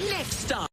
Next up.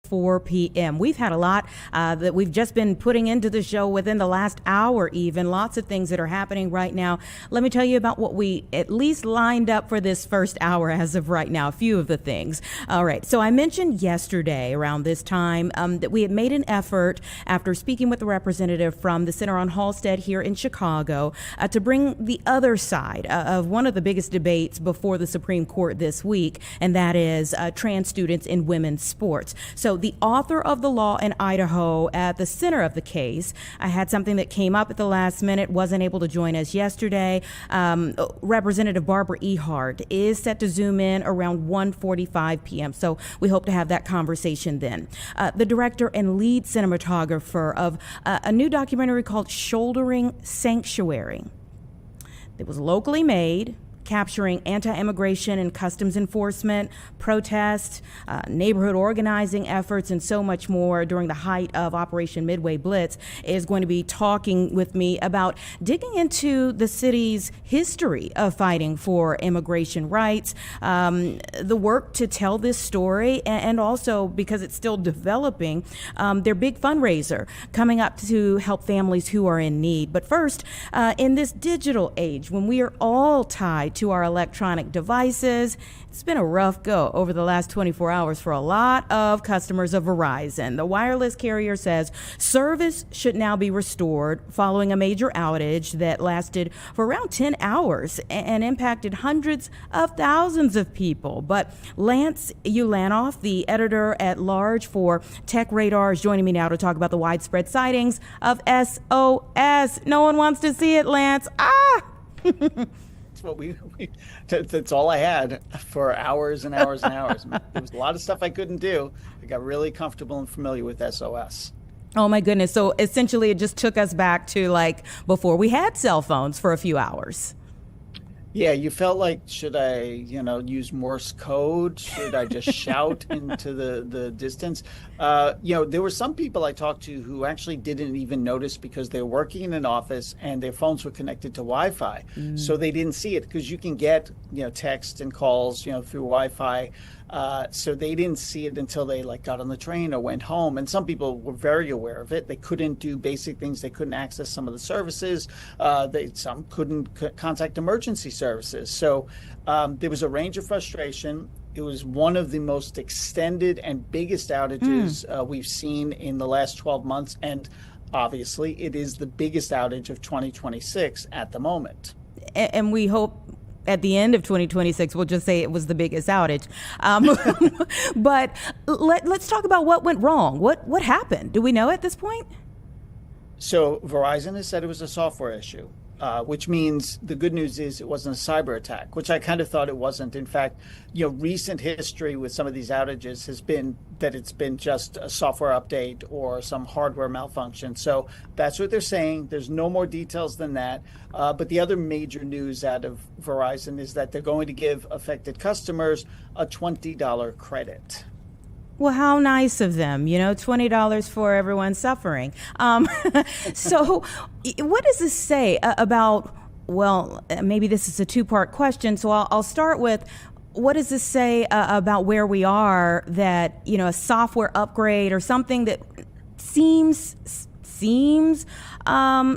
4 p.m. We've had a lot that we've just been putting into the show within the last hour even. Lots of things that are happening right now. Let me tell you about what we at least lined up for this first hour as of right now, a few of the things. All right, so I mentioned yesterday around this time that we had made an effort after speaking with a representative from the Center on Halstead here in Chicago to bring the other side of one of the biggest debates before the Supreme Court this week, and that is trans students in women's sports. So the author of the law in Idaho at the center of the case, I had something that came up at the last minute, wasn't able to join us yesterday. Representative Barbara Ehart is set to zoom in around 1:45 p.m. So we hope to have that conversation then. The director and lead cinematographer of a new documentary called Shouldering Sanctuary. It was locally made, capturing anti-immigration and customs enforcement, protests, neighborhood organizing efforts, and so much more during the height of Operation Midway Blitz, is going to be talking with me about digging into the city's history of fighting for immigration rights, the work to tell this story, and also, because it's still developing, their big fundraiser coming up to help families who are in need. But first, in this digital age, when we are all tied to our electronic devices, it's been a rough go over the last 24 hours for a lot of customers of Verizon. The wireless carrier says service should now be restored following a major outage that lasted for around 10 hours and impacted hundreds of thousands of people. But Lance Ulanoff, the editor at large for Tech Radar, is joining me now to talk about the widespread sightings of SOS. No one wants to see it, Lance. That's all I had for hours and hours and hours. There was a lot of stuff I couldn't do. I got really comfortable and familiar with SOS. Oh my goodness. So essentially it just took us back to like before we had cell phones for a few hours. Yeah, you felt like, should I, use Morse code? Should I just shout into the distance? There were some people I talked to who actually didn't even notice because they're working in an office and their phones were connected to Wi-Fi. So they didn't see it because you can get, text and calls, through Wi-Fi. So they didn't see it until they got on the train or went home. And some people were very aware of it. They couldn't do basic things. They couldn't access some of the services. Some couldn't contact emergency services. So there was a range of frustration. It was one of the most extended and biggest outages we've seen in the last 12 months. And obviously, it is the biggest outage of 2026 at the moment. And we hope at the end of 2026, we'll just say it was the biggest outage. But let's talk about what went wrong. What happened? Do we know at this point? So Verizon has said it was a software issue, which means the good news is it wasn't a cyber attack, which I kind of thought it wasn't. In fact, recent history with some of these outages has been that it's been just a software update or some hardware malfunction. So that's what they're saying. There's no more details than that. But the other major news out of Verizon is that they're going to give affected customers a $20 credit. Well, how nice of them, $20 for everyone suffering. So what does this say about, well, maybe this is a two-part question, so I'll start with, what does this say about where we are that, a software upgrade or something that seems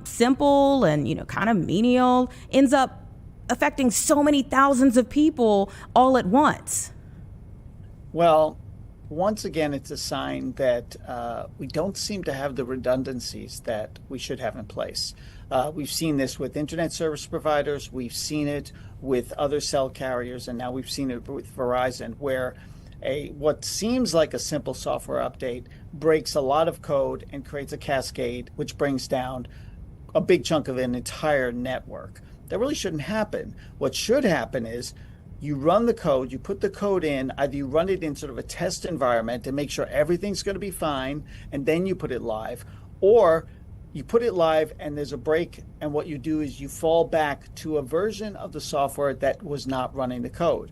simple and, kind of menial ends up affecting so many thousands of people all at once? Well, once again, it's a sign that we don't seem to have the redundancies that we should have in place. We've seen this with internet service providers. We've seen it with other cell carriers, and now we've seen it with Verizon, where what seems like a simple software update breaks a lot of code and creates a cascade, which brings down a big chunk of an entire network. That really shouldn't happen. What should happen is you run the code, you put the code in, either you run it in sort of a test environment and make sure everything's going to be fine, and then you put it live, or you put it live and there's a break, and what you do is you fall back to a version of the software that was not running the code.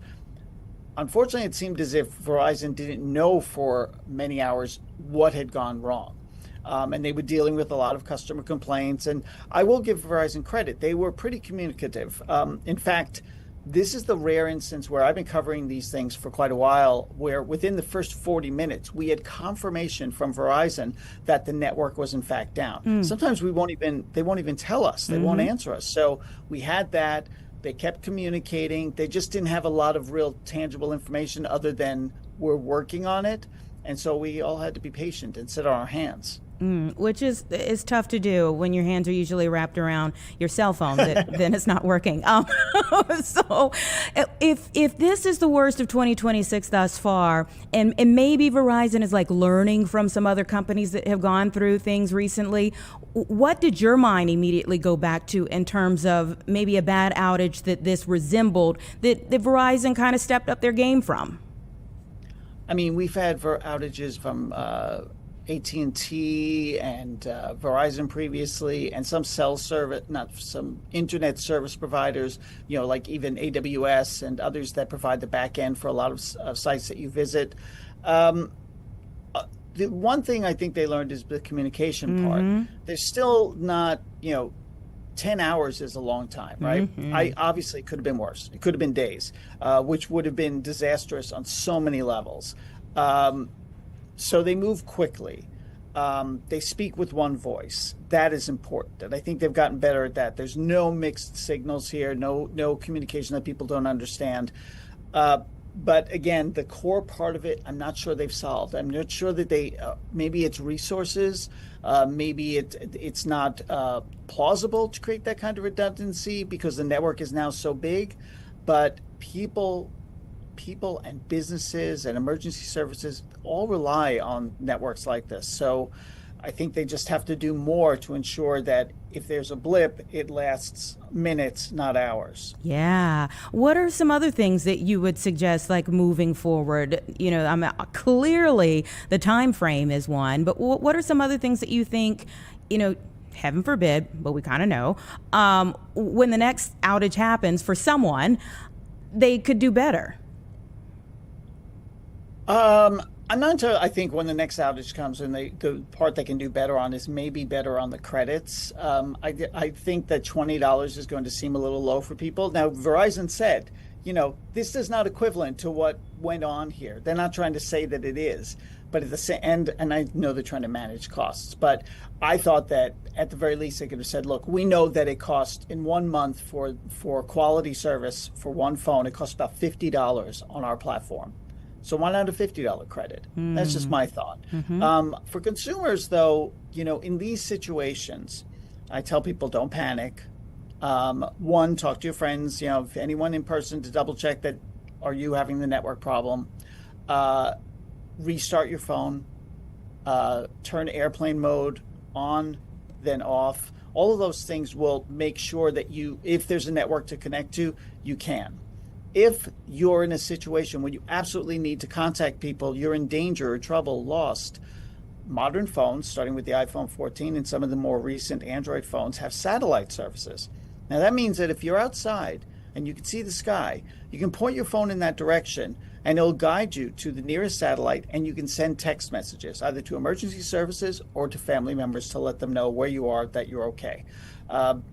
Unfortunately, it seemed as if Verizon didn't know for many hours what had gone wrong. And they were dealing with a lot of customer complaints. And I will give Verizon credit. They were pretty communicative. In fact, this is the rare instance where I've been covering these things for quite a while, where within the first 40 minutes, we had confirmation from Verizon that the network was in fact down. Mm. Sometimes they won't even tell us, they won't Mm-hmm. answer us. So we had that. They kept communicating. They just didn't have a lot of real tangible information other than we're working on it. And so we all had to be patient and sit on our hands. Which is tough to do when your hands are usually wrapped around your cell phone. Then it's not working. So, if this is the worst of 2026 thus far, and maybe Verizon is like learning from some other companies that have gone through things recently, what did your mind immediately go back to in terms of maybe a bad outage that this resembled that Verizon kind of stepped up their game from? I mean, we've had outages from AT&T and Verizon previously, and some cell service, not some internet service providers, like even AWS and others that provide the back end for a lot of sites that you visit. Um, the one thing I think they learned is the communication part. They're still not, 10 hours is a long time, right? I obviously it could have been worse. It could have been days, which would have been disastrous on so many levels. So they move quickly. They speak with one voice. That is important. And I think they've gotten better at that. There's no mixed signals here, no communication that people don't understand. But again, the core part of it, I'm not sure they've solved. I'm not sure that maybe it's resources. Maybe it's not plausible to create that kind of redundancy because the network is now so big. But people and businesses and emergency services all rely on networks like this. So I think they just have to do more to ensure that if there's a blip, it lasts minutes, not hours. Yeah. What are some other things that you would suggest, like moving forward? Clearly the time frame is one, but what are some other things that you think, heaven forbid, but we kind of know, when the next outage happens for someone, they could do better? I'm not entirely, I think when the next outage comes and the part they can do better on is maybe better on the credits. I think that $20 is going to seem a little low for people. Now, Verizon said, this is not equivalent to what went on here. They're not trying to say that it is, but at the same end, and I know they're trying to manage costs, but I thought that at the very least they could have said, look, we know that it cost in 1 month for quality service for one phone, it costs about $50 on our platform. So why not a $50 credit? That's just my thought. For consumers, though, in these situations, I tell people don't panic. One, talk to your friends, if anyone in person to double check that are you having the network problem. Restart your phone. Turn airplane mode on, then off. All of those things will make sure that if there's a network to connect to, you can. If you're in a situation where you absolutely need to contact people, you're in danger or trouble, lost, modern phones, starting with the iPhone 14 and some of the more recent Android phones, have satellite services. Now, that means that if you're outside and you can see the sky, you can point your phone in that direction and it'll guide you to the nearest satellite and you can send text messages, either to emergency services or to family members to let them know where you are, that you're okay.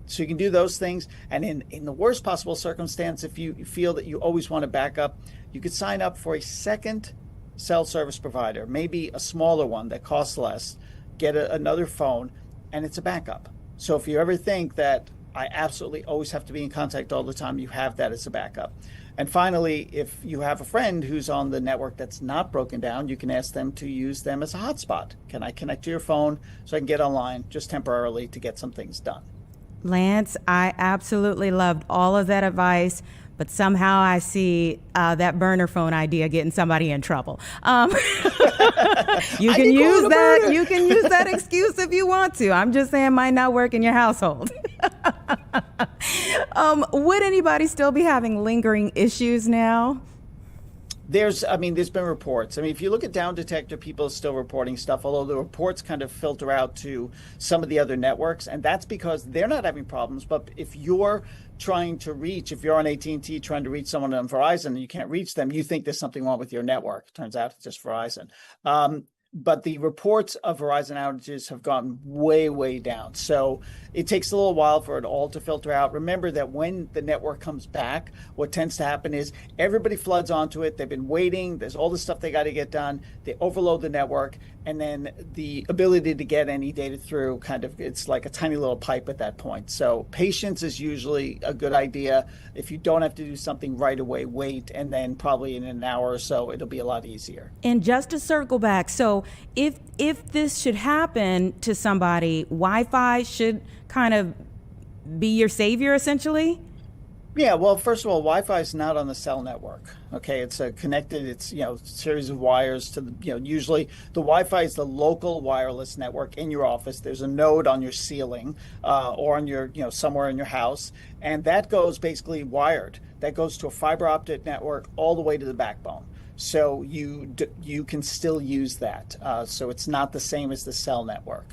So you can do those things. And in the worst possible circumstance, if you feel that you always want to back up, you could sign up for a second cell service provider, maybe a smaller one that costs less, get another phone, and it's a backup. So if you ever think that I absolutely always have to be in contact all the time, you have that as a backup. And finally, if you have a friend who's on the network that's not broken down, you can ask them to use them as a hotspot. Can I connect to your phone so I can get online just temporarily to get some things done? Lance, I absolutely loved all of that advice, but somehow I see that burner phone idea getting somebody in trouble. You can use that. You can use that excuse if you want to. I'm just saying, might not work in your household. Would anybody still be having lingering issues now? There's been reports. If you look at Down Detector, people are still reporting stuff, although the reports kind of filter out to some of the other networks, and that's because they're not having problems. But if you're if you're on AT&T trying to reach someone on Verizon and you can't reach them, you think there's something wrong with your network. Turns out it's just Verizon. but the reports of Verizon outages have gone way, way down. So it takes a little while for it all to filter out. Remember that when the network comes back, what tends to happen is everybody floods onto it. They've been waiting. There's all the stuff they got to get done. They overload the network, and then the ability to get any data through kind of, it's like a tiny little pipe at that point. So patience is usually a good idea. If you don't have to do something right away, wait, and then probably in an hour or so, it'll be a lot easier. And just to circle back, so if this should happen to somebody, Wi-Fi should kind of be your savior, essentially. Yeah, well, first of all, Wi-Fi is not on the cell network. Okay, it's a connected. It's series of wires to the usually the Wi-Fi is the local wireless network in your office. There's a node on your ceiling or on your somewhere in your house, and that goes basically wired. That goes to a fiber optic network all the way to the backbone. So you can still use that. So it's not the same as the cell network.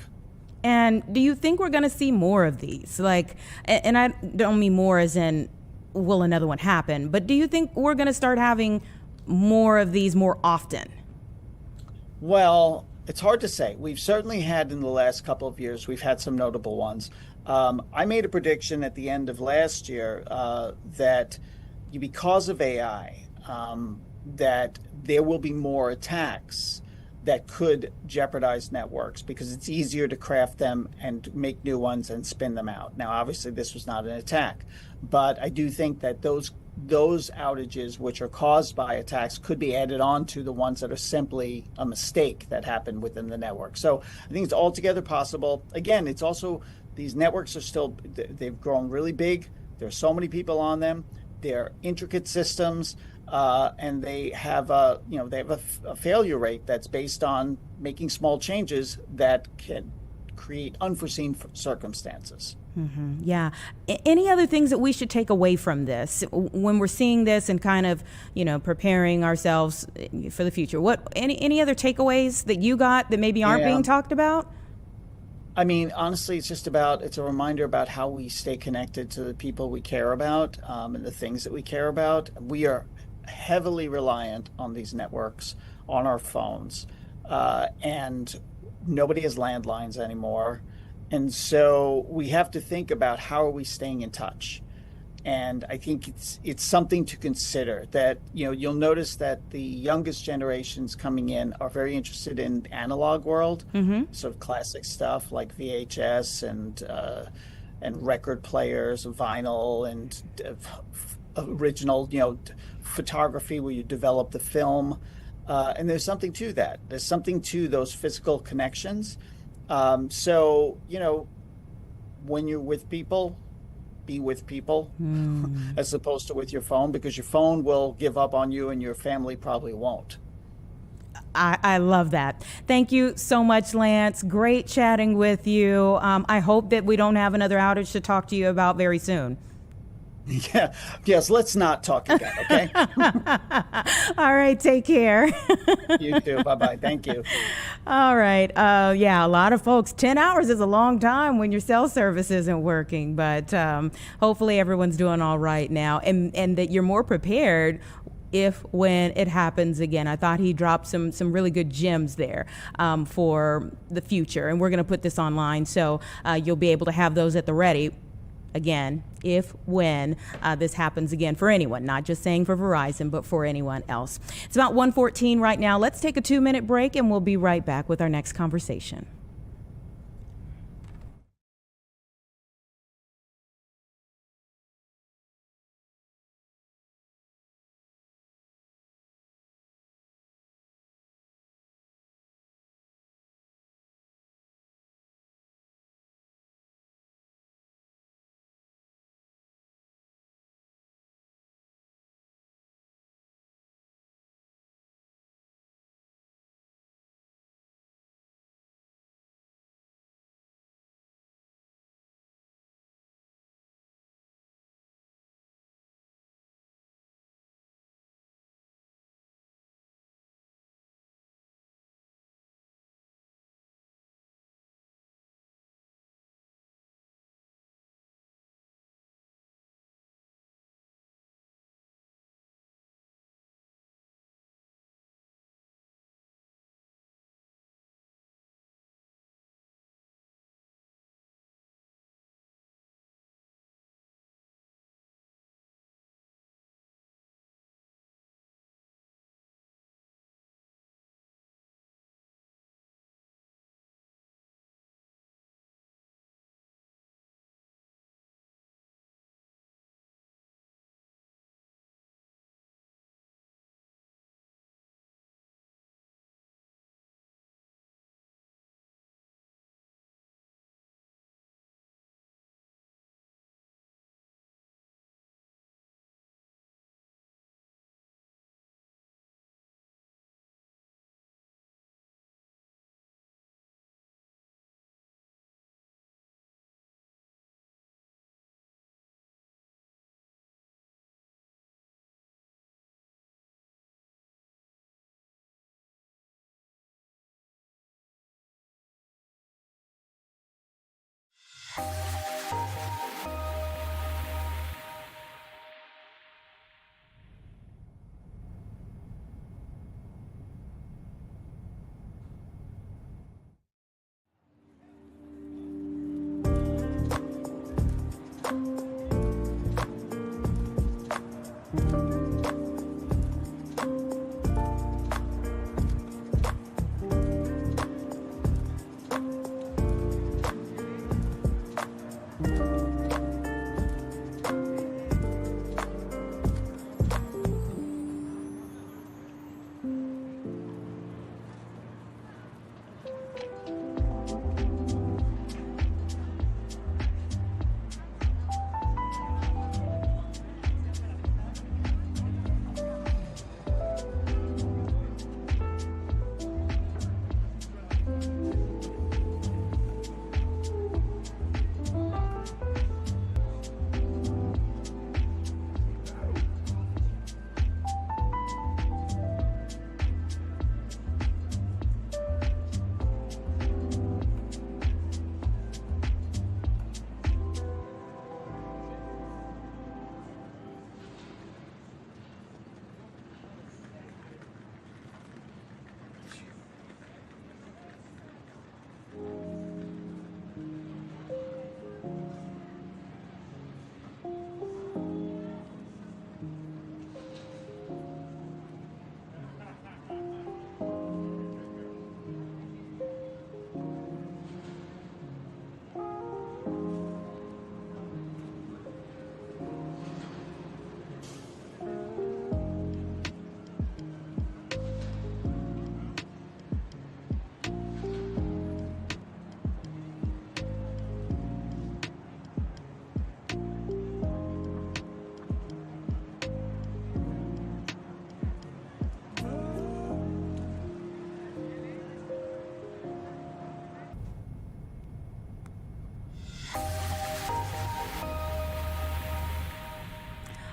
And do you think we're going to see more of these? Like, and I don't mean more as in will another one happen, but do you think we're going to start having more of these more often? Well, it's hard to say. We've certainly had in the last couple of years, we've had some notable ones. I made a prediction at the end of last year that because of AI, that there will be more attacks that could jeopardize networks because it's easier to craft them and make new ones and spin them out. Now, obviously, this was not an attack, but I do think that those outages, which are caused by attacks, could be added on to the ones that are simply a mistake that happened within the network. So I think it's altogether possible. Again, it's also these networks are still they've grown really big. There's so many people on them. They're intricate systems. And they have a failure rate that's based on making small changes that can create unforeseen circumstances. Yeah. Any other things that we should take away from this when we're seeing this and kind of, preparing ourselves for the future? What any other takeaways that you got that maybe aren't Yeah. being talked about? I mean, honestly, it's a reminder about how we stay connected to the people we care about and the things that we care about. We are heavily reliant on these networks on our phones, and nobody has landlines anymore. And so we have to think about how are we staying in touch. And I think it's something to consider that you'll notice that the youngest generations coming in are very interested in analog world, sort of classic stuff like VHS and record players, vinyl, and original photography where you develop the film. And there's something to that. There's something to those physical connections. So when you're with people, be with people as opposed to with your phone, because your phone will give up on you and your family probably won't. I love that. Thank you so much, Lance. Great chatting with you. I hope that we don't have another outage to talk to you about very soon. Yeah. Yes. Let's not talk again. Okay. All right. Take care. You too. Bye bye. Thank you. All right. Yeah, a lot of folks, 10 hours is a long time when your cell service isn't working, but hopefully everyone's doing all right now and that you're more prepared if when it happens again. I thought he dropped some really good gems there for the future, and we're going to put this online so you'll be able to have those at the ready. Again, if when this happens again for anyone, not just saying for Verizon, but for anyone else. It's about 1:14 right now. Let's take a 2-minute break and we'll be right back with our next conversation.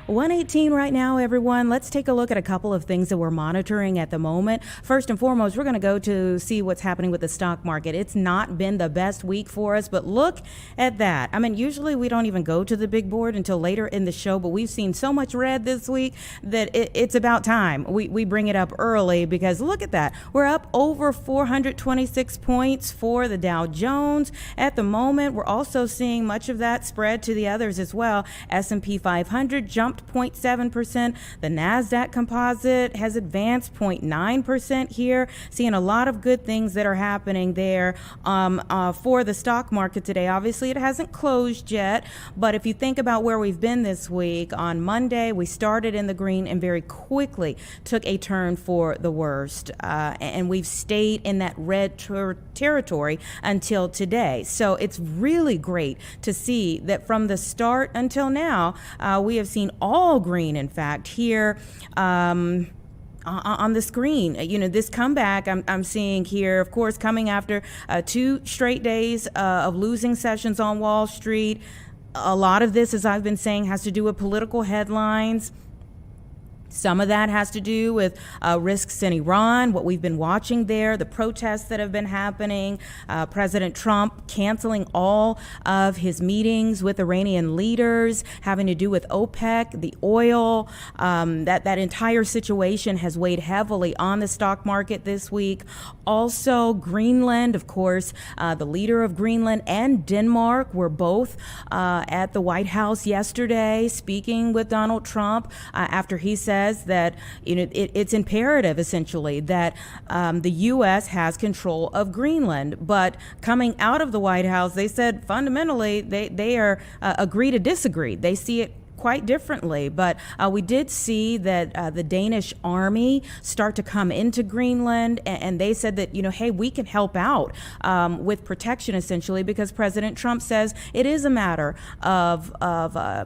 118 right now, everyone. Let's take a look at a couple of things that we're monitoring at the moment. First and foremost, we're going to go to see what's happening with the stock market. It's not been the best week for us, but look at that. I mean, usually we don't even go to the big board until later in the show, but we've seen so much red this week that it's about time we bring it up early, because look at that. We're up over 426 points for the Dow Jones at the moment. We're also seeing much of that spread to the others as well. S&P 500 jumped 0.7%. The NASDAQ composite has advanced 0.9% here. Seeing a lot of good things that are happening there for the stock market today. Obviously, it hasn't closed yet, but if you think about where we've been this week, on Monday, we started in the green and very quickly took a turn for the worst. And we've stayed in that red territory until today. So it's really great to see that from the start until now, we have seen all green, in fact, here on the screen. You know, this comeback I'm seeing here, of course, coming after 2 straight days of losing sessions on Wall Street. A lot of this, as I've been saying, has to do with political headlines. Some of that has to do with risks in Iran, what we've been watching there, the protests that have been happening, President Trump canceling all of his meetings with Iranian leaders, having to do with OPEC, the oil. That entire situation has weighed heavily on the stock market this week. Also, Greenland, of course, the leader of Greenland and Denmark were both at the White House yesterday speaking with Donald Trump after he said that it's imperative, essentially, that the U.S. has control of Greenland. But coming out of the White House, they said fundamentally they are agree to disagree. They see it quite differently. But we did see that the Danish army start to come into Greenland, and they said that, hey, we can help out with protection, essentially, because President Trump says it is a matter of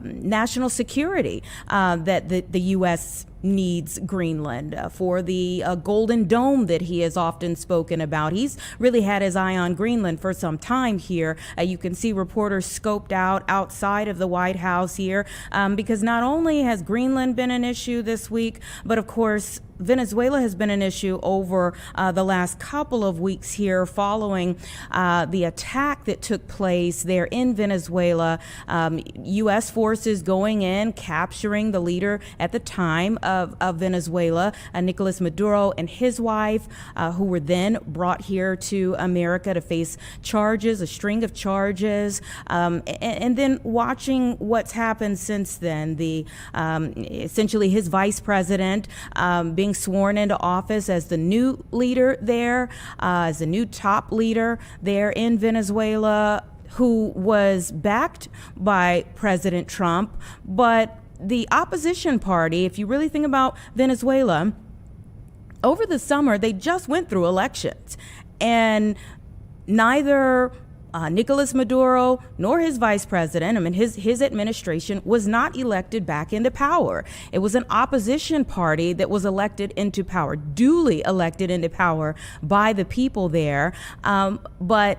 national security that the U.S. needs Greenland for the Golden Dome that he has often spoken about. He's really had his eye on Greenland for some time here. You can see reporters scoped out outside of the White House here because not only has Greenland been an issue this week, but of course, Venezuela has been an issue over the last couple of weeks here following the attack that took place there in Venezuela. U.S. forces going in, capturing the leader at the time of Venezuela, Nicolas Maduro, and his wife, who were then brought here to America to face charges, a string of charges, and then watching what's happened since then. Essentially his vice president being sworn into office as the new leader there, as the new top leader there in Venezuela, who was backed by President Trump. But the opposition party, if you really think about Venezuela, over the summer, they just went through elections, and neither Nicolas Maduro nor his vice president, his administration was not elected back into power. It was an opposition party that was elected into power, duly elected into power by the people there. But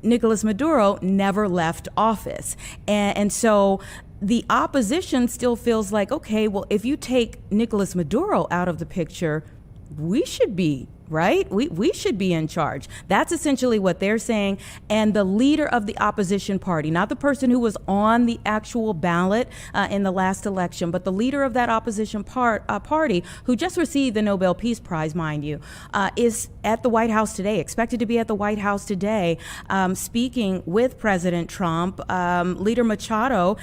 Nicolas Maduro never left office. And so the opposition still feels like, okay, well, if you take Nicolas Maduro out of the picture, we should be right? We should be in charge. That's essentially what they're saying. And the leader of the opposition party, not the person who was on the actual ballot in the last election, but the leader of that opposition party, who just received the Nobel Peace Prize, mind you, is at the White House today, expected to be at the White House today, speaking with President Trump. Leader Machado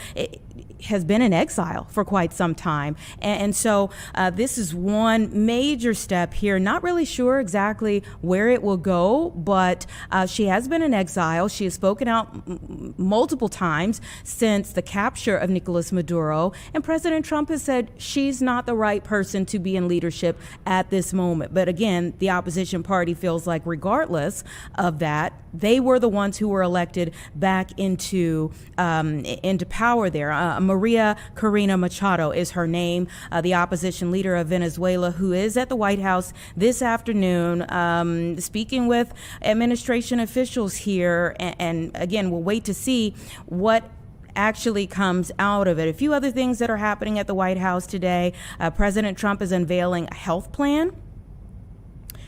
has been in exile for quite some time. And so this is one major step here. Not really sure exactly where it will go, but she has been in exile. She has spoken out multiple times since the capture of Nicolas Maduro. And President Trump has said she's not the right person to be in leadership at this moment. But again, the opposition party feels like regardless of that, they were the ones who were elected back into power there. Maria Corina Machado is her name, the opposition leader of Venezuela, who is at the White House this afternoon, speaking with administration officials here. And again, we'll wait to see what actually comes out of it. A few other things that are happening at the White House today. President Trump is unveiling a health plan.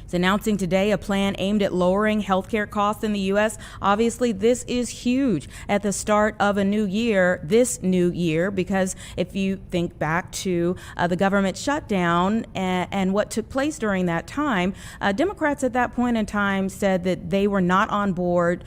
He's announcing today a plan aimed at lowering healthcare costs in the U.S. Obviously, this is huge at the start of a new year, this new year, because if you think back to the government shutdown and what took place during that time, Democrats at that point in time said that they were not on board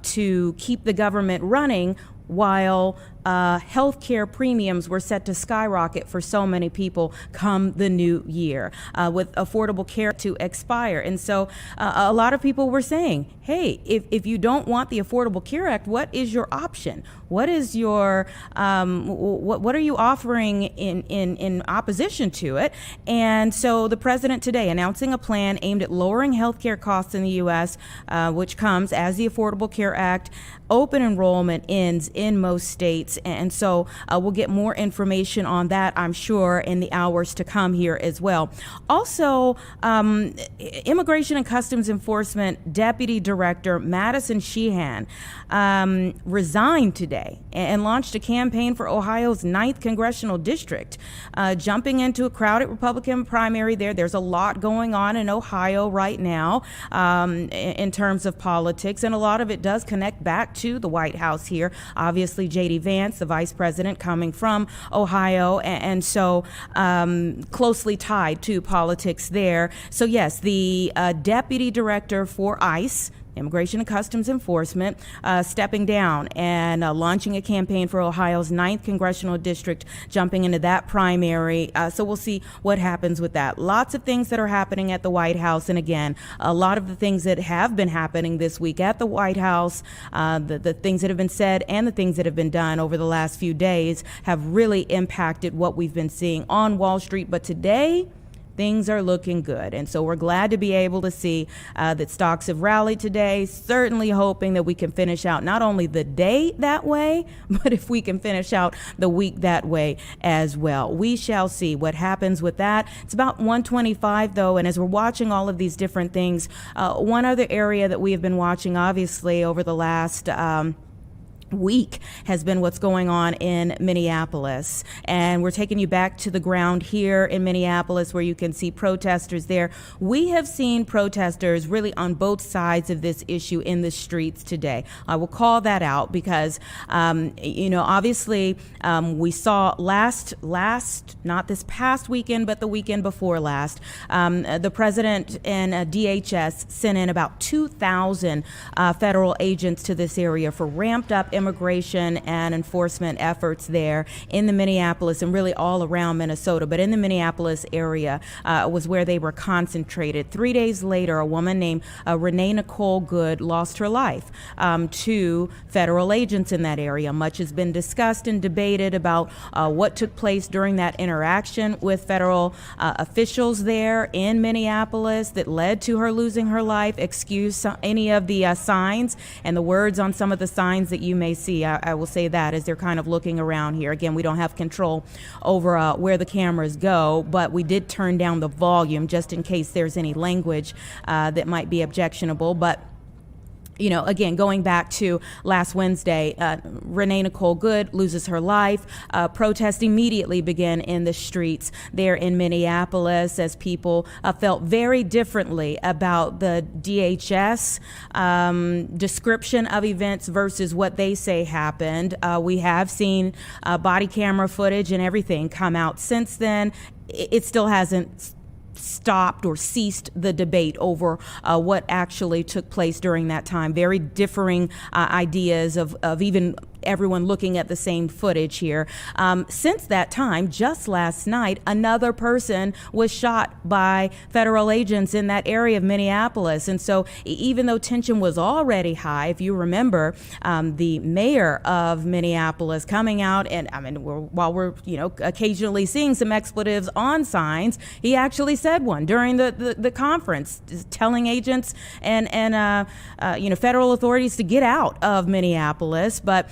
to keep the government running while healthcare premiums were set to skyrocket for so many people come the new year with Affordable Care to expire. And so a lot of people were saying, hey, if you don't want the Affordable Care Act, what is your option? What is your what are you offering in opposition to it? And so the president today announcing a plan aimed at lowering healthcare costs in the U.S., which comes as the Affordable Care Act open enrollment ends in most states. And so we'll get more information on that, I'm sure, in the hours to come here as well. Also, Immigration and Customs Enforcement Deputy Director Madison Sheehan resigned today and launched a campaign for Ohio's 9th congressional district, jumping into a crowded Republican primary there. There's a lot going on in Ohio right now in terms of politics, and a lot of it does connect back to the White House here. Obviously, J.D. Vance, the vice president, coming from Ohio, and so closely tied to politics there. So yes, the deputy director for ICE, Immigration and Customs Enforcement, stepping down and launching a campaign for Ohio's 9th congressional district, jumping into that primary. So we'll see what happens with that. Lots of things that are happening at the White House. And again, a lot of the things that have been happening this week at the White House, the things that have been said and the things that have been done over the last few days have really impacted what we've been seeing on Wall Street. But today, things are looking good. And so we're glad to be able to see that stocks have rallied today, certainly hoping that we can finish out not only the day that way, but if we can finish out the week that way as well. We shall see what happens with that. It's about 125 though, and as we're watching all of these different things, one other area that we have been watching obviously over the last week has been what's going on in Minneapolis. And we're taking you back to the ground here in Minneapolis where you can see protesters there. We have seen protesters really on both sides of this issue in the streets today. I will call that out because, obviously we saw last, not this past weekend, but the weekend before last, the president and DHS sent in about 2,000 federal agents to this area for ramped up immigration and enforcement efforts there in the Minneapolis and really all around Minnesota. But in the Minneapolis area was where they were concentrated. 3 days later, a woman named Renee Nicole Good lost her life to federal agents in that area. Much has been discussed and debated about what took place during that interaction with federal officials there in Minneapolis that led to her losing her life. Excuse any of the signs and the words on some of the signs that you may see. I will say that as they're kind of looking around here. Again, we don't have control over where the cameras go, but we did turn down the volume just in case there's any language that might be objectionable. But again, going back to last Wednesday, Renee Nicole Good loses her life. Protests immediately began in the streets there in Minneapolis as people felt very differently about the DHS description of events versus what they say happened. We have seen body camera footage and everything come out since then. It still hasn't stopped or ceased the debate over what actually took place during that time. Very differing ideas of even everyone looking at the same footage here. Since that time, just last night, another person was shot by federal agents in that area of Minneapolis. And so even though tension was already high, if you remember, the mayor of Minneapolis coming out and while we're occasionally seeing some expletives on signs, he actually said one during the conference, telling agents and federal authorities to get out of Minneapolis. But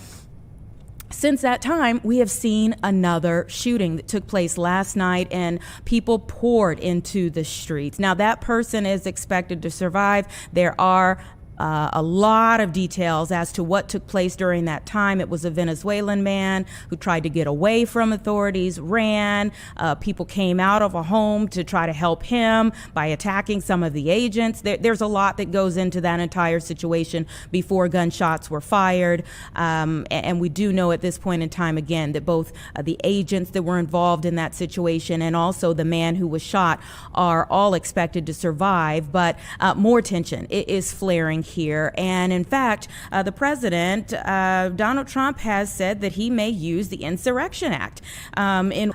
since that time, we have seen another shooting that took place last night, and people poured into the streets. Now, that person is expected to survive. There are a lot of details as to what took place during that time. It was a Venezuelan man who tried to get away from authorities, ran. People came out of a home to try to help him by attacking some of the agents. There's a lot that goes into that entire situation before gunshots were fired. And we do know at this point in time, again, that both the agents that were involved in that situation and also the man who was shot are all expected to survive. But more tension is flaring here. And in fact, the president, Donald Trump, has said that he may use the Insurrection Act in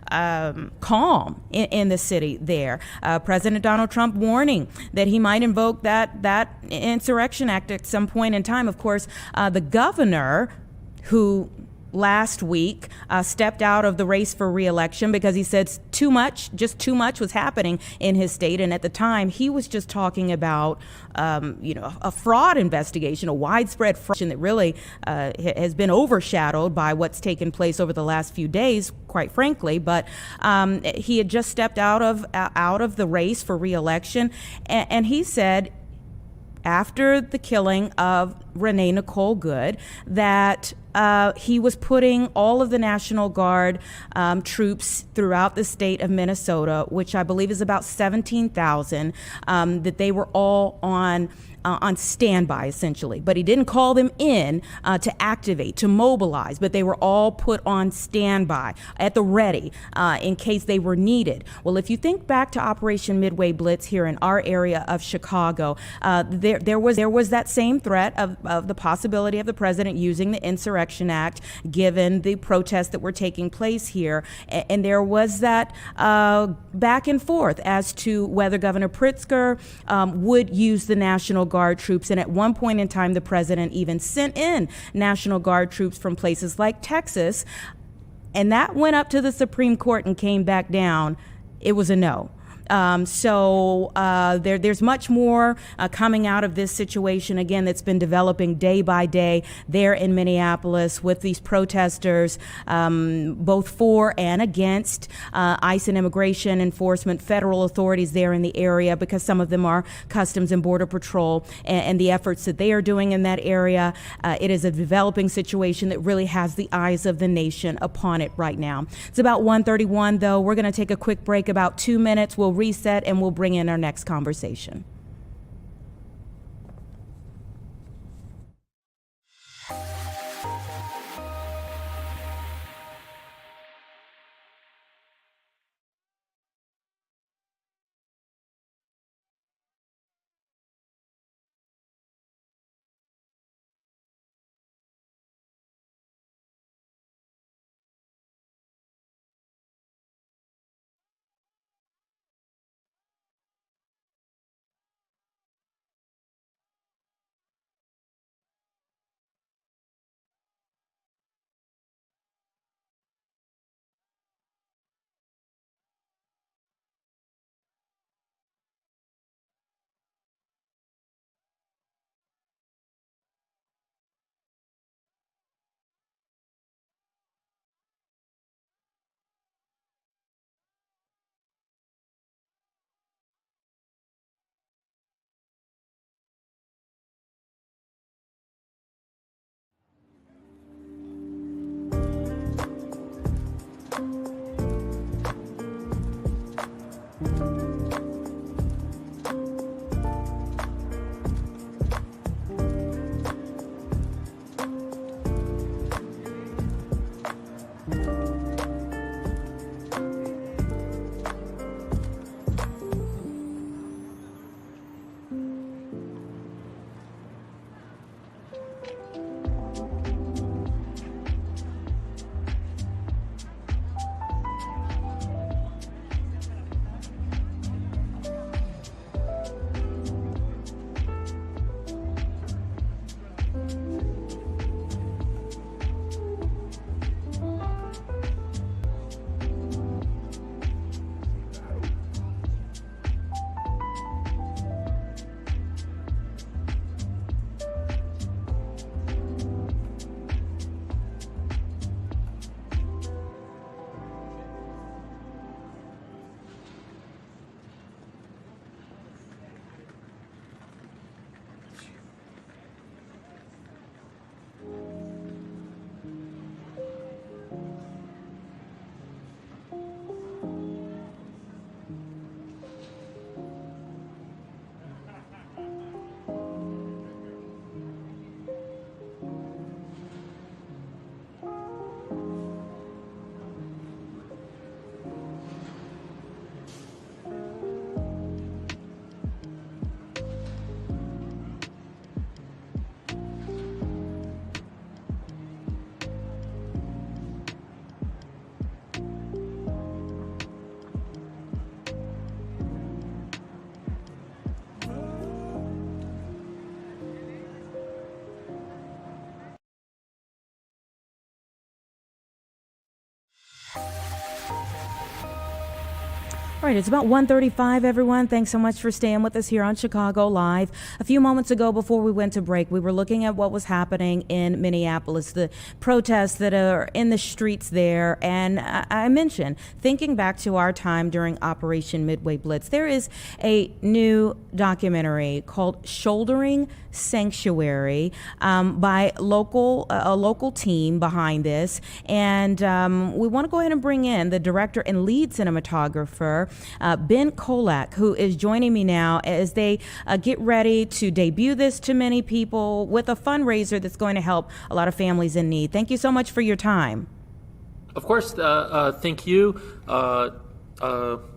calm in the city there. President Donald Trump warning that he might invoke that Insurrection Act at some point in time. Of course, the governor, who last week stepped out of the race for re-election because he said too much was happening in his state. And at the time, he was just talking about, a fraud investigation, a widespread fraud that really has been overshadowed by what's taken place over the last few days, quite frankly. But he had just stepped out of the race for re-election, and he said, after the killing of Renee Nicole Good, that he was putting all of the National Guard troops throughout the state of Minnesota, which I believe is about 17,000, that they were all on standby, essentially. But he didn't call them in to activate, to mobilize, but they were all put on standby at the ready in case they were needed. Well, if you think back to Operation Midway Blitz here in our area of Chicago, there was that same threat of the possibility of the president using the Insurrection Act, given the protests that were taking place here. And there was that back and forth as to whether Governor Pritzker would use the National Guard troops. And at one point in time, the president even sent in National Guard troops from places like Texas. And that went up to the Supreme Court and came back down. It was a no. So there's much more coming out of this situation, again, that's been developing day by day there in Minneapolis with these protesters, both for and against ICE and immigration enforcement, federal authorities there in the area, because some of them are Customs and Border Patrol, and the efforts that they are doing in that area. It is a developing situation that really has the eyes of the nation upon it right now. It's about 1:31, though. We're going to take a quick break, about 2 minutes. We'll reset and we'll bring in our next conversation. All right, it's about 1:35, everyone. Thanks so much for staying with us here on Chicago Live. A few moments ago, before we went to break, we were looking at what was happening in Minneapolis, the protests that are in the streets there. And I mentioned, thinking back to our time during Operation Midway Blitz, there is a new documentary called Shouldering Sanctuary by a local team behind this. And we want to go ahead and bring in the director and lead cinematographer, Ben Kolak, who is joining me now as they get ready to debut this to many people with a fundraiser that's going to help a lot of families in need. Thank you so much for your time. Of course, thank you. I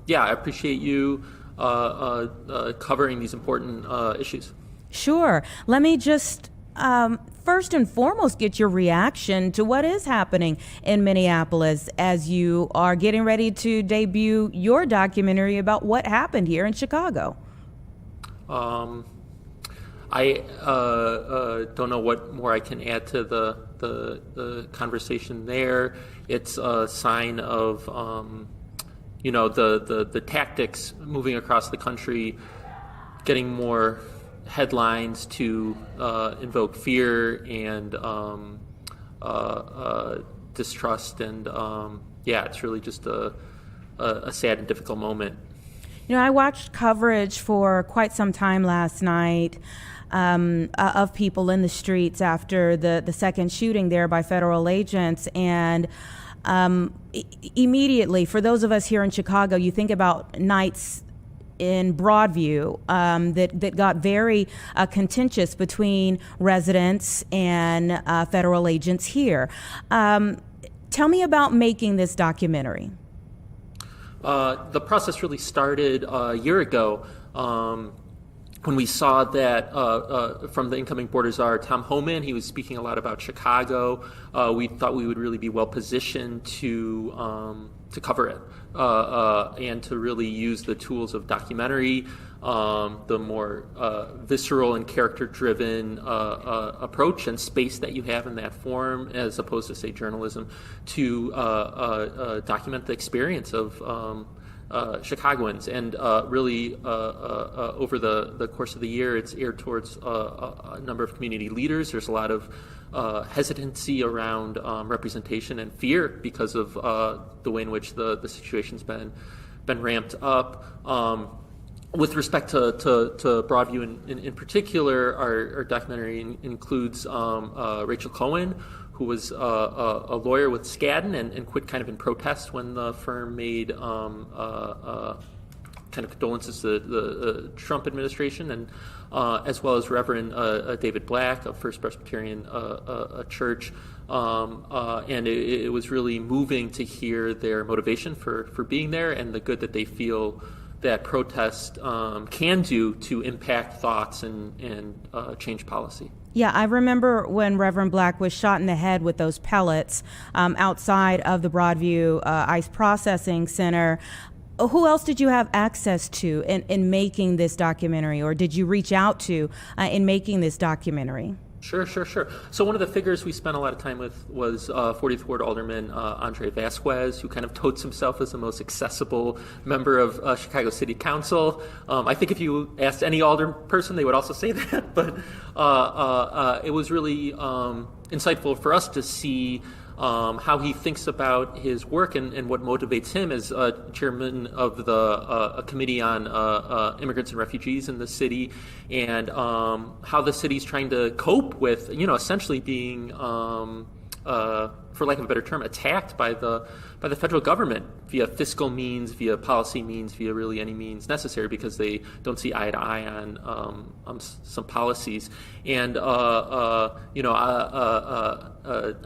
appreciate you covering these important issues. Sure. Let me just first and foremost get your reaction to what is happening in Minneapolis as you are getting ready to debut your documentary about what happened here in Chicago. I don't know what more I can add to the conversation there. It's a sign of the tactics moving across the country, getting more headlines to invoke fear and distrust, and it's really just a sad and difficult moment. You know, I watched coverage for quite some time last night of people in the streets after the second shooting there by federal agents, and immediately, for those of us here in Chicago, you think about nights in Broadview that got very contentious between residents and federal agents here. Tell me about making this documentary. The process really started a year ago when we saw that from the incoming Border Czar, Tom Homan. He was speaking a lot about Chicago. We thought we would really be well positioned to cover it and to really use the tools of documentary, the more visceral and character-driven approach and space that you have in that form, as opposed to, say, journalism, to document the experience of Chicagoans. And really, over the course of the year, it's aired towards a number of community leaders. There's a lot of hesitancy around representation and fear because of the way in which the situation's been ramped up. With respect to Broadview in particular, our documentary includes Rachel Cohen, who was a lawyer with Skadden and quit kind of in protest when the firm made kind of condolences to the Trump administration, and as well as Reverend David Black of First Presbyterian Church. And it was really moving to hear their motivation for being there and the good that they feel that protest can do to impact thoughts and change policy. Yeah, I remember when Reverend Black was shot in the head with those pellets outside of the Broadview ICE Processing Center. Who else did you have access to in making this documentary, or did you reach out to in making this documentary? Sure. So one of the figures we spent a lot of time with was 40th Ward Alderman Andre Vasquez, who kind of totes himself as the most accessible member of Chicago City Council. I think if you asked any alder person, they would also say that. But it was really insightful for us to see how he thinks about his work and what motivates him as chairman of the committee on immigrants and refugees in the city, and how the city's trying to cope with, essentially being, for lack of a better term, attacked by the federal government via fiscal means, via policy means, via really any means necessary, because they don't see eye to eye on some policies. And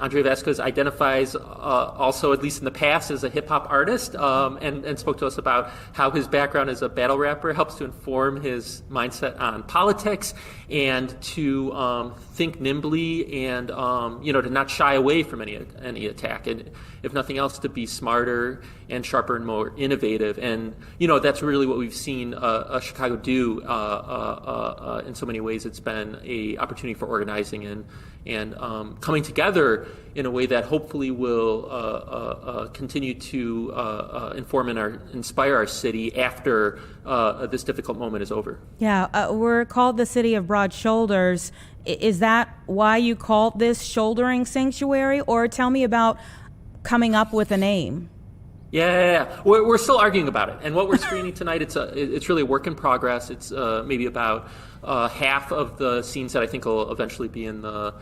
Andre Vasquez identifies also, at least in the past, as a hip hop artist, and spoke to us about how his background as a battle rapper helps to inform his mindset on politics, and to think nimbly, and to not shy away from any attack, and if nothing else, to be smarter and sharper and more innovative. And that's really what we've seen Chicago do in so many ways. It's been a opportunity for organizing and coming together in a way that hopefully will continue to inform and inspire our city after this difficult moment is over. Yeah, we're called the city of broad shoulders. Is that why you called this Shouldering Sanctuary? Or tell me about coming up with a name. Yeah. We're still arguing about it. And what we're screening tonight, it's really a work in progress. It's maybe about half of the scenes that I think will eventually be in the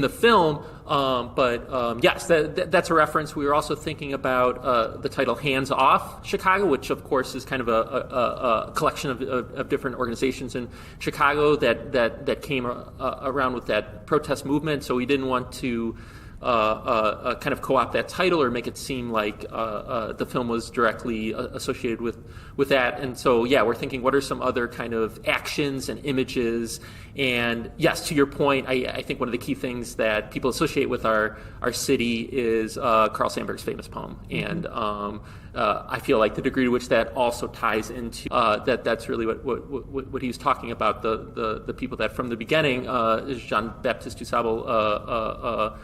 film. But yes, that's a reference. We were also thinking about the title Hands Off Chicago, which of course is kind of a collection of different organizations in Chicago that came around with that protest movement. So we didn't want to kind of co-opt that title or make it seem like the film was directly associated with that. And so, yeah, we're thinking, what are some other kind of actions and images? And yes, to your point, I think one of the key things that people associate with our city is Carl Sandburg's famous poem. And I feel like the degree to which that also ties into that's really what he was talking about, the people that from the beginning, Jean-Baptiste du Sable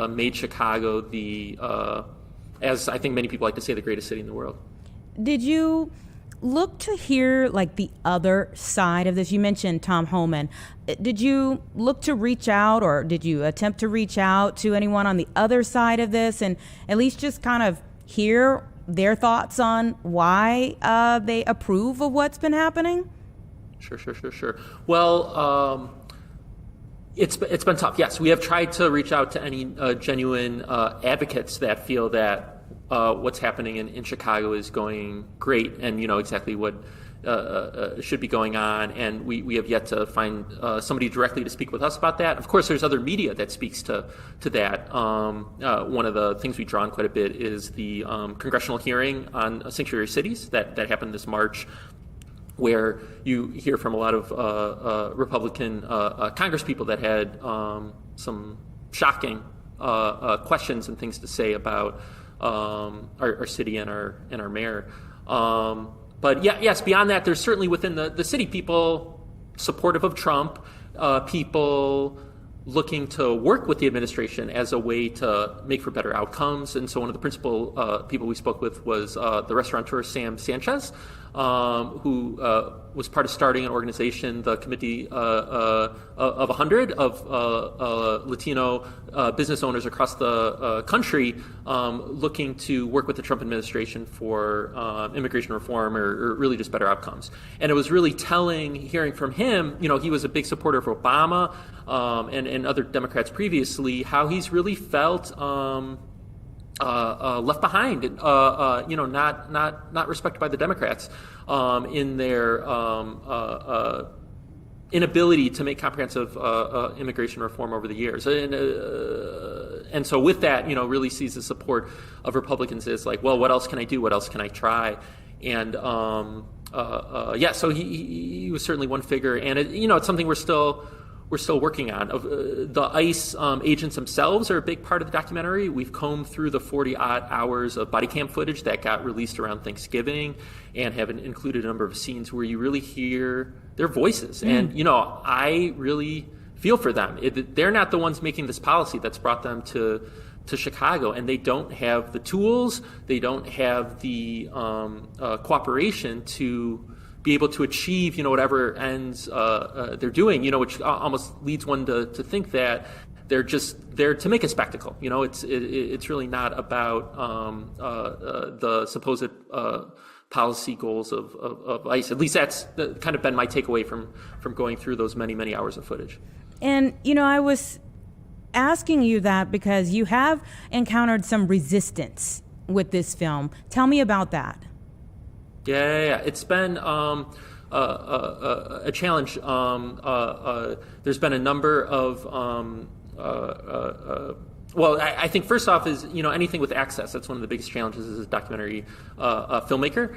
made Chicago as I think many people like to say, the greatest city in the world. Did you look to hear like the other side of this? You mentioned Tom Homan. Did you look to reach out, or did you attempt to reach out to anyone on the other side of this and at least just kind of hear their thoughts on why they approve of what's been happening? Sure. Well, it's been tough. Yes, we have tried to reach out to any genuine advocates that feel that what's happening in Chicago is going great, and exactly what should be going on. And we have yet to find somebody directly to speak with us about that. Of course, there's other media that speaks to that. One of the things we draw on quite a bit is the congressional hearing on sanctuary cities that happened this March, where you hear from a lot of Republican congresspeople that had some shocking questions and things to say about our city and our mayor. But yes, beyond that, there's certainly within the city people supportive of Trump, people looking to work with the administration as a way to make for better outcomes. And so one of the principal people we spoke with was the restaurateur Sam Sanchez, who was part of starting an organization, the Committee of 100 of Latino business owners across the country, looking to work with the Trump administration for immigration reform or really just better outcomes. And it was really telling hearing from him, he was a big supporter of Obama and other Democrats previously, how he's really felt left behind, not respected by the Democrats in their inability to make comprehensive immigration reform over the years. And so with that, really sees the support of Republicans as like, well, what else can I do? What else can I try? And so he was certainly one figure, and it's something we're still working on. The ICE agents themselves are a big part of the documentary. We've combed through the 40-odd hours of body cam footage that got released around Thanksgiving and have included a number of scenes where you really hear their voices. And, I really feel for them. They're not the ones making this policy that's brought them to Chicago, and they don't have the tools, they don't have the cooperation to be able to achieve, whatever ends they're doing, which almost leads one to think that they're just there to make a spectacle. It's really not about the supposed policy goals of ICE. At least that's kind of been my takeaway from going through those many, many hours of footage. And, I was asking you that because you have encountered some resistance with this film. Tell me about that. Yeah. It's been a challenge. There's been a number of, I think first off is, anything with access. That's one of the biggest challenges as a documentary filmmaker.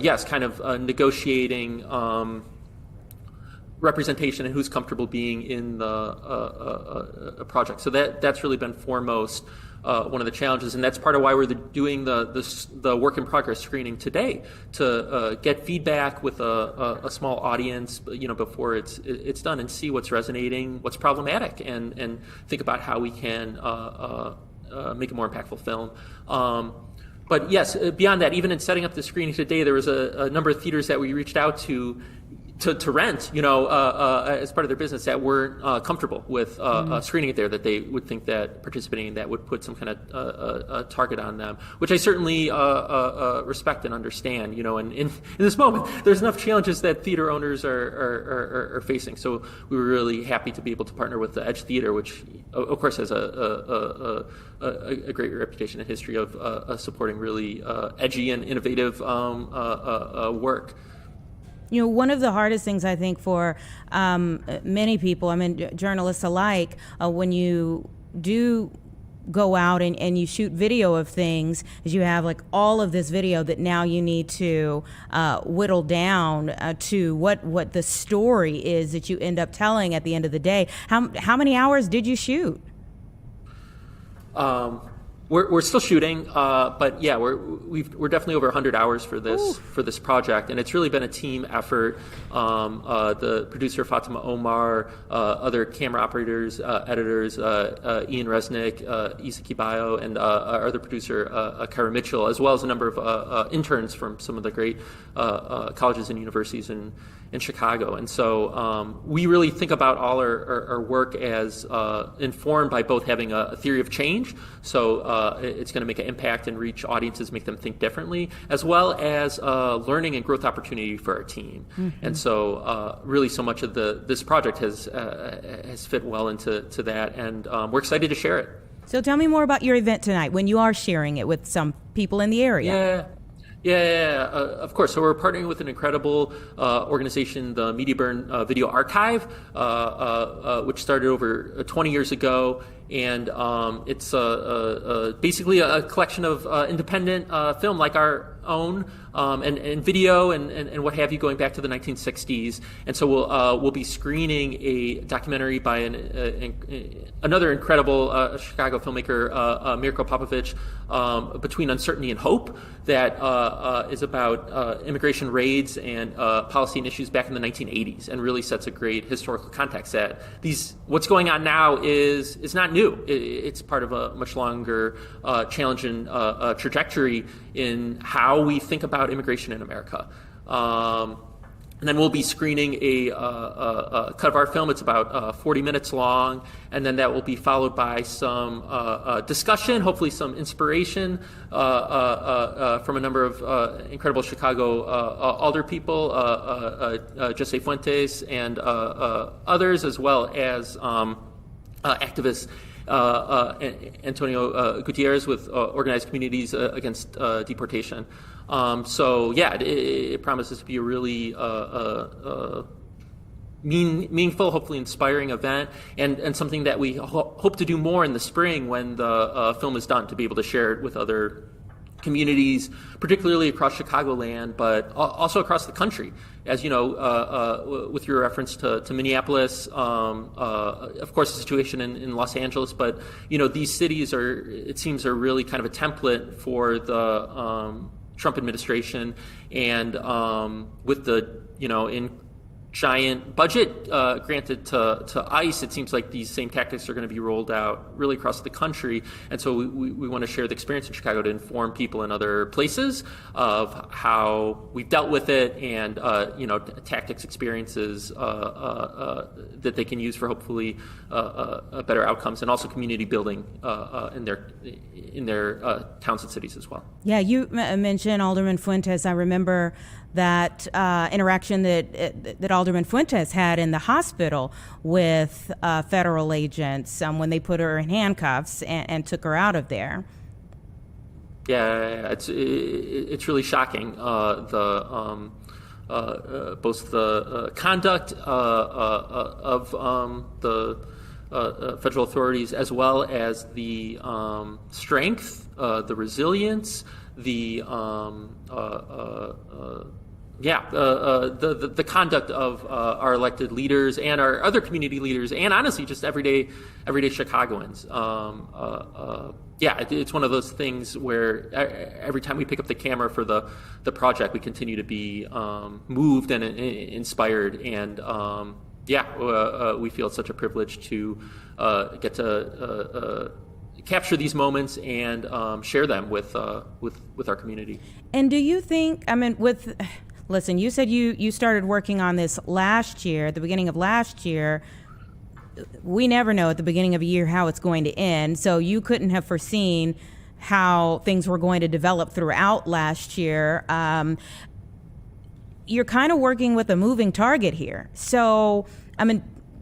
Yes, kind of negotiating representation and who's comfortable being in the project. So that's really been foremost. one of the challenges, and that's part of why we're doing the work in progress screening today, to get feedback with a small audience, before it's done, and see what's resonating, what's problematic, and think about how we can make a more impactful film. But yes, beyond that, even in setting up the screening today, there was a number of theaters that we reached out to rent, as part of their business, that weren't comfortable with screening it there, that they would think that participating in that would put some kind of target on them, which I certainly respect and understand. And in this moment, there's enough challenges that theater owners are facing. So we were really happy to be able to partner with the Edge Theater, which of course has a great reputation and history of supporting really edgy and innovative work. One of the hardest things, I think, for many people, journalists alike, when you do go out and you shoot video of things, is you have like all of this video that now you need to whittle down to what the story is that you end up telling at the end of the day. How many hours did you shoot? We're still shooting, but yeah, we're definitely over 100 hours for this project, and it's really been a team effort. The producer Fatima Omar, other camera operators, editors, Ian Resnick, Isa Kibayo, and our other producer Kyra Mitchell, as well as a number of interns from some of the great colleges and universities in Chicago. And so we really think about all our work as informed by both having a theory of change, so it's going to make an impact and reach audiences, make them think differently, as well as learning and growth opportunity for our team. Mm-hmm. And so really so much of this project has fit well into that, and we're excited to share it. So tell me more about your event tonight, when you are sharing it with some people in the area. Yeah, of course. So we're partnering with an incredible organization, the Media Burn Video Archive, which started over 20 years ago. And it's basically a collection of independent film like our own, and video and what have you, going back to the 1960s. And so we'll be screening a documentary by another incredible Chicago filmmaker, Mirko Popovich, Between Uncertainty and Hope, that is about immigration raids and policy and issues back in the 1980s, and really sets a great historical context that what's going on now is not new. It's part of a much longer challenge and trajectory in how we think about immigration in America. And then we'll be screening a cut of our film. It's about 40 minutes long, and then that will be followed by some discussion, hopefully some inspiration from a number of incredible Chicago alder people, Jose Fuentes and others, as well as activists. Antonio Gutierrez with Organized Communities Against Deportation. So yeah, it promises to be a really meaningful, hopefully inspiring event, and something that we hope to do more in the spring when the film is done, to be able to share it with other communities, particularly across Chicagoland, but also across the country. As you know, with your reference to Minneapolis, of course, the situation in Los Angeles, but these cities it seems are really kind of a template for the Trump administration, and with the in giant budget granted to ICE, it seems like these same tactics are going to be rolled out really across the country. And so we want to share the experience in Chicago to inform people in other places of how we've dealt with it, and tactics, experiences that they can use for hopefully better outcomes, and also community building in their towns and cities as well. Yeah, you mentioned Alderman Fuentes. I remember that interaction that Alderman Fuentes had in the hospital with federal agents when they put her in handcuffs and took her out of there. Yeah, it's really shocking. Both the conduct of the federal authorities, as well as the strength, the resilience, the conduct of our elected leaders and our other community leaders, and honestly, just everyday Chicagoans. Yeah, it's one of those things where every time we pick up the camera for the project, we continue to be moved and inspired, and we feel it's such a privilege to get to capture these moments and share them with our community. And do you think, listen, you said you started working on this last year, at the beginning of last year. We never know at the beginning of a year how it's going to end, so you couldn't have foreseen how things were going to develop throughout last year. You're kind of working with a moving target here. So,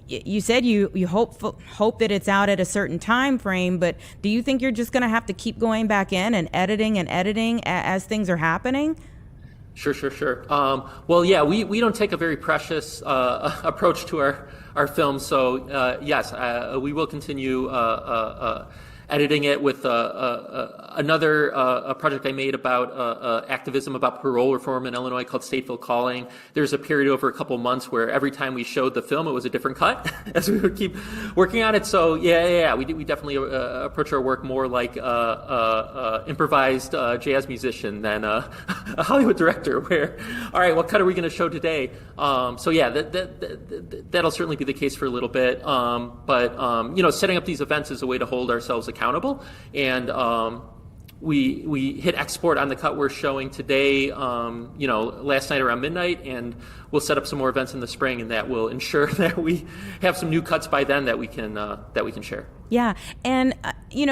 you said you hope that it's out at a certain time frame, but do you think you're just going to have to keep going back in and editing as things are happening? Sure. Well, yeah, we don't take a very precious approach to our film, so yes, we will continue editing it with another project I made about activism about parole reform in Illinois called Stateville Calling. There's a period over a couple months where every time we showed the film, it was a different cut as we would keep working on it. So we definitely approach our work more like improvised jazz musician than a Hollywood director. Where, all right, what cut are we going to show today? That'll certainly be the case for a little bit. But setting up these events is a way to hold ourselves accountable, and we hit export on the cut we're showing today, last night around midnight, and we'll set up some more events in the spring, and that will ensure that we have some new cuts by then that we can share. Yeah, and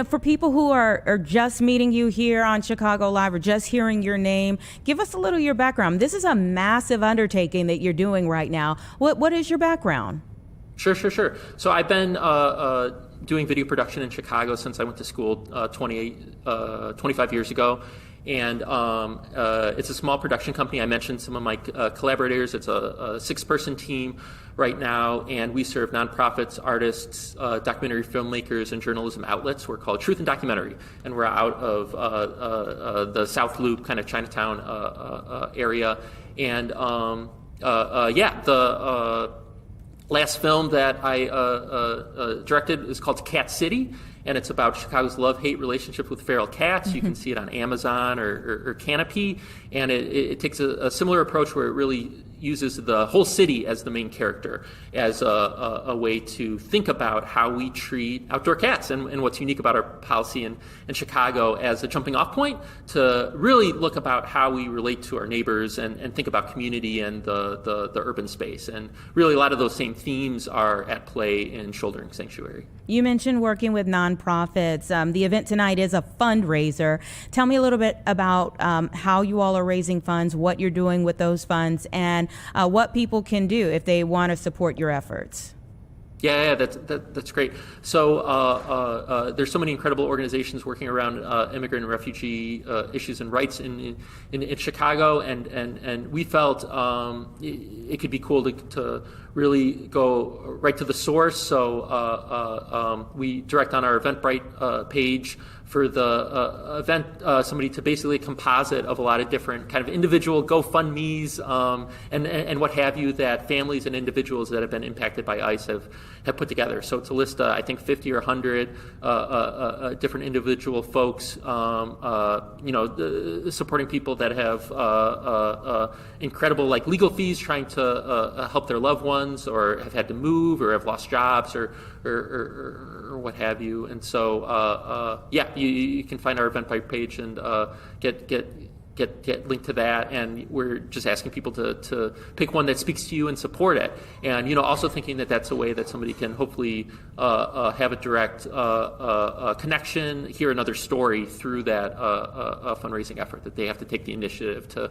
for people who are just meeting you here on Chicago Live or just hearing your name, give us a little of your background. This is a massive undertaking that you're doing right now. What is your background? Sure. So I've been doing video production in Chicago since I went to school 25 years ago. And it's a small production company. I mentioned some of my collaborators. It's a 6-person team right now, and we serve nonprofits, artists, documentary filmmakers, and journalism outlets. We're called Truth in Documentary, and we're out of the South Loop, kind of Chinatown area. And the last film that I directed is called Cat City, and it's about Chicago's love-hate relationship with feral cats. You can see it on Amazon or Canopy, and it takes a similar approach where it really uses the whole city as the main character, as a way to think about how we treat outdoor cats and what's unique about our policy in Chicago as a jumping off point to really look about how we relate to our neighbors and think about community and the urban space. And really a lot of those same themes are at play in Shouldering Sanctuary. You mentioned working with nonprofits. The event tonight is a fundraiser. Tell me a little bit about how you all are raising funds, what you're doing with those funds, and what people can do if they want to support your efforts. Yeah, that's great. So there's so many incredible organizations working around immigrant and refugee issues and rights in Chicago, and we felt it could be cool to really go right to the source. So we direct on our Eventbrite page for the event somebody to basically a composite of a lot of different kind of individual GoFundMes and what have you that families and individuals that have been impacted by ICE have put together. So it's a list, I think 50 or 100 different individual folks, supporting people that have incredible legal fees trying to help their loved ones, or have had to move, or have lost jobs, or what have you. And so you can find our Eventbrite page and get linked to that, and we're just asking people to pick one that speaks to you and support it. And also thinking that that's a way that somebody can hopefully have a direct connection, hear another story through that fundraising effort, that they have to take the initiative to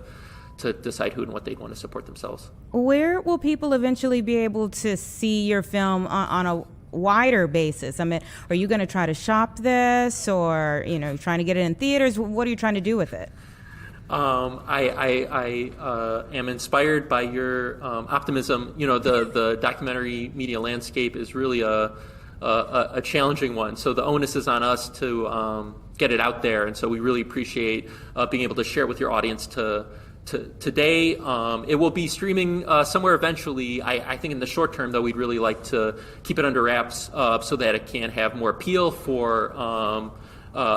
decide who and what they'd want to support themselves. Where will people eventually be able to see your film on a wider basis? Are you going to try to shop this, or trying to get it in theaters? What are you trying to do with it? I am inspired by your optimism. The documentary media landscape is really a challenging one. So the onus is on us to get it out there, and so we really appreciate being able to share it with your audience today. It will be streaming somewhere eventually. I think in the short term, though, we'd really like to keep it under wraps so that it can have more appeal for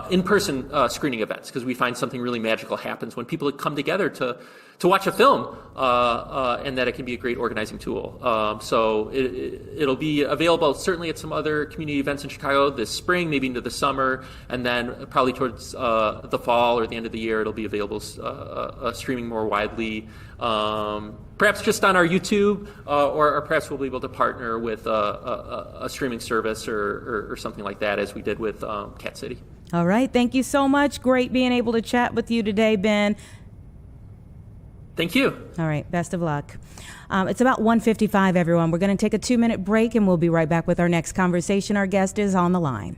in-person screening events, because we find something really magical happens when people come together to watch a film, and that it can be a great organizing tool. So it'll be available certainly at some other community events in Chicago this spring, maybe into the summer, and then probably towards the fall or the end of the year, it'll be available streaming more widely, perhaps just on our YouTube, or perhaps we'll be able to partner with a streaming service or something like that, as we did with Cat City. All right. Thank you so much. Great being able to chat with you today, Ben. Thank you. All right. Best of luck. It's about 1:55, everyone. We're going to take a 2-minute break, and we'll be right back with our next conversation. Our guest is on the line.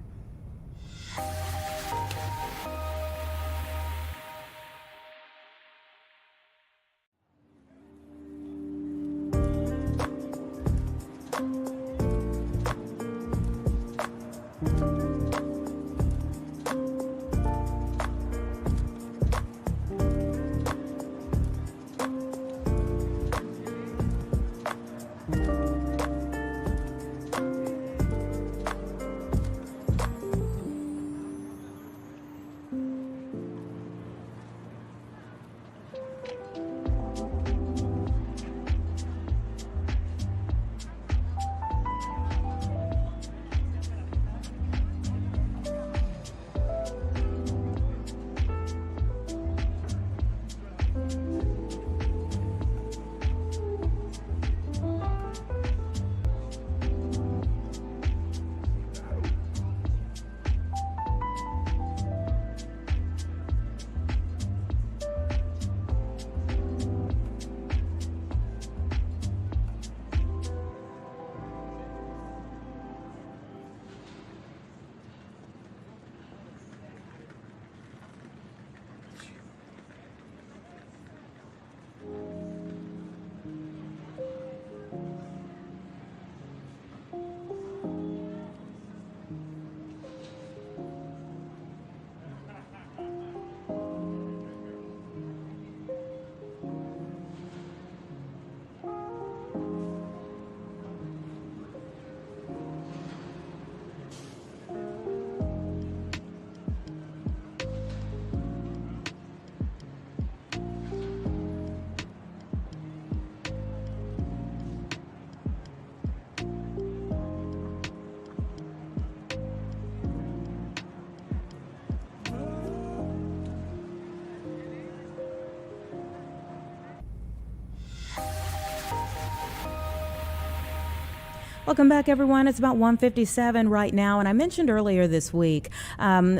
Welcome back, everyone. It's about 1:57 right now, and I mentioned earlier this week,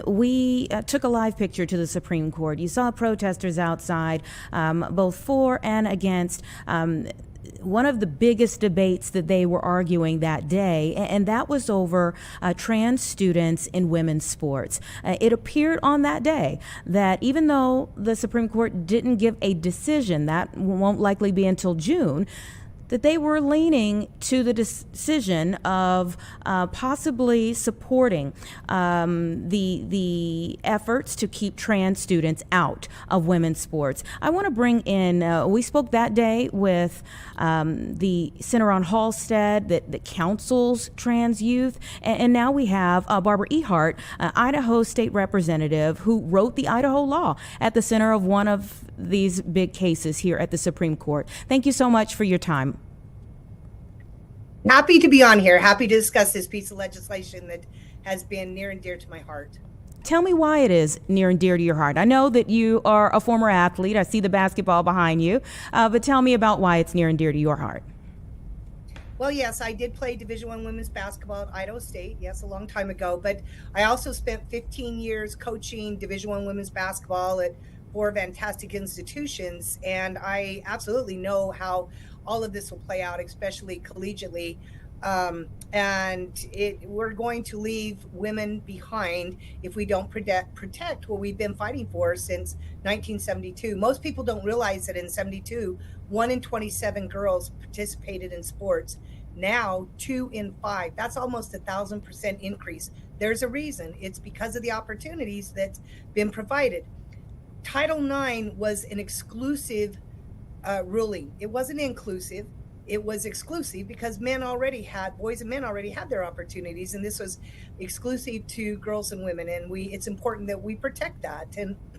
we took a live picture to the Supreme Court. You saw protesters outside, both for and against one of the biggest debates that they were arguing that day, and that was over trans students in women's sports. It appeared on that day that even though the Supreme Court didn't give a decision, that won't likely be until June, that they were leaning to the decision of possibly supporting the efforts to keep trans students out of women's sports. I want to bring in, we spoke that day with the Center on Halstead that counsels trans youth, and now we have Barbara Ehart, Idaho state representative, who wrote the Idaho law at the center of one of these big cases here at the Supreme Court. Thank you so much for your time. Happy to be on here. Happy to discuss this piece of legislation that has been near and dear to my heart. Tell me why it is near and dear to your heart. I know that you are a former athlete. I see the basketball behind you. But tell me about why it's near and dear to your heart. Well, yes, I did play Division I women's basketball at Idaho State, yes, a long time ago. But I also spent 15 years coaching Division I women's basketball at 4 fantastic institutions. And I absolutely know how all of this will play out, especially collegiately. We're going to leave women behind if we don't protect what we've been fighting for since 1972. Most people don't realize that in 72, 1 in 27 girls participated in sports. Now, 2 in 5. That's almost 1,000% increase. There's a reason. It's because of the opportunities that's been provided. Title IX was an exclusive ruling. It wasn't inclusive. it was exclusive because boys and men already had their opportunities, and this was exclusive to girls and women. And it's important that we protect that,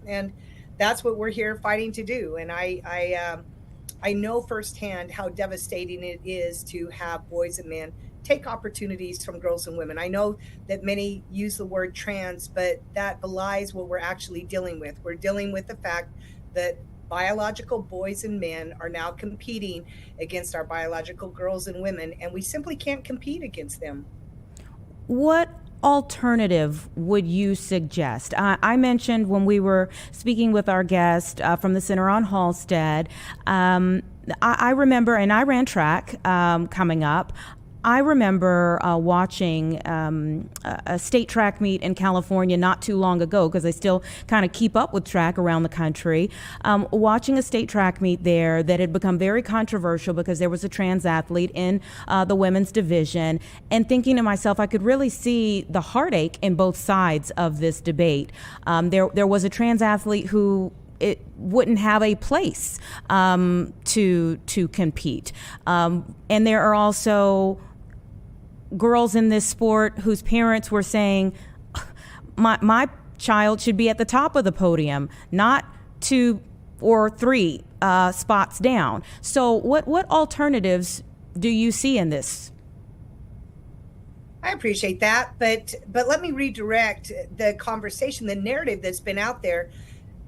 and that's what we're here fighting to do. And I know firsthand how devastating it is to have boys and men take opportunities from girls and women. I know that many use the word trans, but that belies what we're actually dealing with. We're dealing with the fact that biological boys and men are now competing against our biological girls and women, and we simply can't compete against them. What alternative would you suggest? I mentioned when we were speaking with our guest from the Center on Halstead, I remember, and I ran track coming up. I remember watching a state track meet in California not too long ago, because I still kind of keep up with track around the country, watching a state track meet there that had become very controversial because there was a trans athlete in the women's division, and thinking to myself, I could really see the heartache in both sides of this debate. There was a trans athlete who it wouldn't have a place to compete. And there are also girls in this sport whose parents were saying, my child should be at the top of the podium, not 2 or 3 spots down. So what alternatives do you see in this? I appreciate that, but let me redirect the conversation, the narrative that's been out there.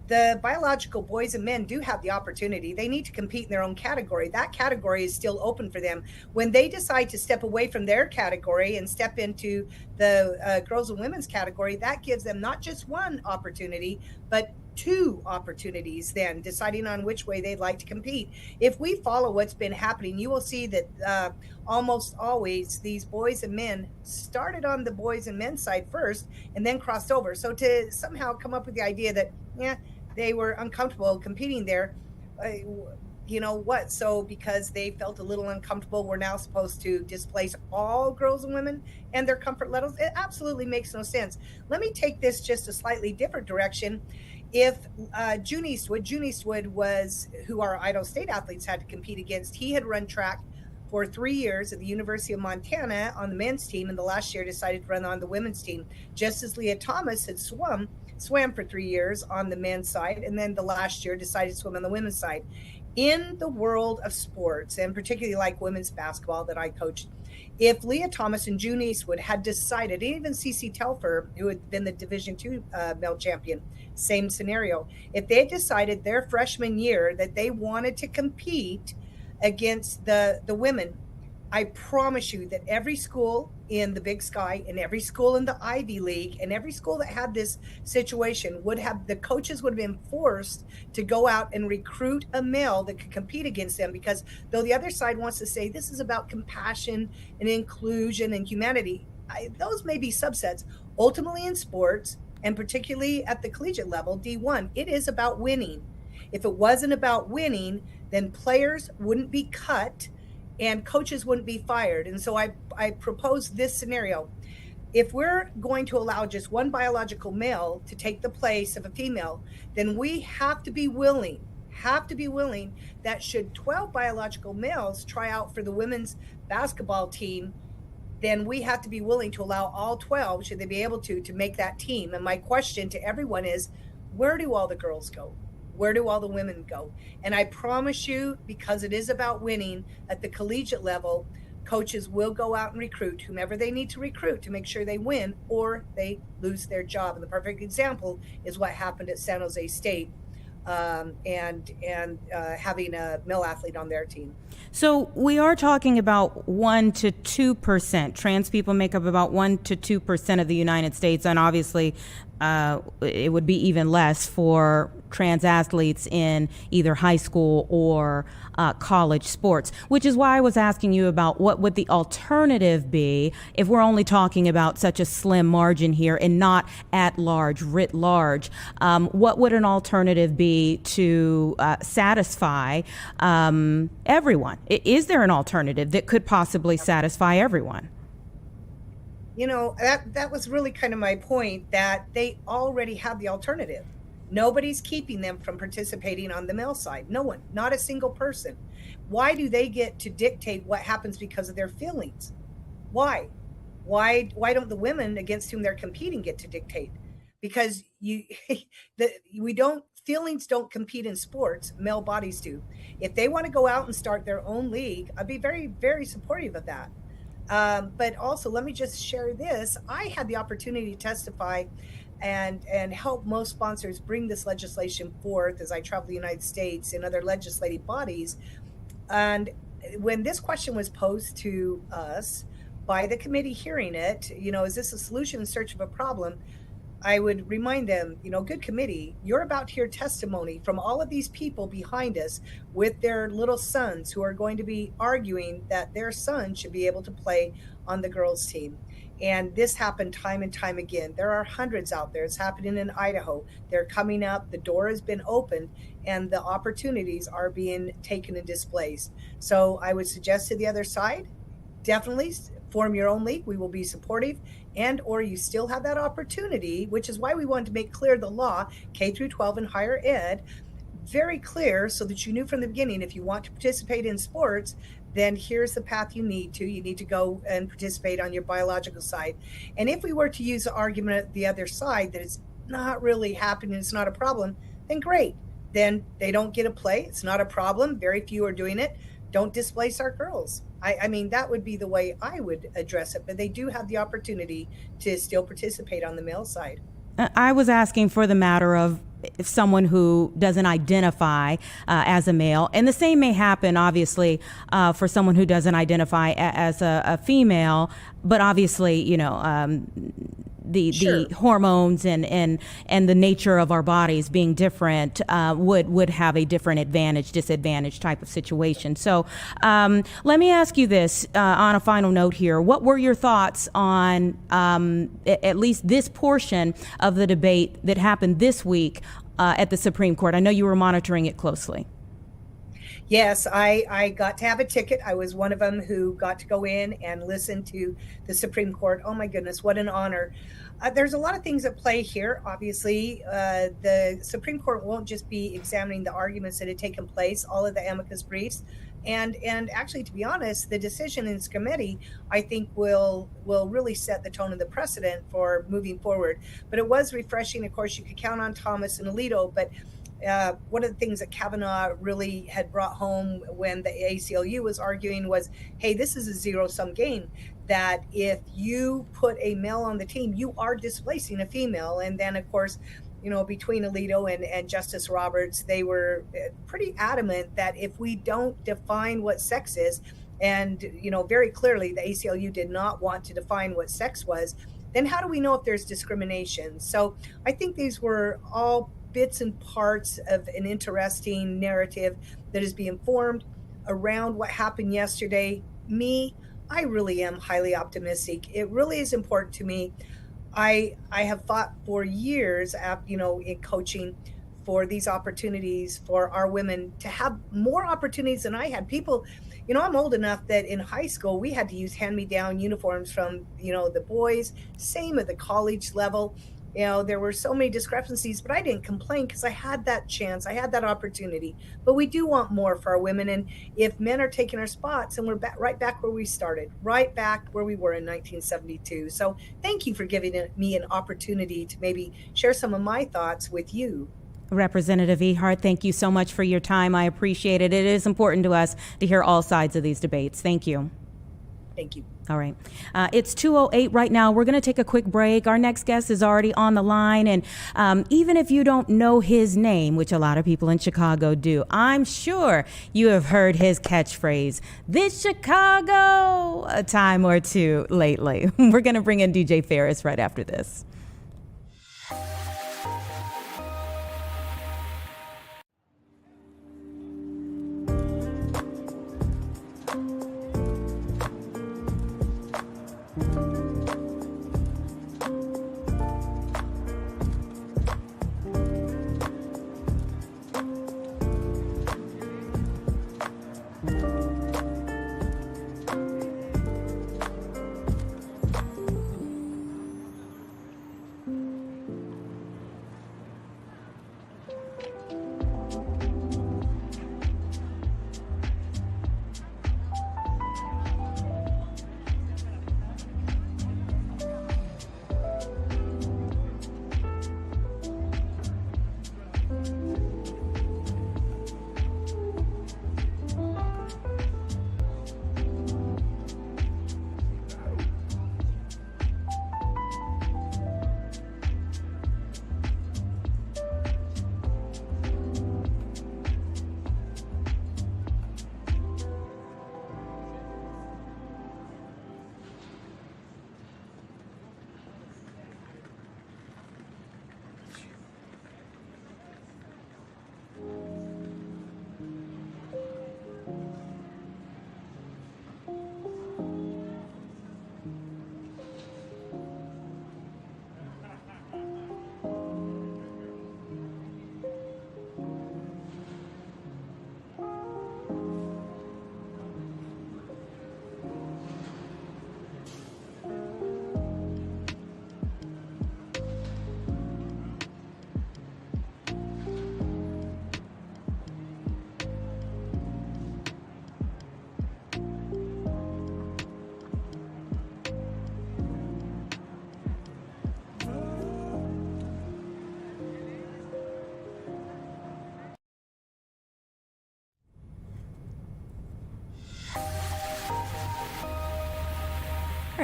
The biological boys and men do have the opportunity. They need to compete in their own category. That category is still open for them. When they decide to step away from their category and step into the girls and women's category, that gives them not just one opportunity, but 2 opportunities, then deciding on which way they'd like to compete. If we follow what's been happening, you will see that almost always these boys and men started on the boys and men's side first and then crossed over. So to somehow come up with the idea that, they were uncomfortable competing there, you know what? So because they felt a little uncomfortable, we're now supposed to displace all girls and women and their comfort levels? It absolutely makes no sense. Let me take this just a slightly different direction. If June Eastwood was who our Idaho State athletes had to compete against. He had run track for 3 years at the University of Montana on the men's team, and the last year decided to run on the women's team, just as Leah Thomas had swam for 3 years on the men's side, and then the last year decided to swim on the women's side. In the world of sports, and particularly like women's basketball that I coached, if Leah Thomas and June Eastwood had decided, even CeCe Telfer, who had been the Division II male champion, same scenario, if they had decided their freshman year that they wanted to compete against the women, I promise you that every school in the Big Sky and every school in the Ivy League and every school that had this situation the coaches would have been forced to go out and recruit a male that could compete against them, because though the other side wants to say this is about compassion and inclusion and humanity, those may be subsets. Ultimately in sports, and particularly at the collegiate level, D1, it is about winning. If it wasn't about winning, then players wouldn't be cut and coaches wouldn't be fired. And so I propose this scenario. If we're going to allow just one biological male to take the place of a female, then we have to be willing that should 12 biological males try out for the women's basketball team, then we have to be willing to allow all 12, should they be able to make that team. And my question to everyone is, where do all the girls go? Where do all the women go? And I promise you, because it is about winning at the collegiate level, coaches will go out and recruit whomever they need to recruit to make sure they win or they lose their job. And the perfect example is what happened at San Jose State, and having a male athlete on their team. So we are talking about 1 to 2%. Trans people make up about 1 to 2% of the United States, and obviously it would be even less for trans athletes in either high school or college sports, which is why I was asking you about what would the alternative be if we're only talking about such a slim margin here and not at large, writ large. What would an alternative be to satisfy everyone? Is there an alternative that could possibly satisfy everyone? You know, that was really kind of my point, that they already have the alternative. Nobody's keeping them from participating on the male side. No one, not a single person. Why do they get to dictate what happens because of their feelings? Why? Why don't the women against whom they're competing get to dictate? Because feelings don't compete in sports, male bodies do. If they want to go out and start their own league, I'd be very, very supportive of that. But also, let me just share this. I had the opportunity to testify and help most sponsors bring this legislation forth as I travel the United States and other legislative bodies. And when this question was posed to us by the committee hearing it, is this a solution in search of a problem? I would remind them, good committee, you're about to hear testimony from all of these people behind us with their little sons who are going to be arguing that their son should be able to play on the girls' team. And this happened time and time again. There are hundreds out there. It's happening in Idaho. They're coming up. The door has been opened and the opportunities are being taken and displaced. So I would suggest to the other side, definitely form your own league. We will be supportive, and or you still have that opportunity, which is why we wanted to make clear the law, K through 12 and higher ed, very clear so that you knew from the beginning, if you want to participate in sports, then here's the path you need to. You need to go and participate on your biological side. And if we were to use the argument at the other side that it's not really happening, it's not a problem, then great. Then they don't get a play. It's not a problem. Very few are doing it. Don't displace our girls. I mean, that would be the way I would address it, but they do have the opportunity to still participate on the male side. I was asking for the matter of someone who doesn't identify as a male, and the same may happen, obviously, for someone who doesn't identify as a female, but obviously, Sure. the hormones and the nature of our bodies being different would have a different disadvantage type of situation. So let me ask you this on a final note here. What were your thoughts on at least this portion of the debate that happened this week at the Supreme Court? I know you were monitoring it closely. Yes, I got to have a ticket. I was one of them who got to go in and listen to the Supreme Court. Oh my goodness, what an honor. There's a lot of things at play here. Obviously, the Supreme Court won't just be examining the arguments that had taken place, all of the amicus briefs. And actually, to be honest, the decision in this committee, I think, will really set the tone and the precedent for moving forward. But it was refreshing. Of course, you could count on Thomas and Alito, but one of the things that Kavanaugh really had brought home when the ACLU was arguing was, hey, this is a zero-sum game, that if you put a male on the team, you are displacing a female. And then, of course, between Alito and Justice Roberts, they were pretty adamant that if we don't define what sex is, and, very clearly the ACLU did not want to define what sex was, then how do we know if there's discrimination? So I think these were all bits and parts of an interesting narrative that is being formed around what happened yesterday. I really am highly optimistic. It really is important to me. I have fought for years, in coaching for these opportunities for our women to have more opportunities than I had. People, I'm old enough that in high school, we had to use hand-me-down uniforms from, the boys, same at the college level. There were so many discrepancies, but I didn't complain because I had that chance. I had that opportunity. But we do want more for our women. And if men are taking our spots, and we're right back where we started, right back where we were in 1972. So thank you for giving me an opportunity to maybe share some of my thoughts with you. Representative Ehart, thank you so much for your time. I appreciate it. It is important to us to hear all sides of these debates. Thank you. Thank you. All right. It's 2:08 right now. We're going to take a quick break. Our next guest is already on the line. And even if you don't know his name, which a lot of people in Chicago do, I'm sure you have heard his catchphrase, "This Chicago," a time or two lately. We're going to bring in DJ Ferris right after this.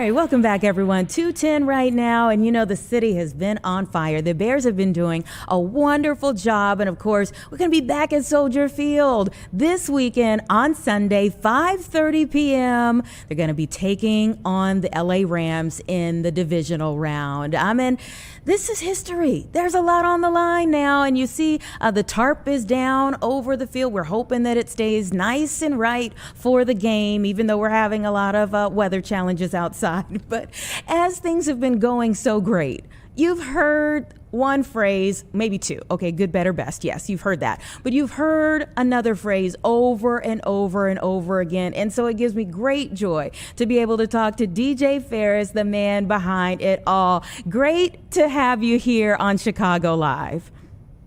right, welcome back, everyone. 2:10 right now, and you know the city has been on fire. The Bears have been doing a wonderful job, and of course, we're going to be back at Soldier Field this weekend on Sunday, 5:30 p.m. They're going to be taking on the LA Rams in the divisional round. I mean, this is history. There's a lot on the line now, and you see the tarp is down over the field. We're hoping that it stays nice and right for the game, even though we're having a lot of weather challenges outside. But as things have been going so great, you've heard one phrase, maybe two. Okay, good, better, best. Yes, you've heard that. But you've heard another phrase over and over and over again. And so it gives me great joy to be able to talk to DJ Ferris, the man behind it all. Great to have you here on Chicago Live.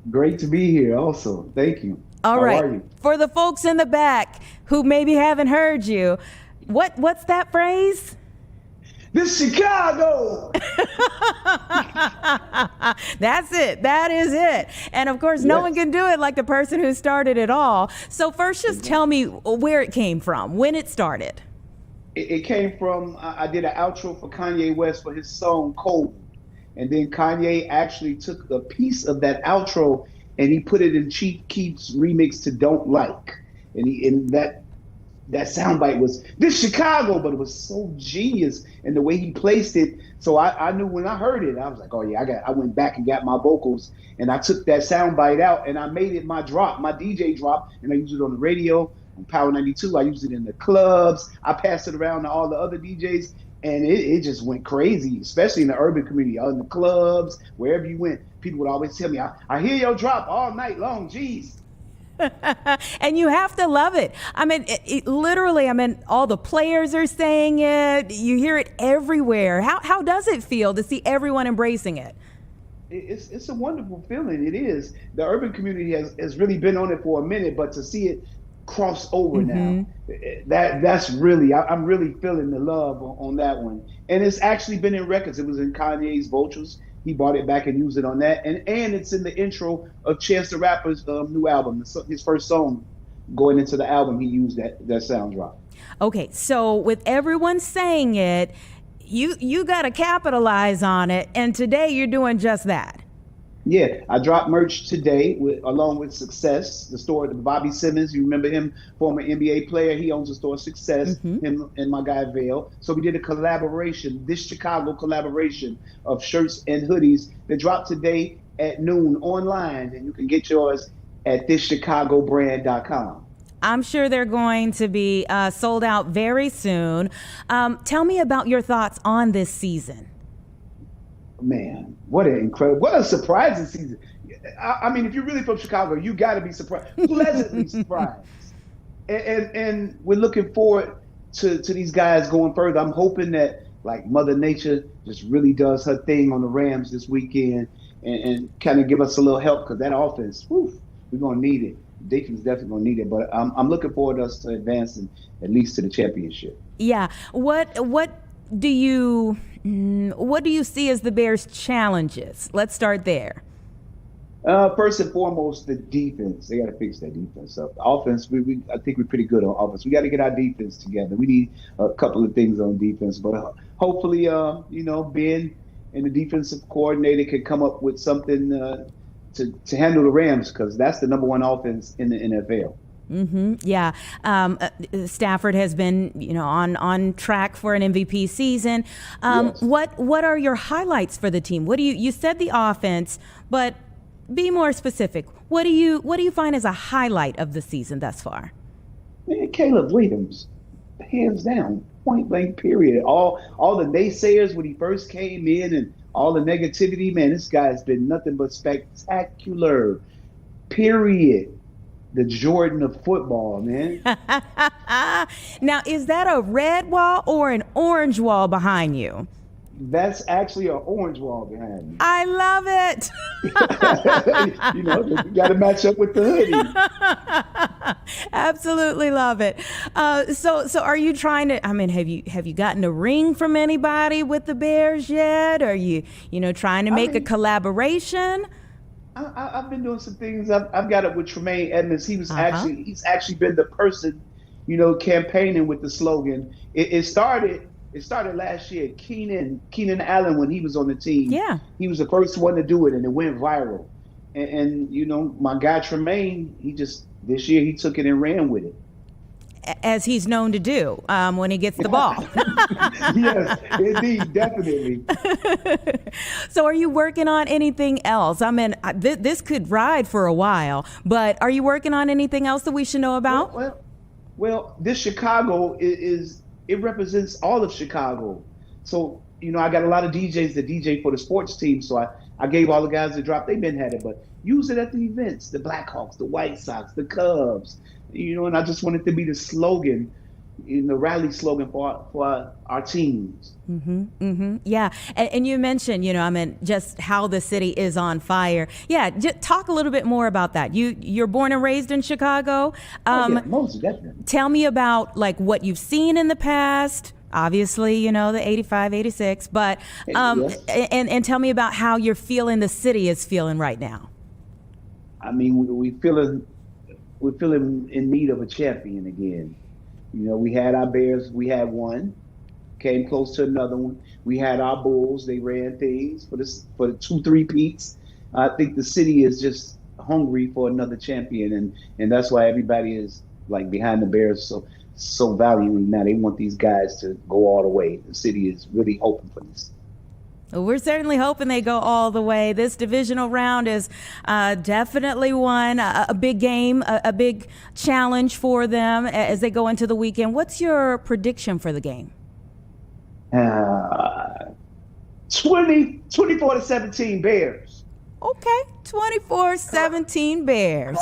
Great to be here also. Thank you. All right. How are you? For the folks in the back who maybe haven't heard you, what's that phrase? This Chicago. That's it. That is it. And of course, no one can do it like the person who started it all. So first, just tell me where it came from, when it started. It came from, I did an outro for Kanye West for his song Cold. And then Kanye actually took a piece of that outro and he put it in Chief Keef's remix to Don't Like. And that soundbite was this Chicago, but it was so genius in the way he placed it. So I knew when I heard it, I was like, oh yeah, I went back and got my vocals and I took that soundbite out and I made it my drop, my DJ drop, and I used it on the radio, on Power 92. I used it in the clubs. I passed it around to all the other DJs and it just went crazy, especially in the urban community, in the clubs, wherever you went. People would always tell me, I hear your drop all night long, geez. And you have to love it. I mean, literally, all the players are saying it. You hear it everywhere. How does it feel to see everyone embracing it? It's a wonderful feeling. It is. The urban community has really been on it for a minute, but to see it cross over now, that's really, I'm really feeling the love on that one. And it's actually been in records. It was in Kanye's Vultures. He brought it back and used it on that. And it's in the intro of Chance the Rapper's new album, his first song. Going into the album, he used that sound drop. Okay, so with everyone saying it, you got to capitalize on it. And today you're doing just that. Yeah, I dropped merch today along with Success, the store, Bobby Simmons. You remember him, former NBA player. He owns the store Success, him and my guy Vale. So we did a collaboration, this Chicago collaboration of shirts and hoodies that dropped today at noon online. And you can get yours at thischicagobrand.com. I'm sure they're going to be sold out very soon. Tell me about your thoughts on this season. Man, what a surprising season. I mean, if you're really from Chicago, you got to be surprised, pleasantly surprised. And we're looking forward to these guys going further. I'm hoping that like Mother Nature just really does her thing on the Rams this weekend and kind of give us a little help because that offense, we're going to need it. Defense definitely going to need it. But I'm looking forward to us to advancing at least to the championship. Yeah. What do you see as the Bears' challenges? Let's start there. First and foremost, the defense. They got to fix that defense up. Offense, I think we're pretty good on offense. We got to get our defense together. We need a couple of things on defense, but hopefully, Ben and the defensive coordinator can come up with something to handle the Rams because that's the number one offense in the NFL. Yeah. Stafford has been, on track for an MVP season. Yes. What are your highlights for the team? What do you said the offense, but be more specific. What do you find as a highlight of the season thus far? Man, Caleb Williams, hands down, point blank period. All the naysayers when he first came in and all the negativity, man, this guy has been nothing but spectacular. Period. The Jordan of football, man. Now, is that a red wall or an orange wall behind you? That's actually an orange wall behind me. I love it. You got to match up with the hoodie. Absolutely love it. So are you trying to? I mean, have you gotten a ring from anybody with the Bears yet? Are you trying to make a collaboration? I've been doing some things. I've got it with Tremaine Edmonds. He's actually been the person, campaigning with the slogan. It started It started last year. Keenan Allen, when he was on the team, Yeah. he was the first one to do it, and it went viral. And you know, my guy Tremaine, this year he took it and ran with it. As he's known to do when he gets the ball. Yes, indeed, definitely. So are you working on anything else? I mean, this could ride for a while, but are you working on anything else that we should know about? Well, this Chicago it represents all of Chicago. So, you know, I got a lot of DJs that DJ for the sports team. So I gave all the guys that dropped, they've been had it, but use it at the events, the Blackhawks, the White Sox, the Cubs, you know, and I just want it to be the slogan, the rally slogan for our teams. Yeah. And you mentioned, you know, I mean, just how the city is on fire. Yeah. Just talk a little bit more about that. You're born and raised in Chicago. Yeah, most definitely. Tell me about like what you've seen in the past. Obviously, you know, the 85, 86, but Yes. and tell me about how you're feeling the city is feeling right now. I mean, we're feeling in need of a champion again. You know, we had our Bears, we had one, came close to another one. We had our Bulls, they ran things for the 2-3 peats. I think the city is just hungry for another champion, and that's why everybody is like behind the Bears so valiantly now. They want these guys to go all the way. The city is really hoping for this. Well, we're certainly hoping they go all the way. This divisional round is definitely one, a big game, a big challenge for them as they go into the weekend. What's your prediction for the game? 24-17 Bears. Okay, 24-17 Bears.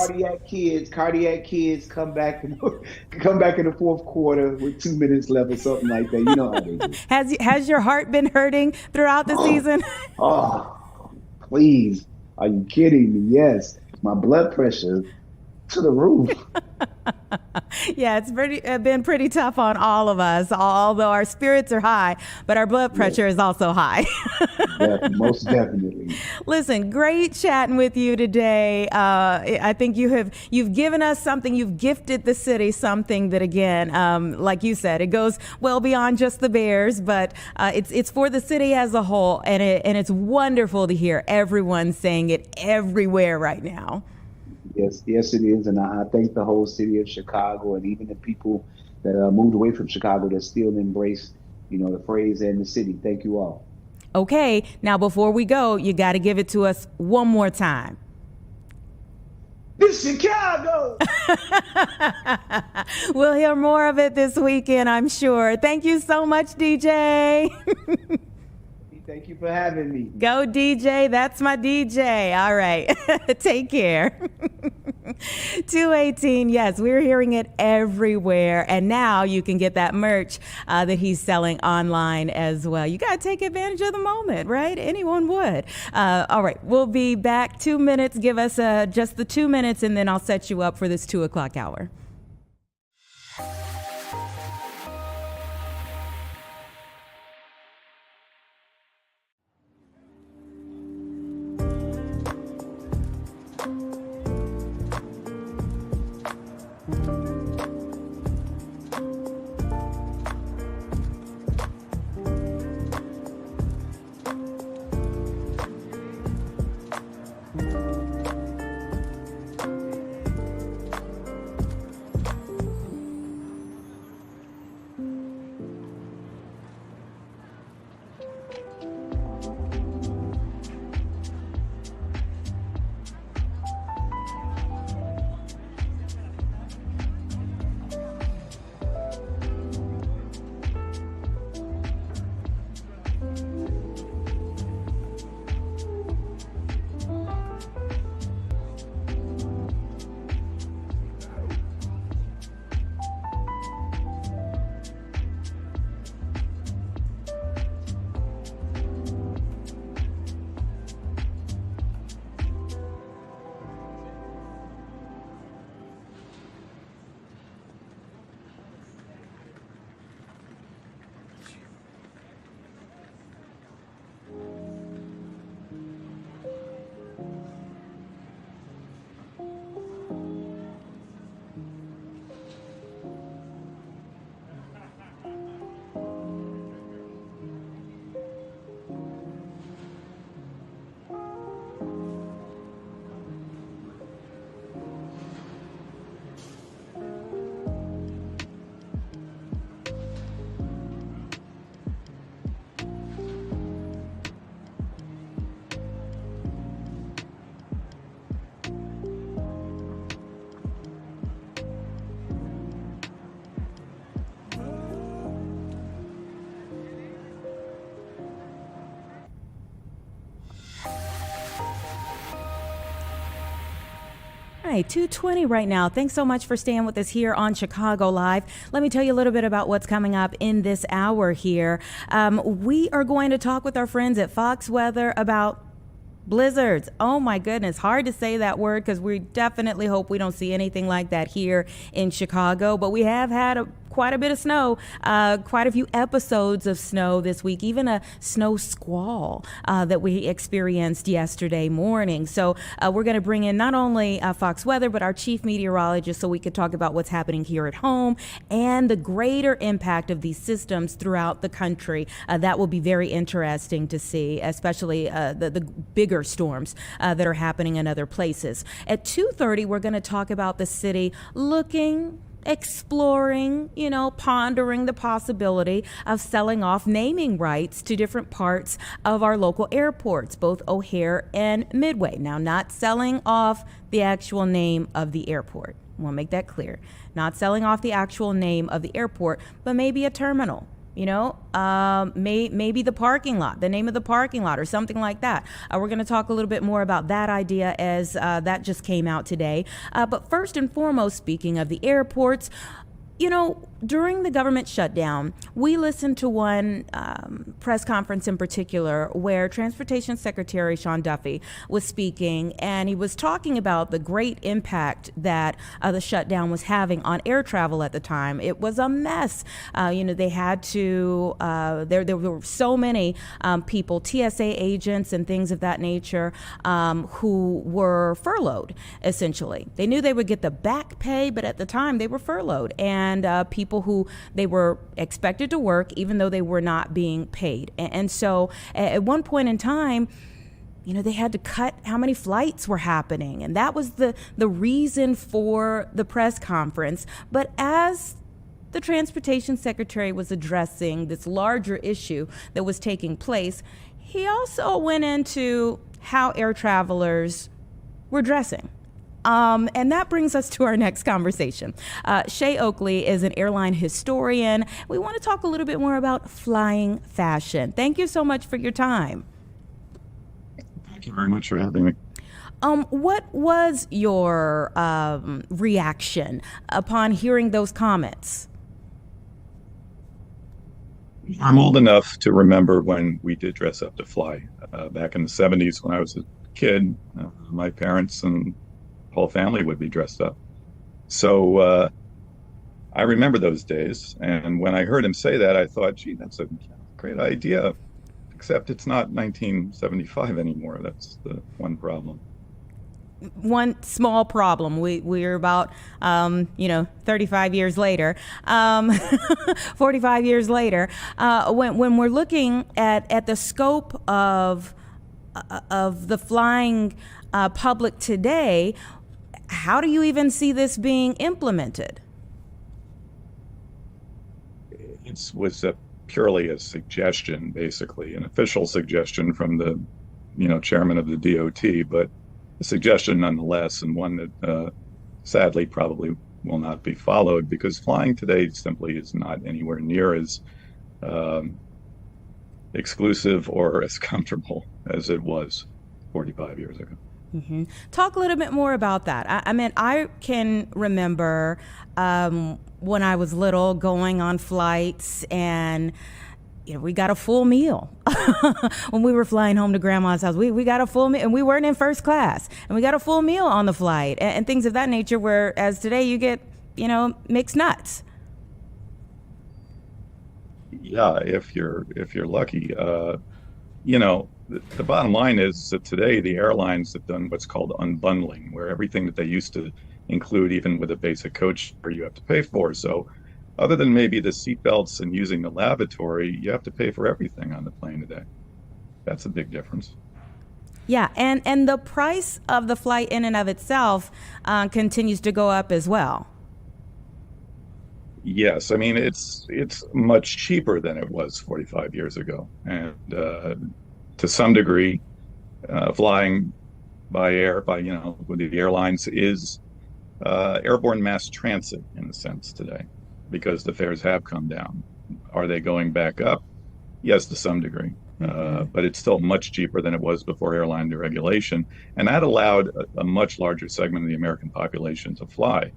Cardiac kids come back in the fourth quarter with 2 minutes left or something like that. You know how they do. Has your heart been hurting throughout the season? Oh, please. Are you kidding me? Yes. My blood pressure to the roof. Yeah, it's been pretty tough on all of us, although our spirits are high, but our blood pressure is also high. Yeah, most definitely. Listen, great chatting with you today. I think you've given us something. You've gifted the city something that, again, like you said, it goes well beyond just the Bears, but it's for the city as a whole, and it's wonderful to hear everyone saying it everywhere right now. Yes, it is, and I thank the whole city of Chicago, and even the people that moved away from Chicago that still embrace, you know, the phrase and the city. Thank you all. Okay, now before we go, you got to give it to us one more time. This Chicago! We'll hear more of it this weekend, I'm sure. Thank you so much, DJ. Thank you for having me. Go, DJ. That's my DJ. All right. Take care. 218. Yes, we're hearing it everywhere. And now you can get that merch that he's selling online as well. You got to take advantage of the moment, right? Anyone would. All right. We'll be back 2 minutes. Give us just the 2 minutes, and then I'll set you up for this 2 o'clock hour. right, 2:20 right now. Thanks so much for staying with us here on Chicago Live. Let me tell you a little bit about what's coming up in this hour here. We are going to talk with our friends at Fox Weather about blizzards. Oh my goodness, hard to say that word because we definitely hope we don't see anything like that here in Chicago. But we have had quite a bit of snow, quite a few episodes of snow this week, even a snow squall that we experienced yesterday morning. So we're going to bring in not only Fox Weather, but our chief meteorologist so we could talk about what's happening here at home and the greater impact of these systems throughout the country. That will be very interesting to see, especially the bigger storms that are happening in other places. At 2:30, we're going to talk about the city exploring, pondering the possibility of selling off naming rights to different parts of our local airports, both O'Hare and Midway. Now, not selling off the actual name of the airport. I want to make that clear. Not selling off the actual name of the airport, but maybe a terminal. Maybe the parking lot, the name of the parking lot or something like that. We're going to talk a little bit more about that idea as that just came out today. But first and foremost, speaking of the airports, during the government shutdown, we listened to one press conference in particular where Transportation Secretary Sean Duffy was speaking, and he was talking about the great impact that the shutdown was having on air travel at the time. It was a mess. They had to, there were so many people, TSA agents and things of that nature, who were furloughed, essentially. They knew they would get the back pay, but at the time they were furloughed. And people who they were expected to work even though they were not being paid. And so at one point in time, they had to cut how many flights were happening. And that was the reason for the press conference. But as the transportation secretary was addressing this larger issue that was taking place, he also went into how air travelers were dressing. And that brings us to our next conversation. Shay Oakley is an airline historian. We want to talk a little bit more about flying fashion. Thank you so much for your time. Thank you very much for having me. What was your reaction upon hearing those comments? I'm old enough to remember when we did dress up to fly. Back in the 70s when I was a kid, my parents and whole family would be dressed up. So I remember those days. And when I heard him say that, I thought, gee, that's a great idea. Except it's not 1975 anymore. That's the one problem. One small problem. We're about, 35 years later, 45 years later, when we're looking at the scope of the flying public today, how do you even see this being implemented? It was purely a suggestion, basically, an official suggestion from the, chairman of the DOT, but a suggestion nonetheless, and one that sadly probably will not be followed because flying today simply is not anywhere near as exclusive or as comfortable as it was 45 years ago. Mm-hmm. Talk a little bit more about that. I can remember when I was little going on flights and we got a full meal when we were flying home to grandma's house. We got a full meal, and we weren't in first class, and we got a full meal on the flight and things of that nature, whereas today you get, mixed nuts. Yeah, if you're lucky. The bottom line is that today the airlines have done what's called unbundling, where everything that they used to include, even with a basic coach, you have to pay for. So other than maybe the seatbelts and using the lavatory, you have to pay for everything on the plane today. That's a big difference. Yeah, and the price of the flight in and of itself continues to go up as well. Yes, I mean, it's much cheaper than it was 45 years ago. And to some degree, flying by air, with the airlines is airborne mass transit in a sense today, because the fares have come down. Are they going back up? Yes, to some degree. But it's still much cheaper than it was before airline deregulation. And that allowed a much larger segment of the American population to fly.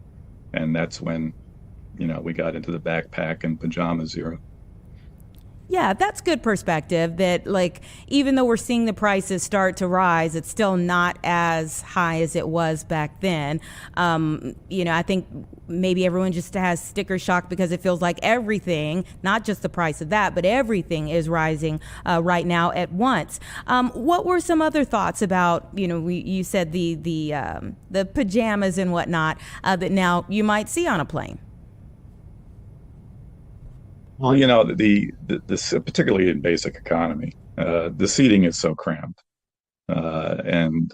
And that's when, we got into the backpack and pajamas era. Yeah, that's good perspective that, like, even though we're seeing the prices start to rise, it's still not as high as it was back then. I think maybe everyone just has sticker shock because it feels like everything, not just the price of that, but everything is rising right now at once. What were some other thoughts about, you said the pajamas and whatnot that now you might see on a plane? Well, particularly in basic economy, the seating is so cramped, and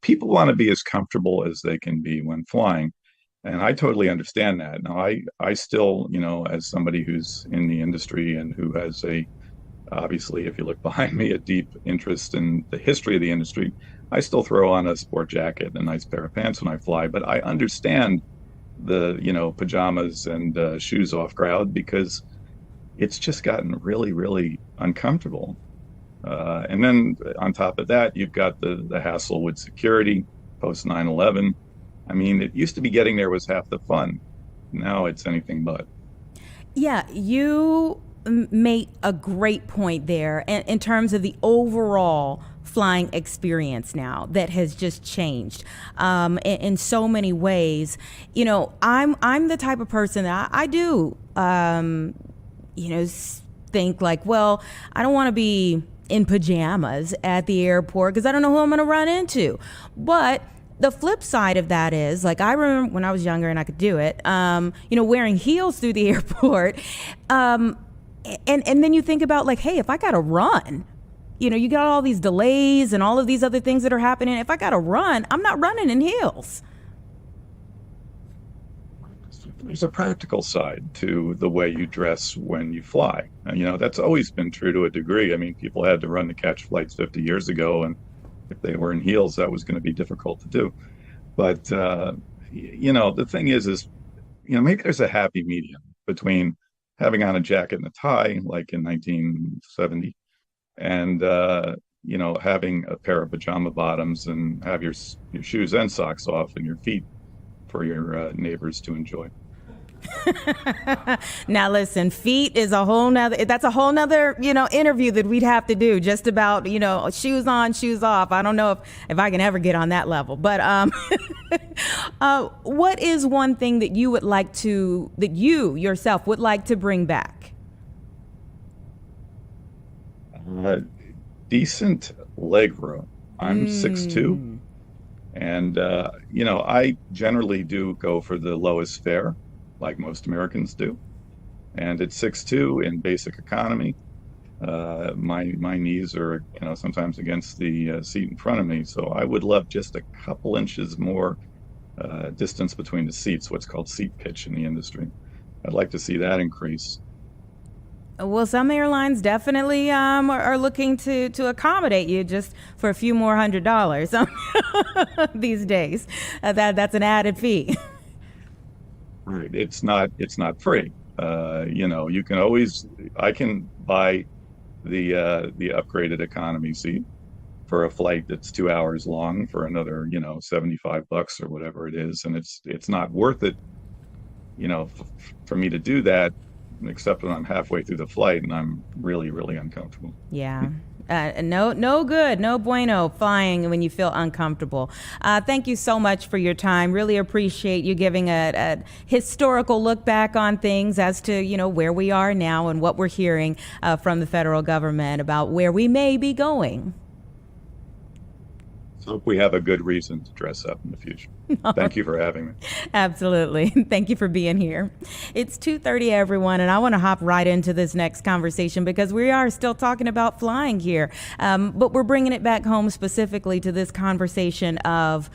people want to be as comfortable as they can be when flying, and I totally understand that. Now, I still, as somebody who's in the industry and who has obviously, if you look behind me, a deep interest in the history of the industry, I still throw on a sport jacket and a nice pair of pants when I fly, but I understand the pajamas and shoes off crowd because it's just gotten really, really uncomfortable. And then on top of that, you've got the hassle with security post 9/11. I mean, it used to be getting there was half the fun. Now it's anything but. Yeah, you make a great point there in terms of the overall flying experience now that has just changed in so many ways. I'm the type of person that I do think like, well, I don't want to be in pajamas at the airport because I don't know who I'm going to run into. But the flip side of that is, like, I remember when I was younger and I could do it, wearing heels through the airport. And then you think about, like, hey, if I got to run, you got all these delays and all of these other things that are happening. If I got to run, I'm not running in heels. There's a practical side to the way you dress when you fly. And, that's always been true to a degree. I mean, people had to run to catch flights 50 years ago, and if they were in heels, that was going to be difficult to do. But, the thing is, maybe there's a happy medium between having on a jacket and a tie, like in 1970, and having a pair of pajama bottoms and have your shoes and socks off and your feet for your neighbors to enjoy. Now listen, feet is that's a whole nother interview that we'd have to do just about shoes on, shoes off. I don't know if I can ever get on that level, but what is one thing that you yourself would like to bring back? Decent leg room. I'm 6'2", and I generally do go for the lowest fare, like most Americans do. And at 6'2" in basic economy, my knees are sometimes against the seat in front of me. So I would love just a couple inches more distance between the seats, what's called seat pitch in the industry. I'd like to see that increase. Well, some airlines definitely are looking to accommodate you just for a few more $100 these days. That's an added fee. Right. It's not free. You can always, I can buy the upgraded economy seat for a flight that's 2 hours long for another, $75 or whatever it is. And it's not worth it, for me to do that, except when I'm halfway through the flight and I'm really, really uncomfortable. Yeah. No good, no bueno flying when you feel uncomfortable. Thank you so much for your time. Really appreciate you giving a historical look back on things as to, where we are now and what we're hearing from the federal government about where we may be going. So hope we have a good reason to dress up in the future. Thank you for having me. Absolutely. Thank you for being here. It's 2:30, everyone, and I want to hop right into this next conversation because we are still talking about flying here, but we're bringing it back home specifically to this conversation of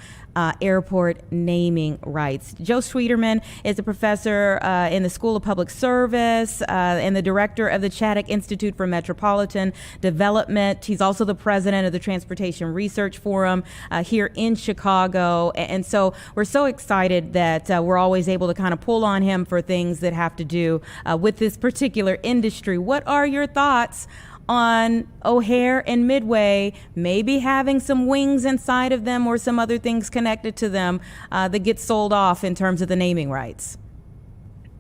airport naming rights. Joe Schwieterman is a professor in the School of Public Service and the director of the Chaddock Institute for Metropolitan Development. He's also the president of the Transportation Research Forum here in Chicago. And so we're so excited that we're always able to kind of pull on him for things that have to do with this particular industry. What are your thoughts on O'Hare and Midway maybe having some wings inside of them or some other things connected to them that get sold off in terms of the naming rights?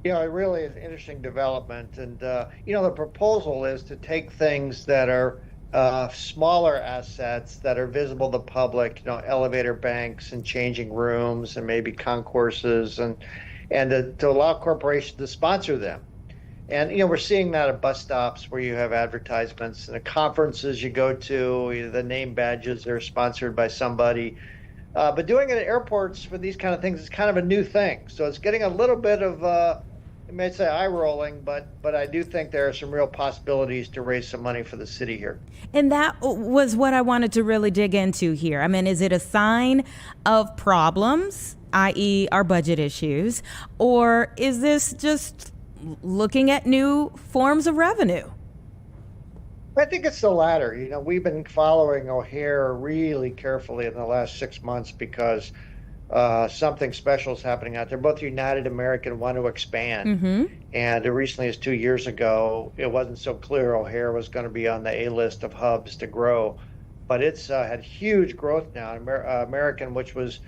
Yeah, it really is an interesting development. And, the proposal is to take things that are smaller assets that are visible to the public, elevator banks and changing rooms and maybe concourses, and to allow corporations to sponsor them. And, we're seeing that at bus stops where you have advertisements, and the conferences you go to, the name badges are sponsored by somebody. But doing it at airports for these kind of things is kind of a new thing. So it's getting a little bit of, you may say eye rolling, but I do think there are some real possibilities to raise some money for the city here. And that was what I wanted to really dig into here. I mean, is it a sign of problems, i.e. our budget issues, or is this just looking at new forms of revenue? I think it's the latter. We've been following O'Hare really carefully in the last 6 months because something special is happening out there. Both United and American want to expand. Mm-hmm. And recently as 2 years ago, it wasn't so clear O'Hare was going to be on the A-list of hubs to grow. But it's had huge growth now. American, which was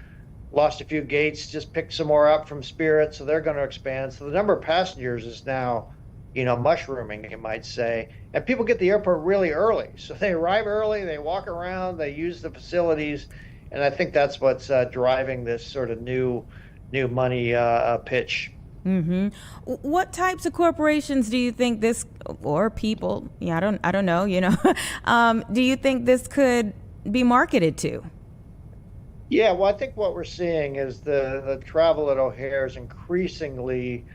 lost a few gates, just picked some more up from Spirit, so they're going to expand. So the number of passengers is now, mushrooming, you might say. And people get to the airport really early. So they arrive early, they walk around, they use the facilities. And I think that's what's driving this sort of new money pitch. Mm-hmm. What types of corporations do you think this, or people, I don't know, do you think this could be marketed to? Yeah, well, I think what we're seeing is the travel at O'Hare is increasingly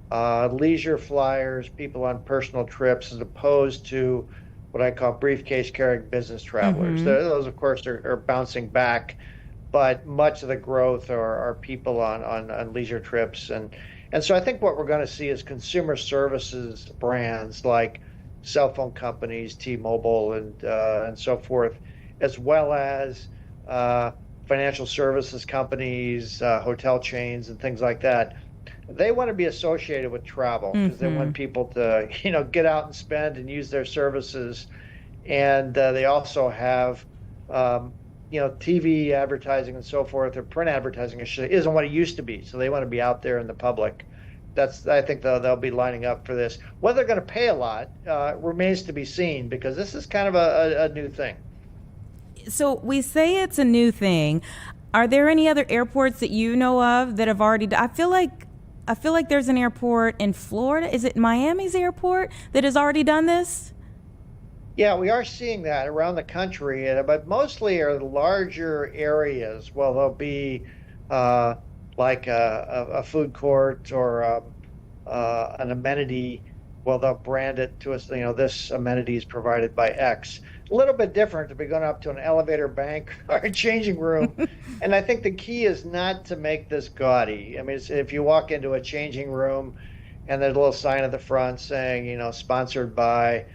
leisure flyers, people on personal trips, as opposed to what I call briefcase carrying business travelers. Mm-hmm. Those, of course, are bouncing back, but much of the growth are people on leisure trips. And so I think what we're going to see is consumer services brands like cell phone companies, T-Mobile, and so forth, as well as financial services companies, hotel chains, and things like that. They want to be associated with travel because they want people to, get out and spend and use their services. And they also have, TV advertising and so forth, or print advertising isn't what it used to be. So they want to be out there in the public. I think they'll be lining up for this. Whether they're going to pay a lot remains to be seen, because this is kind of a new thing. So we say it's a new thing. Are there any other airports that you know of that have already I feel like there's an airport in Florida. Is it Miami's airport that has already done this? Yeah, we are seeing that around the country, but mostly are the larger areas. Well, there'll be like a food court or an amenity. Well, they'll brand it to us, this amenity is provided by X. A little bit different to be going up to an elevator bank or a changing room. And I think the key is not to make this gaudy. I mean, if you walk into a changing room and there's a little sign at the front saying, sponsored by,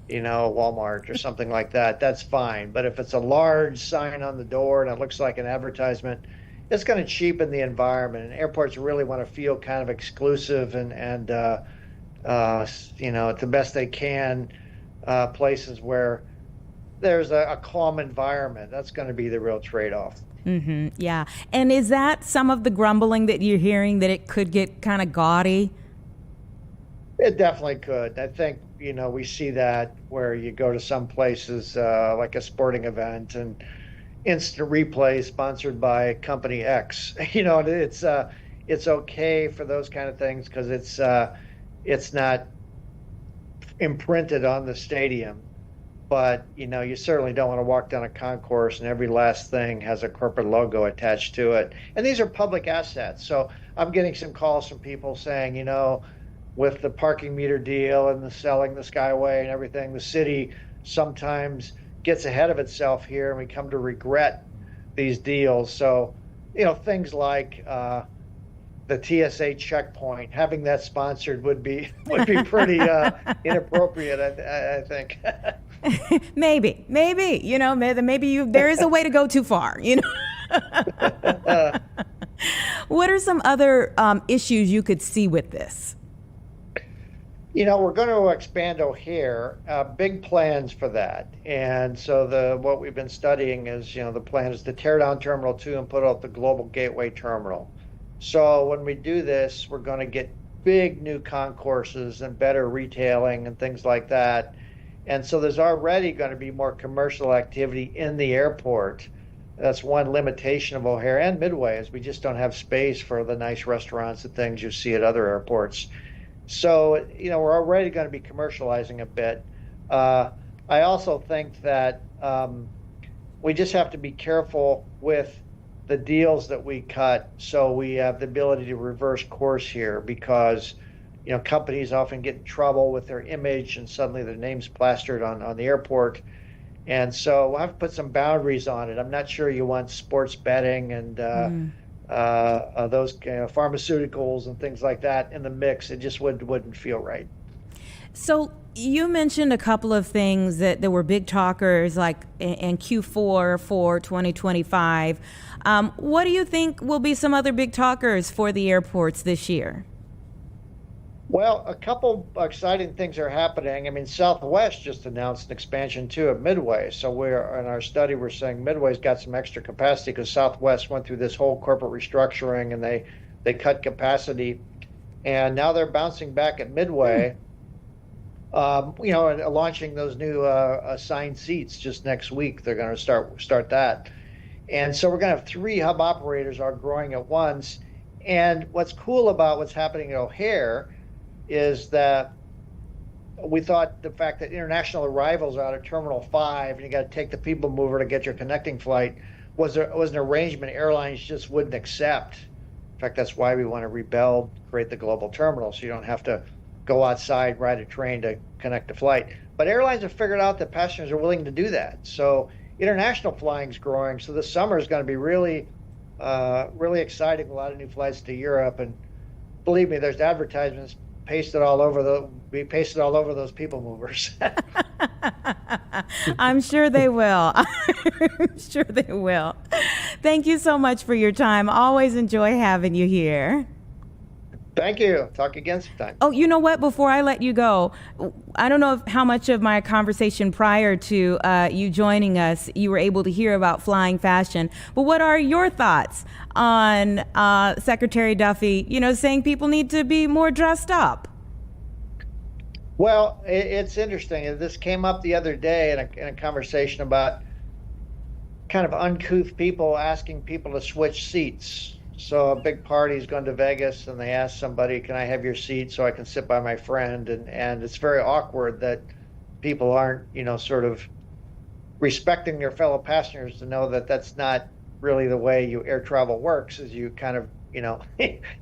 Walmart or something like that, that's fine. But if it's a large sign on the door and it looks like an advertisement, it's going to cheapen the environment. And airports really want to feel kind of exclusive and the best they can, places where there's a calm environment. That's going to be the real trade-off. Mm-hmm. Yeah. And is that some of the grumbling that you're hearing, that it could get kind of gaudy? It definitely could. I think, we see that where you go to some places like a sporting event and instant replay sponsored by company X. It's okay for those kind of things because it's not imprinted on the stadium. But, you certainly don't want to walk down a concourse and every last thing has a corporate logo attached to it. And these are public assets. So I'm getting some calls from people saying, with the parking meter deal and the selling the Skyway and everything, the city sometimes gets ahead of itself here and we come to regret these deals. So, things like the TSA checkpoint, having that sponsored would be pretty inappropriate, I think. Maybe, there is a way to go too far, What are some other issues you could see with this? We're going to expand O'Hare, big plans for that. And so what we've been studying is, the plan is to tear down Terminal 2 and put up the Global Gateway Terminal. So when we do this, we're going to get big new concourses and better retailing and things like that. And so there's already going to be more commercial activity in the airport. That's one limitation of O'Hare and Midway, is we just don't have space for the nice restaurants and things you see at other airports. So, we're already going to be commercializing a bit. I also think that we just have to be careful with the deals that we cut, so we have the ability to reverse course here, because companies often get in trouble with their image and suddenly their name's plastered on the airport. And so we'll have to put some boundaries on it. I'm not sure you want sports betting and those pharmaceuticals and things like that in the mix. It just wouldn't feel right. So you mentioned a couple of things that there were big talkers, like in Q4 for 2025. What do you think will be some other big talkers for the airports this year? Well, a couple exciting things are happening. I mean, Southwest just announced an expansion too at Midway. So in our study, we're saying Midway's got some extra capacity because Southwest went through this whole corporate restructuring and they cut capacity, and now they're bouncing back at Midway. And launching those new assigned seats just next week. They're going to start that, and so we're going to have 3 hub operators are growing at once. And what's cool about what's happening at O'Hare is that we thought the fact that international arrivals out of Terminal 5 and you got to take the people mover to get your connecting flight was an arrangement airlines just wouldn't accept. In fact, that's why we want to rebuild, create the global terminal, so you don't have to go outside, ride a train to connect the flight. But airlines have figured out that passengers are willing to do that. So international flying is growing. So this summer is going to be really, really exciting. A lot of new flights to Europe, and believe me, there's advertisements pasted all over those people movers. I'm sure they will. I'm sure they will. Thank you so much for your time. Always enjoy having you here. Thank you. Talk again sometime. Oh, you know what? Before I let you go, I don't know how much of my conversation prior to you joining us you were able to hear about flying fashion, but what are your thoughts on Secretary Duffy, saying people need to be more dressed up? Well, it's interesting. This came up the other day in a conversation about kind of uncouth people asking people to switch seats. So a big party's gone to Vegas and they ask somebody, can I have your seat so I can sit by my friend? And it's very awkward that people aren't, sort of respecting their fellow passengers to know that that's not really the way air travel works, is you kind of,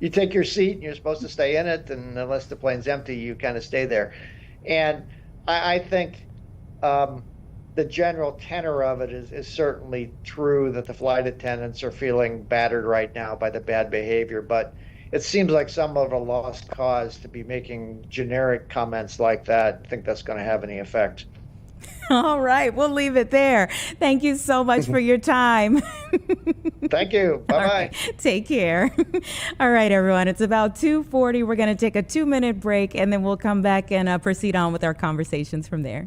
you take your seat and you're supposed to stay in it. And unless the plane's empty, you kind of stay there. And I think the general tenor of it is certainly true, that the flight attendants are feeling battered right now by the bad behavior, but it seems like some of a lost cause to be making generic comments like that. I think that's going to have any effect. All right, we'll leave it there. Thank you so much for your time. Thank you. Bye-bye. Right, take care. All right, everyone, it's about 2:40. We're going to take a 2-minute break, and then we'll come back and proceed on with our conversations from there.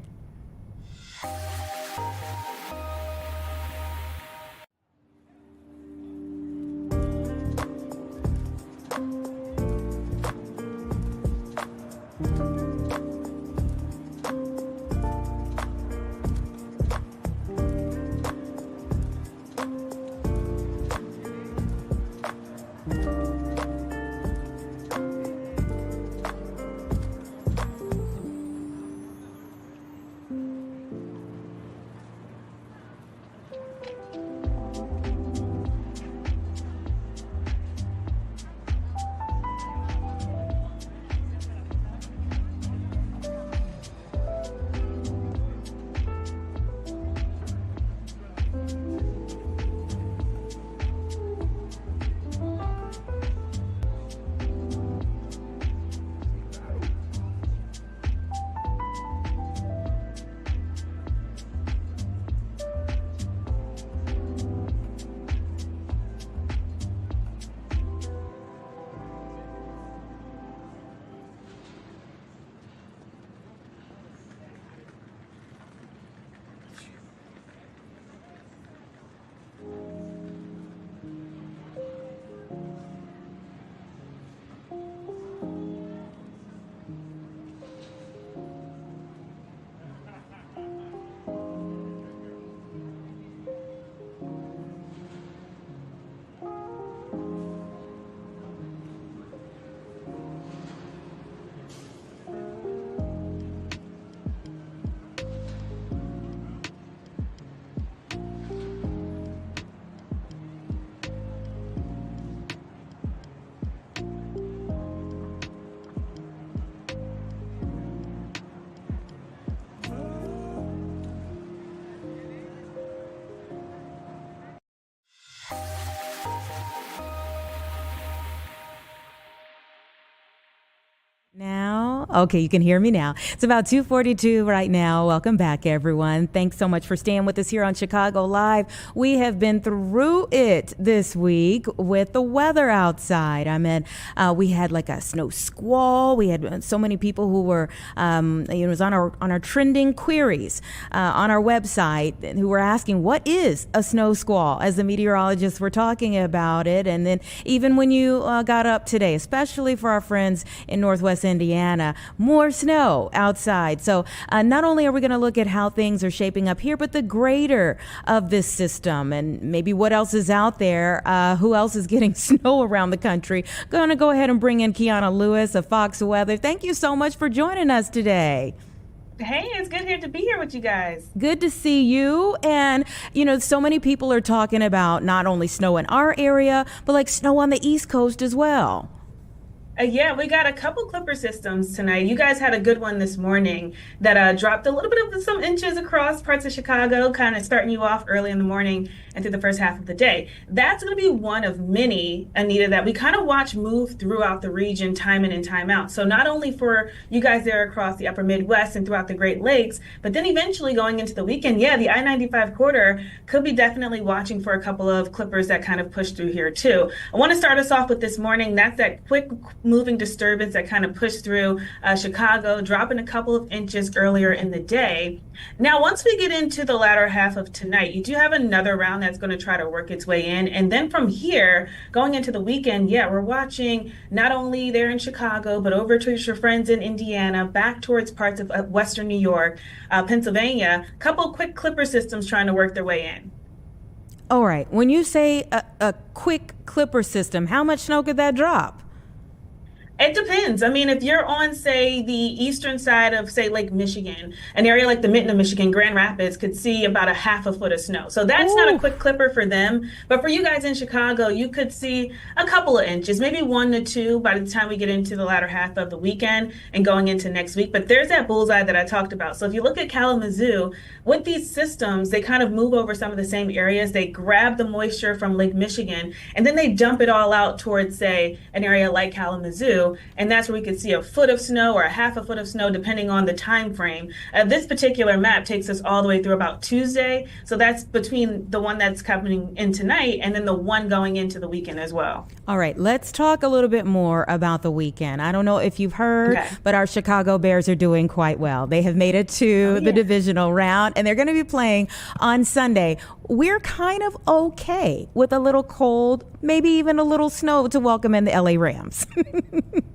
Okay, you can hear me now. It's about 2:42 right now. Welcome back, everyone. Thanks so much for staying with us here on Chicago Live. We have been through it this week with the weather outside. I mean, we had like a snow squall. We had so many people who were, it was on our trending queries on our website who were asking, what is a snow squall, as the meteorologists were talking about it. And then even when you got up today, especially for our friends in Northwest Indiana, more snow outside. So not only are we going to look at how things are shaping up here, but the greater of this system and maybe what else is out there, who else is getting snow around the country. Going to go ahead and bring in Kiana Lewis of Fox Weather. Thank you so much for joining us today. Hey, it's good here to be here with you guys. Good to see you. And, so many people are talking about not only snow in our area, but like snow on the East Coast as well. Yeah, we got a couple clipper systems tonight. You guys had a good one this morning that dropped a little bit of some inches across parts of Chicago, kind of starting you off early in the morning and through the first half of the day. That's going to be one of many, Anita, that we kind of watch move throughout the region time in and time out. So not only for you guys there across the upper Midwest and throughout the Great Lakes, but then eventually going into the weekend, the I-95 corridor could be definitely watching for a couple of clippers that kind of push through here too. I want to start us off with this morning. That's that quick moving disturbance that kind of pushed through Chicago, dropping a couple of inches earlier in the day. Now, once we get into the latter half of tonight, you do have another round that's going to try to work its way in. And then from here, going into the weekend, we're watching not only there in Chicago, but over to your friends in Indiana, back towards parts of Western New York, Pennsylvania, a couple quick clipper systems trying to work their way in. All right. When you say a quick clipper system, how much snow could that drop? It depends. I mean, if you're on, say, the eastern side of, say, Lake Michigan, an area like the mitten of Michigan, Grand Rapids could see about a half a foot of snow. So that's not a quick clipper for them. But for you guys in Chicago, you could see a couple of inches, maybe 1 to 2 by the time we get into the latter half of the weekend and going into next week. But there's that bullseye that I talked about. So if you look at Kalamazoo, with these systems, they kind of move over some of the same areas. They grab the moisture from Lake Michigan, and then they dump it all out towards, say, an area like Kalamazoo. And that's where we could see a foot of snow or a half a foot of snow, depending on the time frame. This particular map takes us all the way through about Tuesday. So that's between the one that's coming in tonight and then the one going into the weekend as well. All right, let's talk a little bit more about the weekend. I don't know if you've heard, but our Chicago Bears are doing quite well. They have made it to the divisional round, and they're going to be playing on Sunday. We're kind of okay with a little cold, maybe even a little snow to welcome in the LA Rams.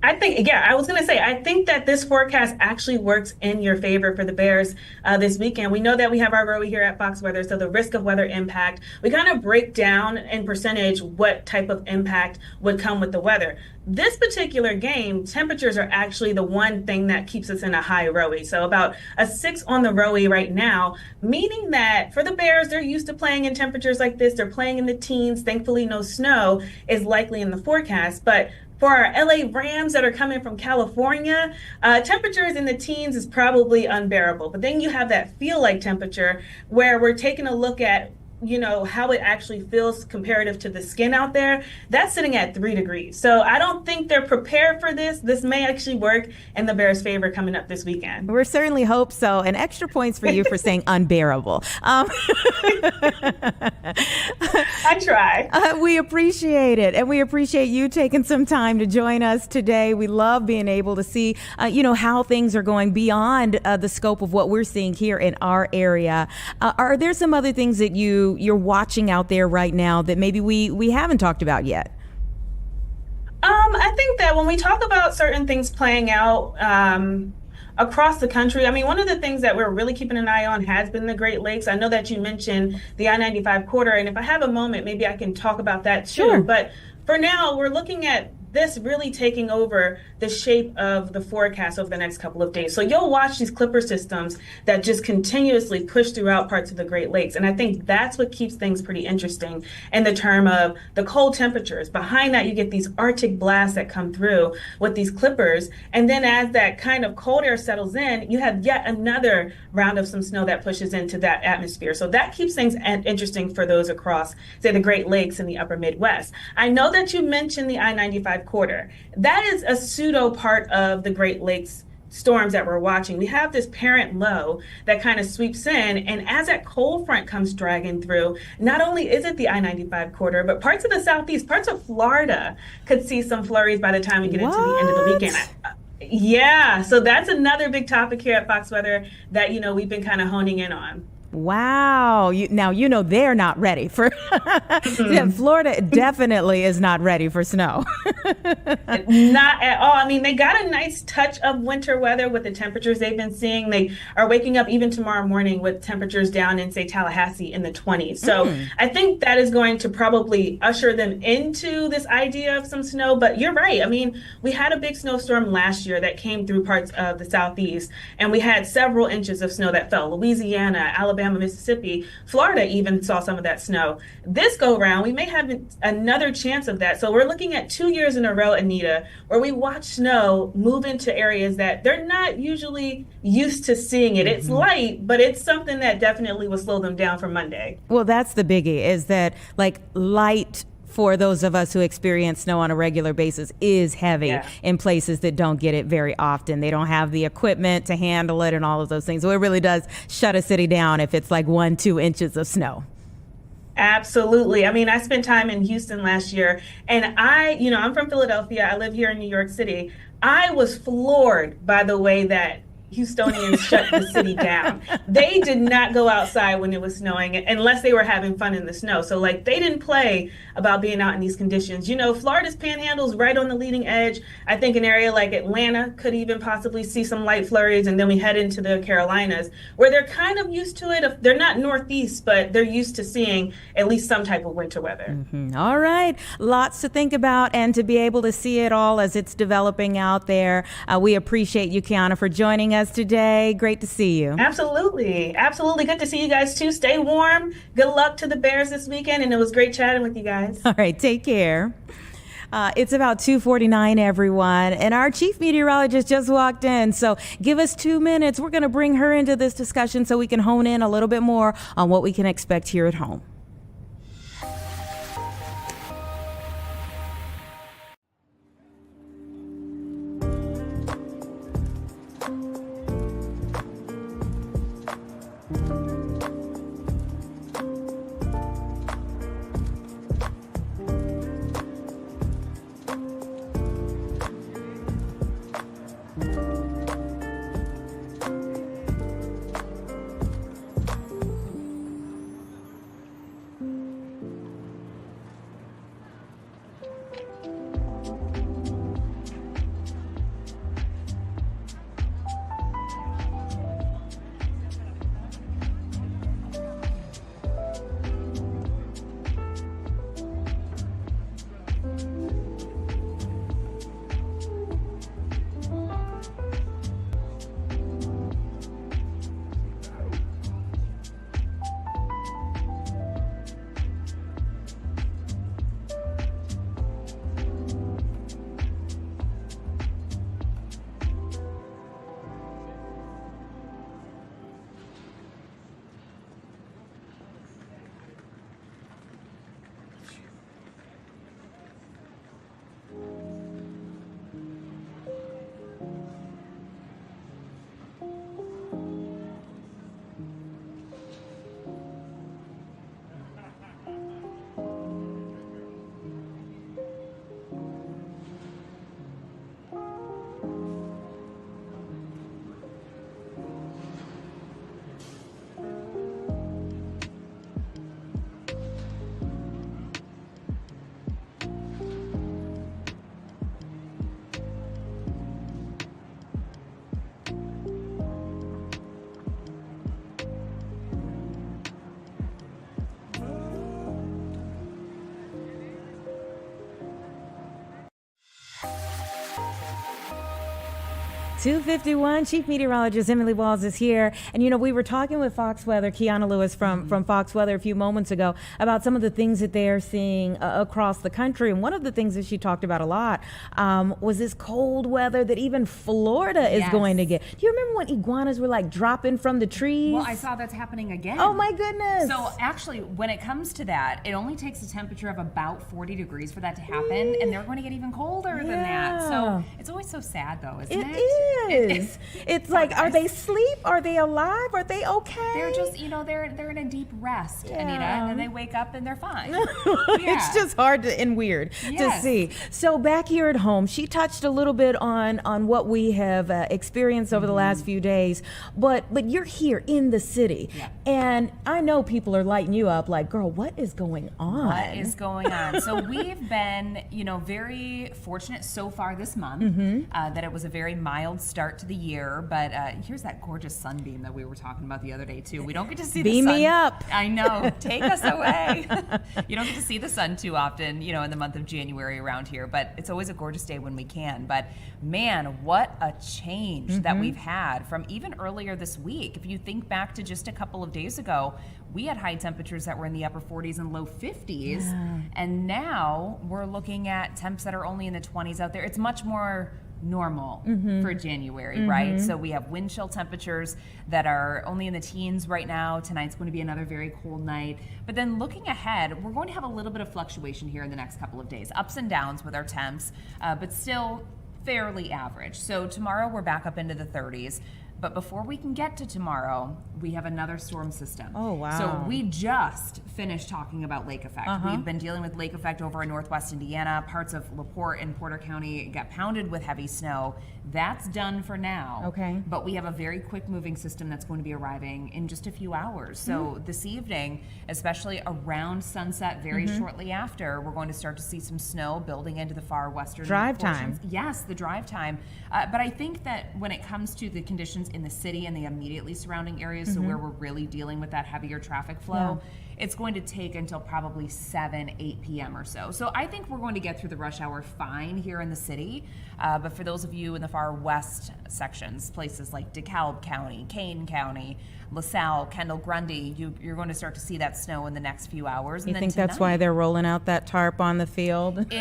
I think that this forecast actually works in your favor for the Bears this weekend. We know that we have our Rowie here at Fox Weather, so the risk of weather impact, we kind of break down in percentage what type of impact would come with the weather. This particular game, temperatures are actually the one thing that keeps us in a high Rowie. So about a 6 on the Rowie right now, meaning that for the Bears, they're used to playing in temperatures like this. They're playing in the teens. Thankfully, no snow is likely in the forecast. But for our LA Rams that are coming from California, temperatures in the teens is probably unbearable. But then you have that feel-like temperature where we're taking a look at how it actually feels comparative to the skin out there. That's sitting at 3 degrees. So I don't think they're prepared for this. This may actually work in the Bears' favor coming up this weekend. We certainly hope so. And extra points for you for saying unbearable. I try. We appreciate it. And we appreciate you taking some time to join us today. We love being able to see, how things are going beyond the scope of what we're seeing here in our area. Are there some other things that you're watching out there right now that maybe we haven't talked about yet? I think that when we talk about certain things playing out across the country, I mean, one of the things that we're really keeping an eye on has been the Great Lakes. I know that you mentioned the I-95 corridor, and if I have a moment, maybe I can talk about that too. Sure. But for now, we're looking at this really taking over the shape of the forecast over the next couple of days. So you'll watch these clipper systems that just continuously push throughout parts of the Great Lakes. And I think that's what keeps things pretty interesting in the term of the cold temperatures. Behind that, you get these Arctic blasts that come through with these clippers. And then as that kind of cold air settles in, you have yet another round of some snow that pushes into that atmosphere. So that keeps things interesting for those across, say, the Great Lakes and the upper Midwest. I know that you mentioned the I-95 corridor. That is a pseudo part of the Great Lakes storms that we're watching. We have this parent low that kind of sweeps in, and as that cold front comes dragging through, not only is it the I-95 corridor, but parts of the southeast, parts of Florida could see some flurries by the time we get into the end of the weekend. Yeah, so that's another big topic here at Fox Weather that, we've been kind of honing in on. Wow. Now, they're not ready for yeah, Florida definitely is not ready for snow. Not at all. I mean, they got a nice touch of winter weather with the temperatures they've been seeing. They are waking up even tomorrow morning with temperatures down in, say, Tallahassee in the 20s. So I think that is going to probably usher them into this idea of some snow. But you're right. I mean, we had a big snowstorm last year that came through parts of the southeast, and we had several inches of snow that fell. Louisiana, Alabama, Mississippi, Florida even saw some of that snow. This go round, we may have another chance of that. So we're looking at 2 years in a row, Anita, where we watch snow move into areas that they're not usually used to seeing it. It's light, but it's something that definitely will slow them down for Monday. Well, that's the biggie, is that light for those of us who experience snow on a regular basis is heavy in places that don't get it very often. They don't have the equipment to handle it and all of those things. So it really does shut a city down if it's 1-2 inches of snow. Absolutely. I mean, I spent time in Houston last year, and I'm from Philadelphia. I live here in New York City. I was floored by the way that Houstonians shut the city down. They did not go outside when it was snowing unless they were having fun in the snow. So they didn't play about being out in these conditions. Florida's panhandle's right on the leading edge. I think an area like Atlanta could even possibly see some light flurries. And then we head into the Carolinas where they're kind of used to it. They're not northeast, but they're used to seeing at least some type of winter weather. All right. Lots to think about and to be able to see it all as it's developing out there. We appreciate you, Kiana, for joining us today. Great to see you. Absolutely. Absolutely. Good to see you guys too. Stay warm. Good luck to the Bears this weekend. And it was great chatting with you guys. All right. Take care. It's about 2:49, everyone. And our chief meteorologist just walked in. So give us 2 minutes. We're going to bring her into this discussion so we can hone in a little bit more on what we can expect here at home. .251, Chief Meteorologist Emily Walls is here. And, we were talking with Fox Weather, Kiana Lewis from Fox Weather a few moments ago about some of the things that they are seeing across the country. And one of the things that she talked about a lot was this cold weather that even Florida is going to get. Do you remember when iguanas were dropping from the trees? Well, I saw that's happening again. Oh, my goodness. So actually, when it comes to that, it only takes a temperature of about 40 degrees for that to happen. And they're going to get even colder than that. So it's always so sad, though, isn't it? It is. It's like, are they asleep? Are they alive? Are they okay? They're just, they're in a deep rest, Anita, and then they wake up and they're fine. It's just hard and weird to see. So back here at home, she touched a little bit on what we have experienced over the last few days, but you're here in the city, and I know people are lighting you up like, girl, what is going on? What is going on? So we've been, very fortunate so far this month that it was a very mild start to the year, but here's that gorgeous sunbeam that we were talking about the other day too. We don't get to see the sun. Beam me up. I know. Take us away. You don't get to see the sun too often, in the month of January around here, but it's always a gorgeous day when we can. But man, what a change that we've had from even earlier this week. If you think back to just a couple of days ago, we had high temperatures that were in the upper 40s and low 50s, and now we're looking at temps that are only in the 20s out there. It's much more normal for January, right? So we have wind chill temperatures that are only in the teens right now. Tonight's going to be another very cold night. But then looking ahead, we're going to have a little bit of fluctuation here in the next couple of days. Ups and downs with our temps, but still fairly average. So tomorrow we're back up into the 30s. But before we can get to tomorrow, we have another storm system. Oh, wow. So we just finished talking about lake effect. We've been dealing with lake effect over in northwest Indiana. Parts of LaPorte and Porter County got pounded with heavy snow. That's done for now. Okay. But we have a very quick moving system that's going to be arriving in just a few hours. So this evening, especially around sunset, very shortly after, we're going to start to see some snow building into the far western drive portions. time. Yes, the drive time. But I think that when it comes to the conditions in the city and the immediately surrounding areas, so where we're really dealing with that heavier traffic flow, it's going to take until probably 7, 8 p.m. or so. So I think we're going to get through the rush hour fine here in the city. But for those of you in the far west sections, places like DeKalb County, Kane County, LaSalle, Kendall, Grundy, you're going to start to see that snow in the next few hours. You think that's why they're rolling out that tarp on the field?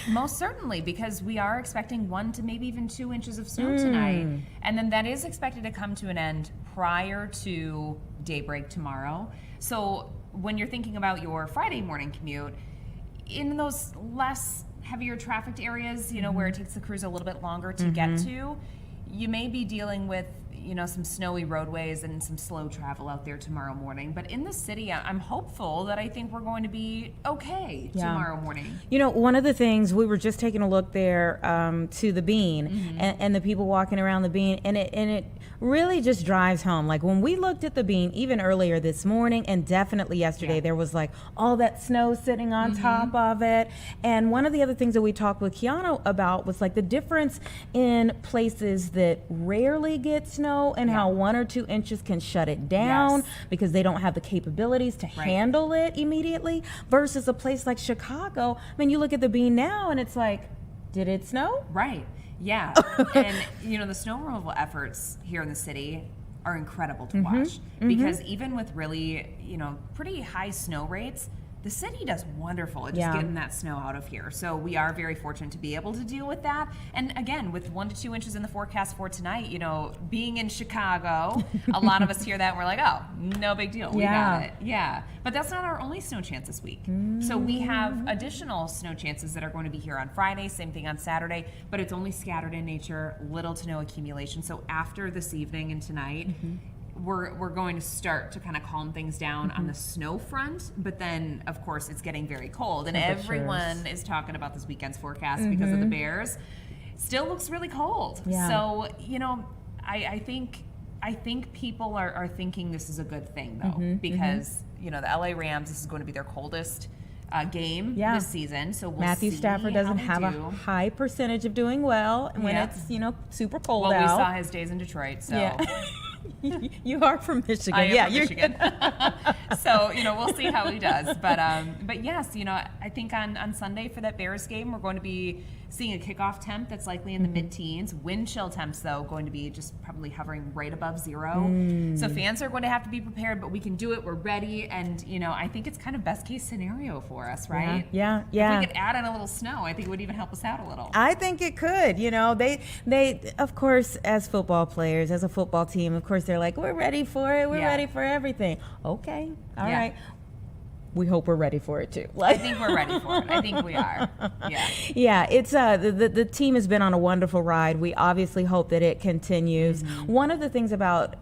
Most certainly, because we are expecting 1 to maybe even 2 inches of snow tonight. And then that is expected to come to an end prior to daybreak tomorrow. So when you're thinking about your Friday morning commute, in those less heavier trafficked areas, where it takes the crews a little bit longer to get to, you may be dealing with some snowy roadways and some slow travel out there tomorrow morning. But in the city, I'm hopeful that I think we're going to be okay tomorrow morning. One of the things, we were just taking a look there to the Bean and the people walking around the Bean, and it really just drives home. Like when we looked at the Bean, even earlier this morning and definitely yesterday, there was like all that snow sitting on top of it. And one of the other things that we talked with Keanu about was like the difference in places that rarely get snow and how 1 or 2 inches can shut it down because they don't have the capabilities to handle it immediately, versus a place like Chicago. I mean, you look at the Bean now and it's like, did it snow? Right. Yeah. And, the snow removal efforts here in the city are incredible to watch because even with really, pretty high snow rates, the city does wonderful at just getting that snow out of here. So we are very fortunate to be able to deal with that. And again, with 1 to 2 inches in the forecast for tonight, being in Chicago, a lot of us hear that and we're like, oh, no big deal. We got it. Yeah. But that's not our only snow chance this week. So we have additional snow chances that are going to be here on Friday, same thing on Saturday, but it's only scattered in nature, little to no accumulation. So after this evening and tonight, we're going to start to kind of calm things down on the snow front, but then of course it's getting very cold and everyone is talking about this weekend's forecast because of the Bears. Still looks really cold. So I think people are thinking this is a good thing though, because the LA Rams, this is going to be their coldest game this season, so we'll Matthew see Stafford doesn't have a high percentage of doing well when it's super cold out. We saw his days in Detroit, so You are from Michigan. I am from Michigan. So, we'll see how he does. But yes, I think on Sunday for that Bears game, we're going to be seeing a kickoff temp that's likely in the mid-teens. Wind chill temps, though, going to be just probably hovering right above 0. So fans are going to have to be prepared, but we can do it. We're ready. And, I think it's kind of best case scenario for us, right? Yeah. If we could add in a little snow, I think it would even help us out a little. I think it could. They of course, as football players, as a football team, of course, they're like, we're ready for it. We're ready for everything. Okay. All right. we hope we're ready for it too. I think we're ready for it. I think we are. Yeah. Yeah, it's the team has been on a wonderful ride. We obviously hope that it continues. One of the things about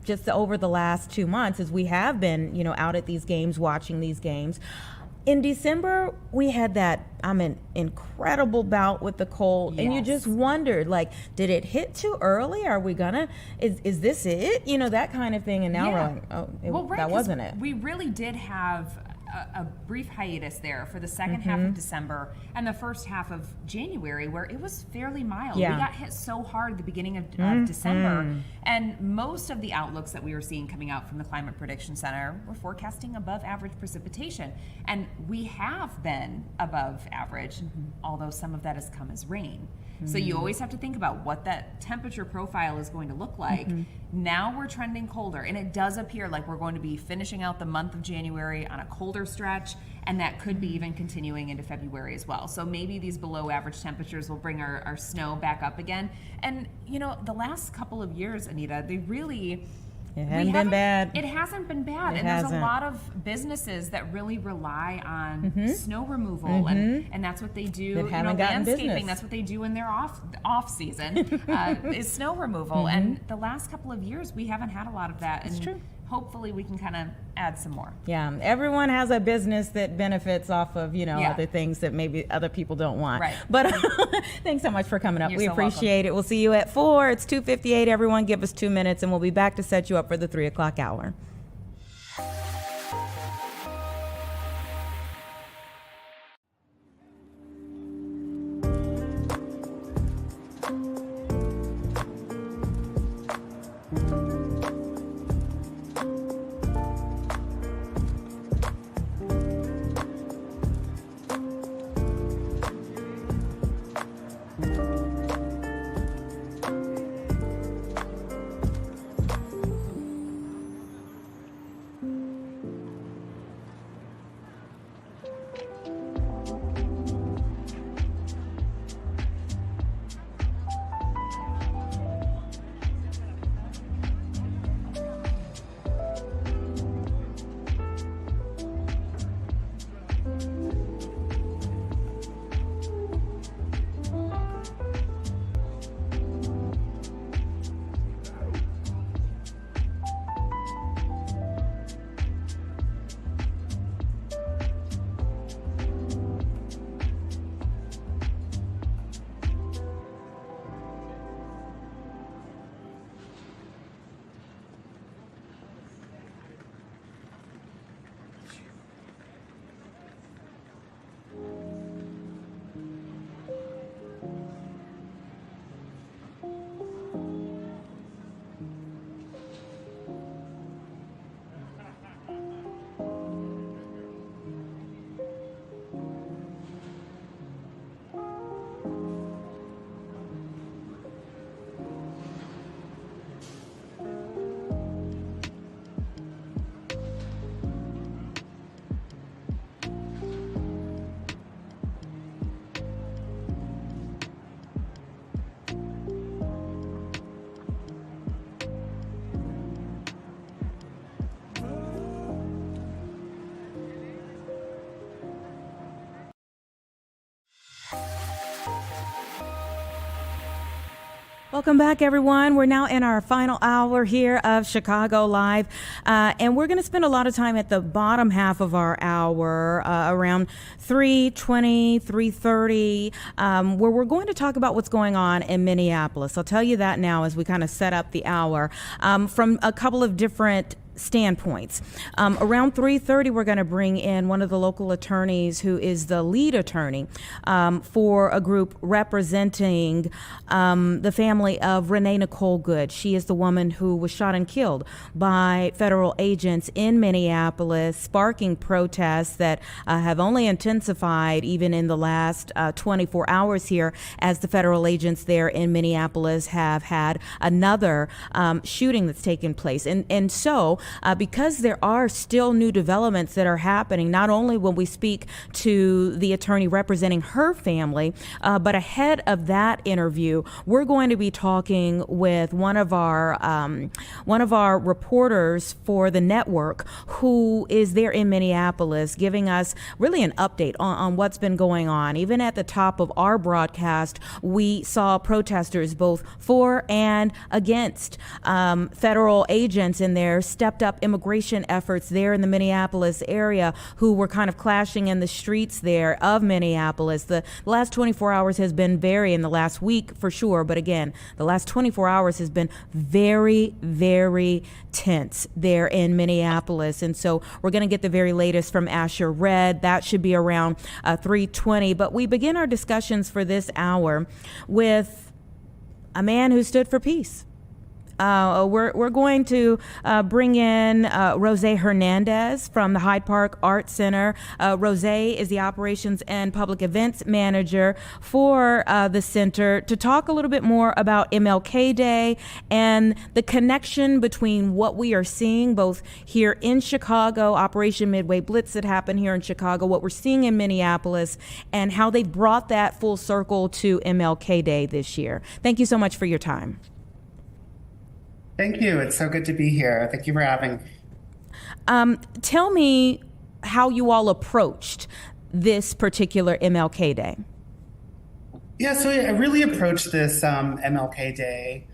just over the last 2 months is we have been, out at these games, watching these games. In December, we had that, incredible bout with the cold, and you just wondered, did it hit too early? Are we gonna, is this it? That kind of thing. And now we're like, that wasn't it. We really did have a brief hiatus there for the second half of December and the first half of January, where it was fairly mild. Yeah. We got hit so hard at the beginning of December, and most of the outlooks that we were seeing coming out from the Climate Prediction Center were forecasting above average precipitation, and we have been above average, although some of that has come as rain. So you always have to think about what that temperature profile is going to look like. Now we're trending colder, and it does appear like we're going to be finishing out the month of January on a colder stretch, and that could be even continuing into February as well. So maybe these below average temperatures will bring our snow back up again. And the last couple of years, Anita, they really... It hasn't been bad. It hasn't been bad. And there's a lot of businesses that really rely on snow removal, and that's what they do. That haven't gotten landscaping, business. that's what they do in their off season, is snow removal. And the last couple of years, we haven't had a lot of that. It's true. Hopefully we can kind of add some more. Yeah, everyone has a business that benefits off of, other things that maybe other people don't want. Right. But thanks so much for coming up. You're We so appreciate welcome. it. We'll see you at 4. It's 2:58. Everyone give us 2 minutes and we'll be back to set you up for the 3 o'clock hour. Welcome back, everyone. We're now in our final hour here of Chicago Live, and we're going to spend a lot of time at the bottom half of our hour, around 3:20, 3:30, where we're going to talk about what's going on in Minneapolis. I'll tell you that now as we kind of set up the hour from a couple of different standpoints. Around 3:30, we're going to bring in one of the local attorneys who is the lead attorney for a group representing the family of Renee Nicole Good. She is the woman who was shot and killed by federal agents in Minneapolis, sparking protests that have only intensified even in the last 24 hours here, as the federal agents there in Minneapolis have had another shooting that's taken place. And so because there are still new developments that are happening, not only when we speak to the attorney representing her family, but ahead of that interview, we're going to be talking with one of our reporters for the network who is there in Minneapolis, giving us really an update on what's been going on. Even at the top of our broadcast, we saw protesters both for and against federal agents in their stepped up immigration efforts there in the Minneapolis area, who were kind of clashing in the streets there of Minneapolis. The last 24 hours has been in the last week for sure, but again, the last 24 hours has been very, very tense there in Minneapolis. And so we're going to get the very latest from Asher Red. That should be around 3:20. But we begin our discussions for this hour with a man who stood for peace. We're going to bring in Rosé Hernandez from the Hyde Park Art Center. Rosé is the operations and public events manager for the center, to talk a little bit more about MLK Day and the connection between what we are seeing both here in Chicago, Operation Midway Blitz that happened here in Chicago, what we're seeing in Minneapolis, and how they brought that full circle to MLK Day this year. Thank you so much for your time. Thank you. It's so good to be here. Thank you for having me. Tell me how you all approached this particular MLK Day. Yeah, so I really approached this MLK Day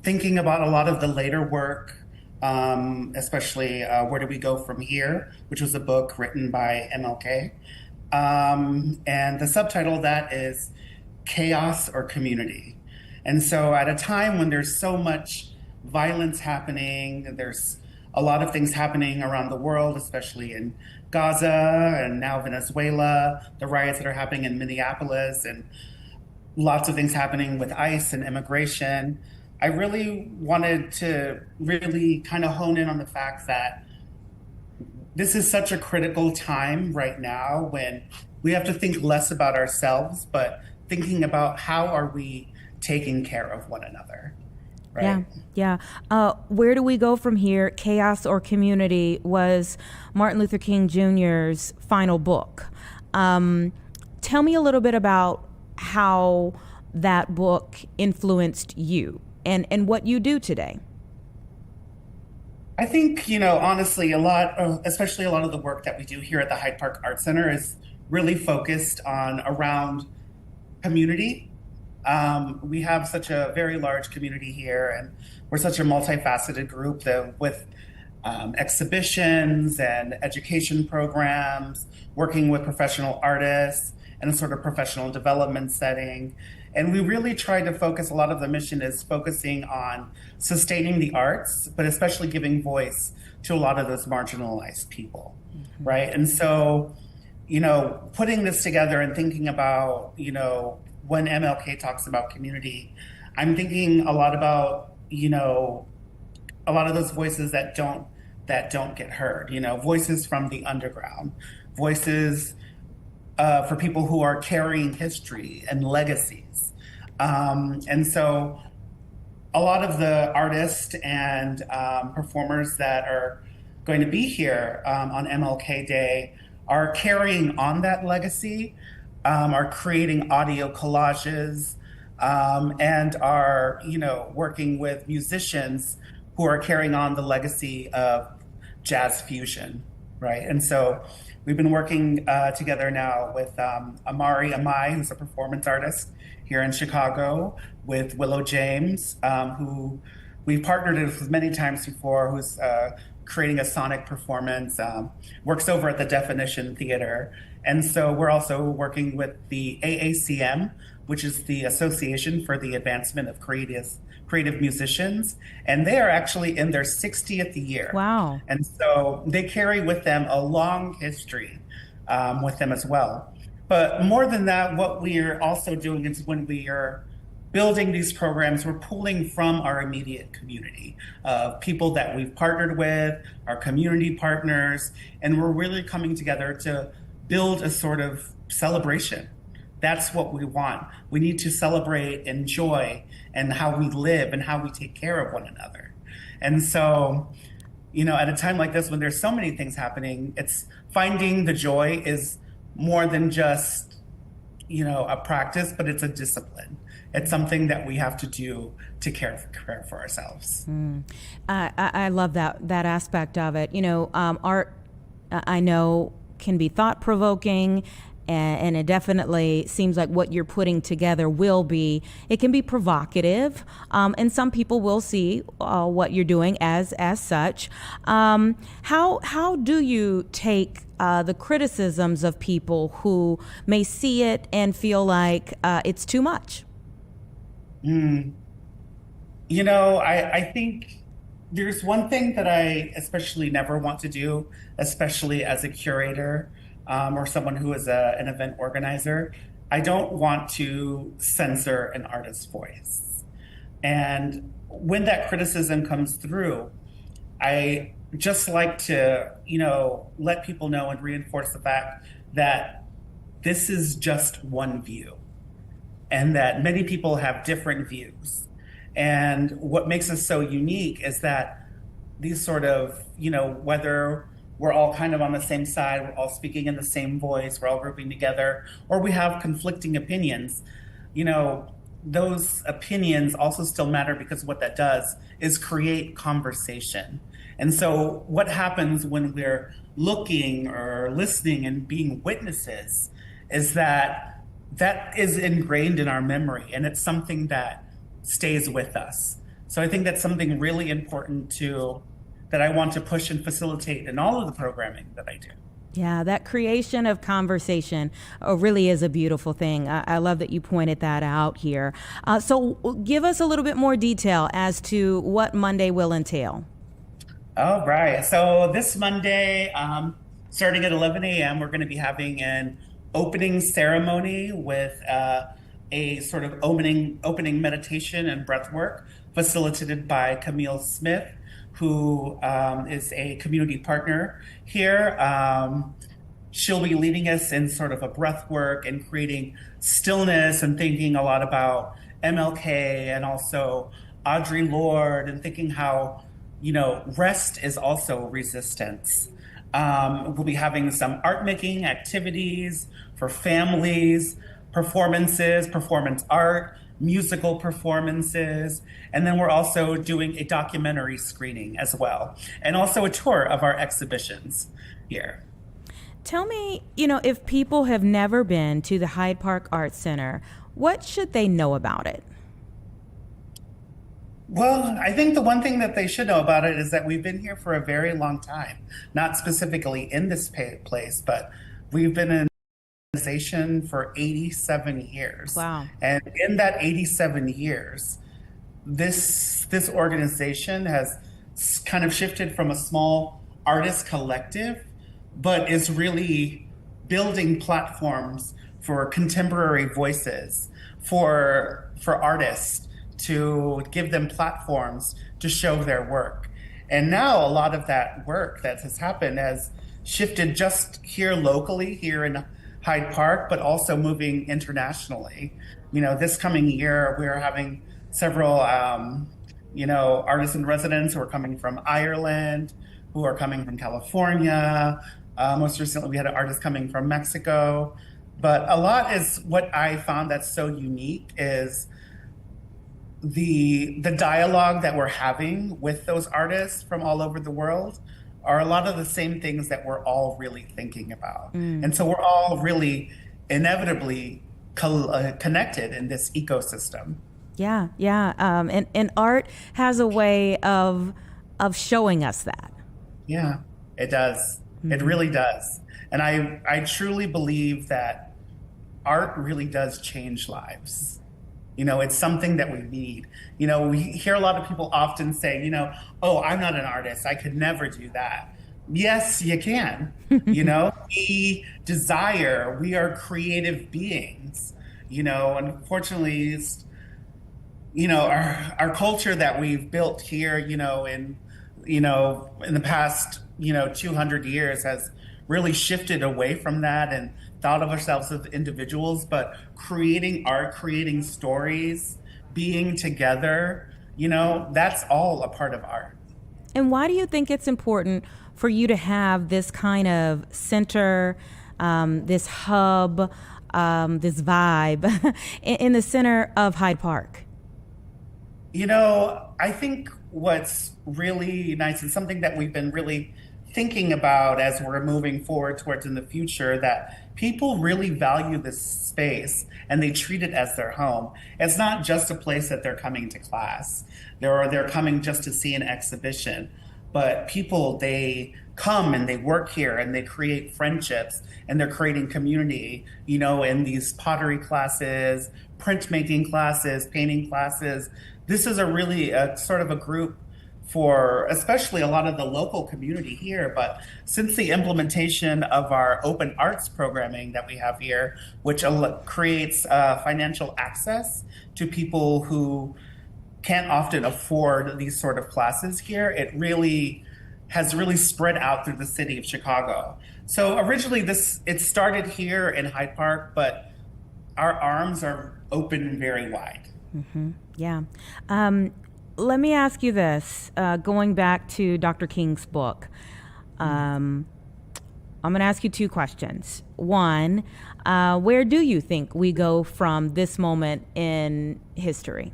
thinking about a lot of the later work, especially Where Do We Go From Here, which was a book written by MLK. And the subtitle of that is Chaos or Community. And so at a time when there's so much violence happening, there's a lot of things happening around the world, especially in Gaza and now Venezuela, the riots that are happening in Minneapolis, and lots of things happening with ICE and immigration. I really wanted to really kind of hone in on the fact that this is such a critical time right now when we have to think less about ourselves, but thinking about how are we taking care of one another. Right? Yeah. Where Do We Go From Here? Chaos or Community was Martin Luther King Jr.'s final book. Tell me a little bit about how that book influenced you and what you do today. I think, honestly, especially a lot of the work that we do here at the Hyde Park Art Center is really focused around community. We have such a very large community here, and we're such a multifaceted group with exhibitions and education programs, working with professional artists in a sort of professional development setting. And we really try to focus, a lot of the mission is focusing on sustaining the arts, but especially giving voice to a lot of those marginalized people, right? And so, putting this together and thinking about, when MLK talks about community, I'm thinking a lot about, a lot of those voices that don't get heard, voices from the underground, voices for people who are carrying history and legacies. And so a lot of the artists and performers that are going to be here on MLK Day are carrying on that legacy, are creating audio collages, and are, working with musicians who are carrying on the legacy of jazz fusion, right? And so we've been working together now with Amari Amai, who's a performance artist here in Chicago, with Willow James, who we've partnered with many times before, who's creating a sonic performance, works over at the Definition Theater. And so we're also working with the AACM, which is the Association for the Advancement of Creative Musicians. And they are actually in their 60th year. Wow. And so they carry with them a long history with them as well. But more than that, what we are also doing is when we are building these programs, we're pulling from our immediate community of people that we've partnered with, our community partners, and we're really coming together to build a sort of celebration. That's what we want. We need to celebrate and joy and how we live and how we take care of one another. And so, at a time like this when there's so many things happening, it's finding the joy is more than just, a practice, but it's a discipline. It's something that we have to do to care for ourselves. I love that aspect of it. Art, I know, can be thought provoking, and it definitely seems like what you're putting together it can be provocative, and some people will see what you're doing as such. How do you take the criticisms of people who may see it and feel like it's too much? I think there's one thing that I especially never want to do, especially as a curator, or someone who is an event organizer. I don't want to censor an artist's voice. And when that criticism comes through, I just like to, let people know and reinforce the fact that this is just one view and that many people have different views. And what makes us so unique is that these sort of, whether we're all kind of on the same side, we're all speaking in the same voice, we're all grouping together, or we have conflicting opinions, those opinions also still matter, because what that does is create conversation. And so what happens when we're looking or listening and being witnesses is that is ingrained in our memory, and it's something that stays with us. So I think that's something really important that I want to push and facilitate in all of the programming that I do. Yeah, that creation of conversation really is a beautiful thing. I love that you pointed that out here. So give us a little bit more detail as to what Monday will entail. All right. So this Monday, starting at 11 a.m., we're going to be having an opening ceremony with a sort of opening meditation and breath work facilitated by Camille Smith, who is a community partner here. She'll be leading us in sort of a breath work and creating stillness and thinking a lot about MLK and also Audre Lorde, and thinking how, rest is also resistance. We'll be having some art making activities for families, performance art, musical performances, and then we're also doing a documentary screening as well, and also a tour of our exhibitions here. Tell me, if people have never been to the Hyde Park Arts Center, what should they know about it? Well, I think the one thing that they should know about it is that we've been here for a very long time, not specifically in this place, but we've been in organization for 87 years. Wow. And in that 87 years, this organization has kind of shifted from a small artist collective, but is really building platforms for contemporary voices, for artists, to give them platforms to show their work. And now a lot of that work that has happened has shifted just here locally, here in Hyde Park, but also moving internationally. This coming year, we're having several, artists in residence who are coming from Ireland, who are coming from California. Most recently, we had an artist coming from Mexico. But a lot is what I found that's so unique is the dialogue that we're having with those artists from all over the world are a lot of the same things that we're all really thinking about. And so we're all really inevitably connected in this ecosystem. Yeah. And art has a way of showing us that. Yeah, it does. It really does. And I truly believe that art really does change lives. It's something that we need. We hear a lot of people often say, oh, I'm not an artist, I could never do that. Yes, you can. We are creative beings. Unfortunately, our culture that we've built here, in the past, 200 years has really shifted away from that and thought of ourselves as individuals, but creating art, creating stories, being together, that's all a part of art. And why do you think it's important for you to have this kind of center, this hub, this vibe in the center of Hyde Park? I think what's really nice and something that we've been really thinking about as we're moving forward towards in the future, that people really value this space and they treat it as their home. It's not just a place that they're coming to class, they're coming just to see an exhibition, but people, they come and they work here and they create friendships and they're creating community, in these pottery classes, printmaking classes, painting classes. This is a really sort of a group for especially a lot of the local community here. But since the implementation of our open arts programming that we have here, which creates financial access to people who can't often afford these sort of classes here, it really has really spread out through the city of Chicago. So originally it started here in Hyde Park, but our arms are open very wide. Mm-hmm. Yeah. Let me ask you this, going back to Dr. King's book. I'm going to ask you two questions. One, where do you think we go from this moment in history?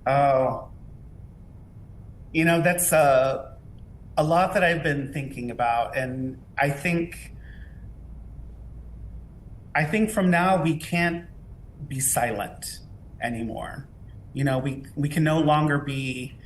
Oh, that's a lot that I've been thinking about. And I think from now we can't be silent anymore. We can no longer be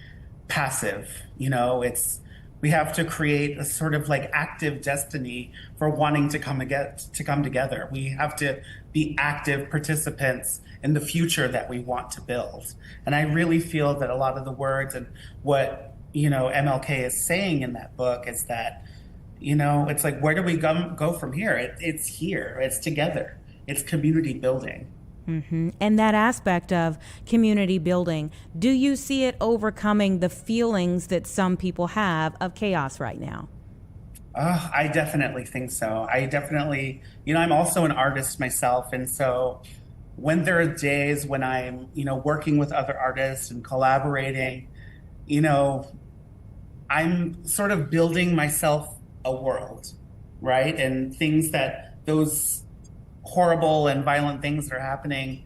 passive. We have to create a sort of like active destiny for wanting to come together. We have to be active participants in the future that we want to build. And I really feel that a lot of the words and what MLK is saying in that book is that it's like, where do we go from here? It's here. It's together. It's community building. Mm-hmm. And that aspect of community building, do you see it overcoming the feelings that some people have of chaos right now? I definitely think so. I definitely, I'm also an artist myself. And so when there are days when I'm, working with other artists and collaborating, I'm sort of building myself a world, right? And things that those horrible and violent things that are happening,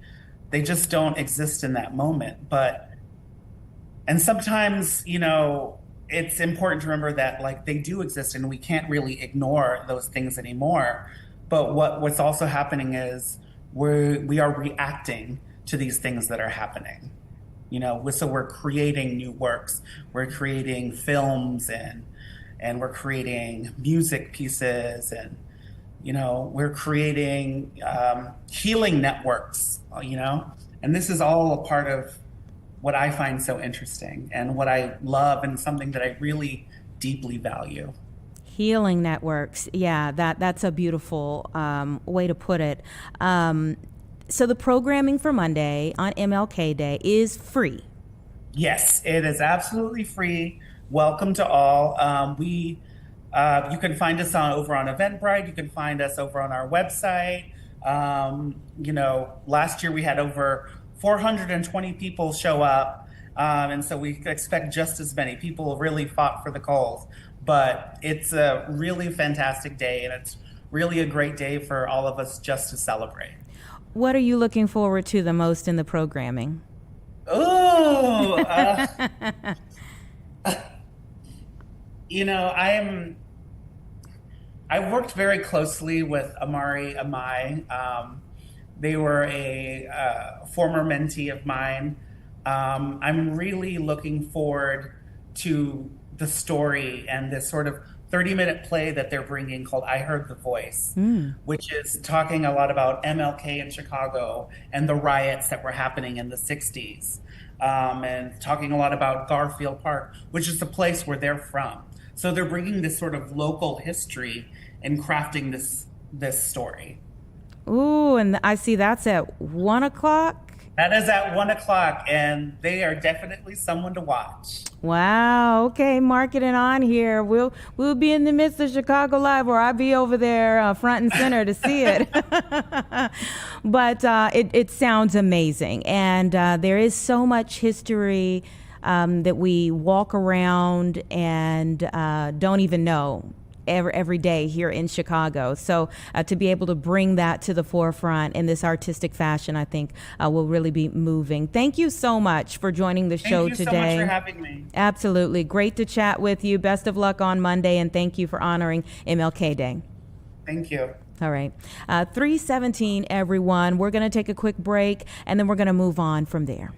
they just don't exist in that moment. And sometimes, it's important to remember that like they do exist and we can't really ignore those things anymore. But what's also happening is we are reacting to these things that are happening. So we're creating new works, we're creating films and we're creating music pieces and we're creating healing networks, and this is all a part of what I find so interesting and what I love and something that I really deeply value. Healing networks. Yeah, that's a beautiful way to put it. So the programming for Monday on MLK Day is free. Yes, it is absolutely free. Welcome to all. You can find us over on Eventbrite. You can find us over on our website. Last year we had over 420 people show up. And so we expect just as many. People really fought for the cause. But it's a really fantastic day, and it's really a great day for all of us just to celebrate. What are you looking forward to the most in the programming? Oh, I worked very closely with Amari Amai. They were a former mentee of mine. I'm really looking forward to the story and this sort of 30-minute play that they're bringing called I Heard the Voice, which is talking a lot about MLK in Chicago and the riots that were happening in the 60s, and talking a lot about Garfield Park, which is the place where they're from. So they're bringing this sort of local history and crafting this story. Ooh, and I see that's at 1 o'clock. That is at 1 o'clock, and they are definitely someone to watch. Wow. Okay, mark it on here. We'll be in the midst of Chicago Live, or I'll be over there front and center to see it. But it sounds amazing, and there is so much history that we walk around and don't even know every day here in Chicago. So to be able to bring that to the forefront in this artistic fashion, I think will really be moving. Thank you so much for joining the show today. Thank you so much for having me. Absolutely. Great to chat with you. Best of luck on Monday, and thank you for honoring MLK Day. Thank you. All right. 3:17, everyone. We're going to take a quick break, and then we're going to move on from there.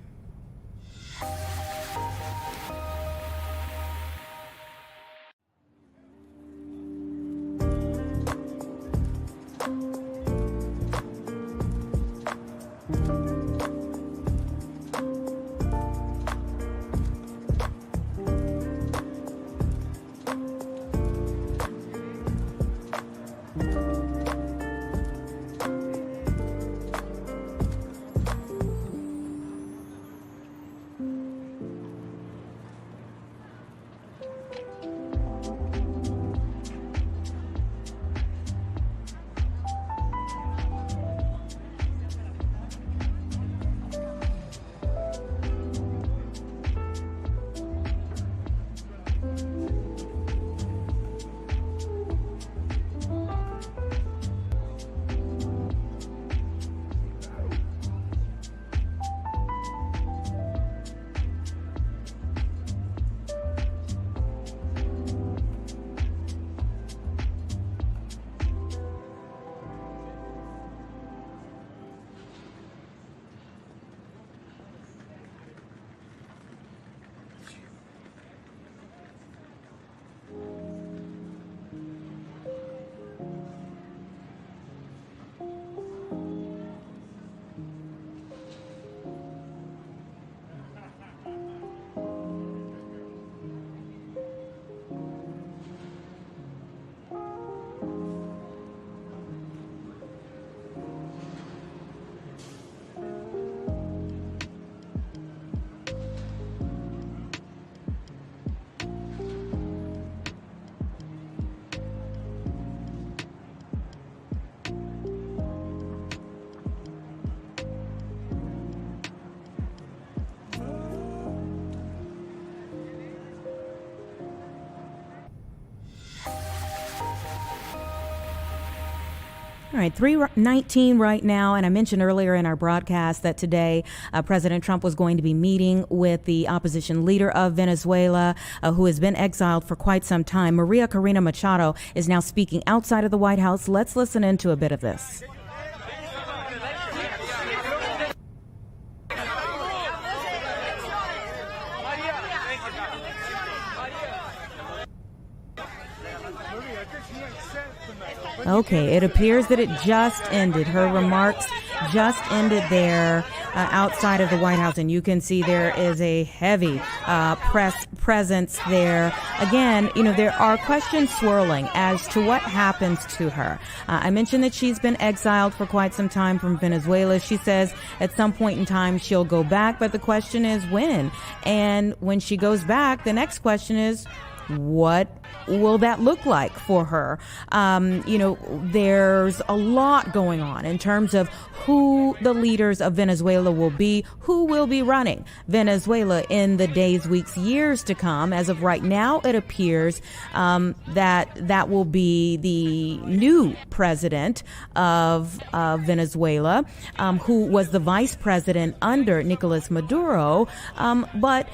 All right, 3:19 right now, and I mentioned earlier in our broadcast that today President Trump was going to be meeting with the opposition leader of Venezuela, who has been exiled for quite some time. Maria Corina Machado is now speaking outside of the White House. Let's listen into a bit of this. Okay, it appears that it just ended. Her remarks just ended there outside of the White House, and you can see there is a heavy press presence there. Again, you know, there are questions swirling as to what happens to her. I mentioned that she's been exiled for quite some time from Venezuela. She says at some point in time she'll go back, but the question is when. And when she goes back, the next question is, what will that look like for her? You know, there's a lot going on in terms of who the leaders of Venezuela will be, who will be running Venezuela in the days, weeks, years to come. As of right now, it appears that will be the new president of Venezuela, who was the vice president under Nicolas Maduro. But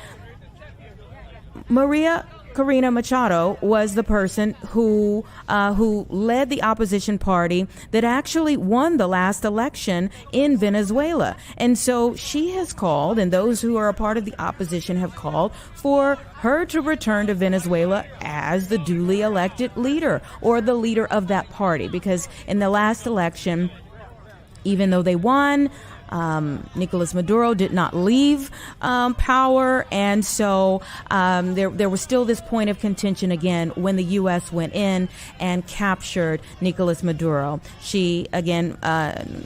Maria Corina Machado was the person who led the opposition party that actually won the last election in Venezuela. And so she has called, and those who are a part of the opposition have called for her to return to Venezuela as the duly elected leader, or the leader of that party, because in the last election, even though they won, Nicolas Maduro did not leave power, and so there was still this point of contention again when the U.S. went in and captured Nicolas Maduro. She, again,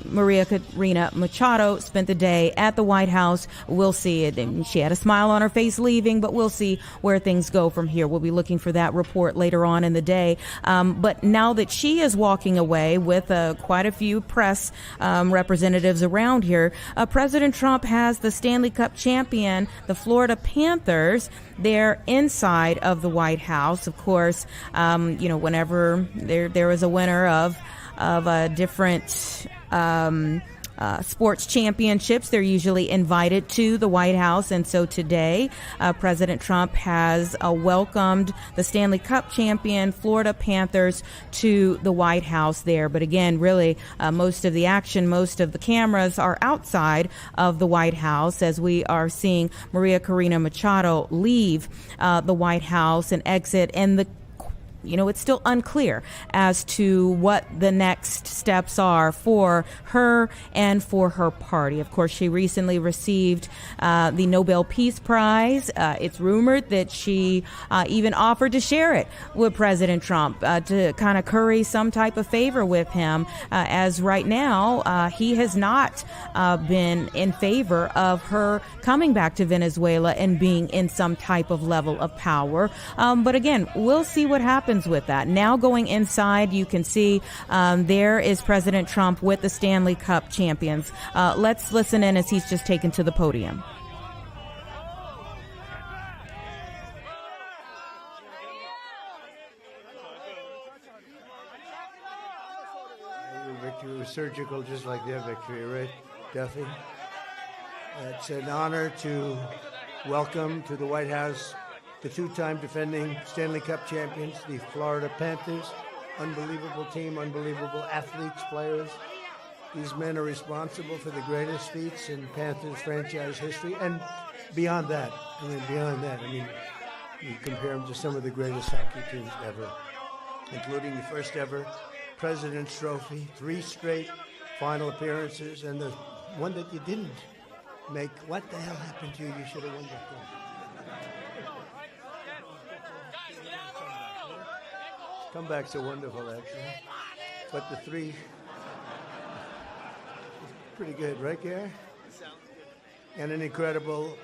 Maria Corina Machado, spent the day at the White House. We'll see it. And she had a smile on her face leaving, but we'll see where things go from here. We'll be looking for that report later on in the day. But now that she is walking away with quite a few press representatives around here, here. President Trump has the Stanley Cup champion, the Florida Panthers, there inside of the White House. Of course, whenever there is a winner of a different sports championships, they're usually invited to the White House. And so today, President Trump has welcomed the Stanley Cup champion Florida Panthers to the White House there. But again, really, most of the action, most of the cameras are outside of the White House as we are seeing Maria Corina Machado leave the White House and exit. And it's still unclear as to what the next steps are for her and for her party. Of course, she recently received the Nobel Peace Prize. It's rumored that she even offered to share it with President Trump to kind of curry some type of favor with him, as right now he has not been in favor of her coming back to Venezuela and being in some type of level of power. But again, we'll see what happens with that. Now going inside, you can see there is President Trump with the Stanley Cup champions. Let's listen in as he's just taken to the podium. Your victory was surgical, just like their victory, right, Duffy? It's an honor to welcome to the White House the two-time defending Stanley Cup champions, the Florida Panthers. Unbelievable team, unbelievable athletes, players. These men are responsible for the greatest feats in Panthers franchise history, and beyond that. You compare them to some of the greatest hockey teams ever, including the first ever President's Trophy, 3 straight final appearances, and the one that you didn't make. What the hell happened to you? You should have won that thing. Comebacks are wonderful, actually. But the 3, pretty good, right, Gary? And an incredible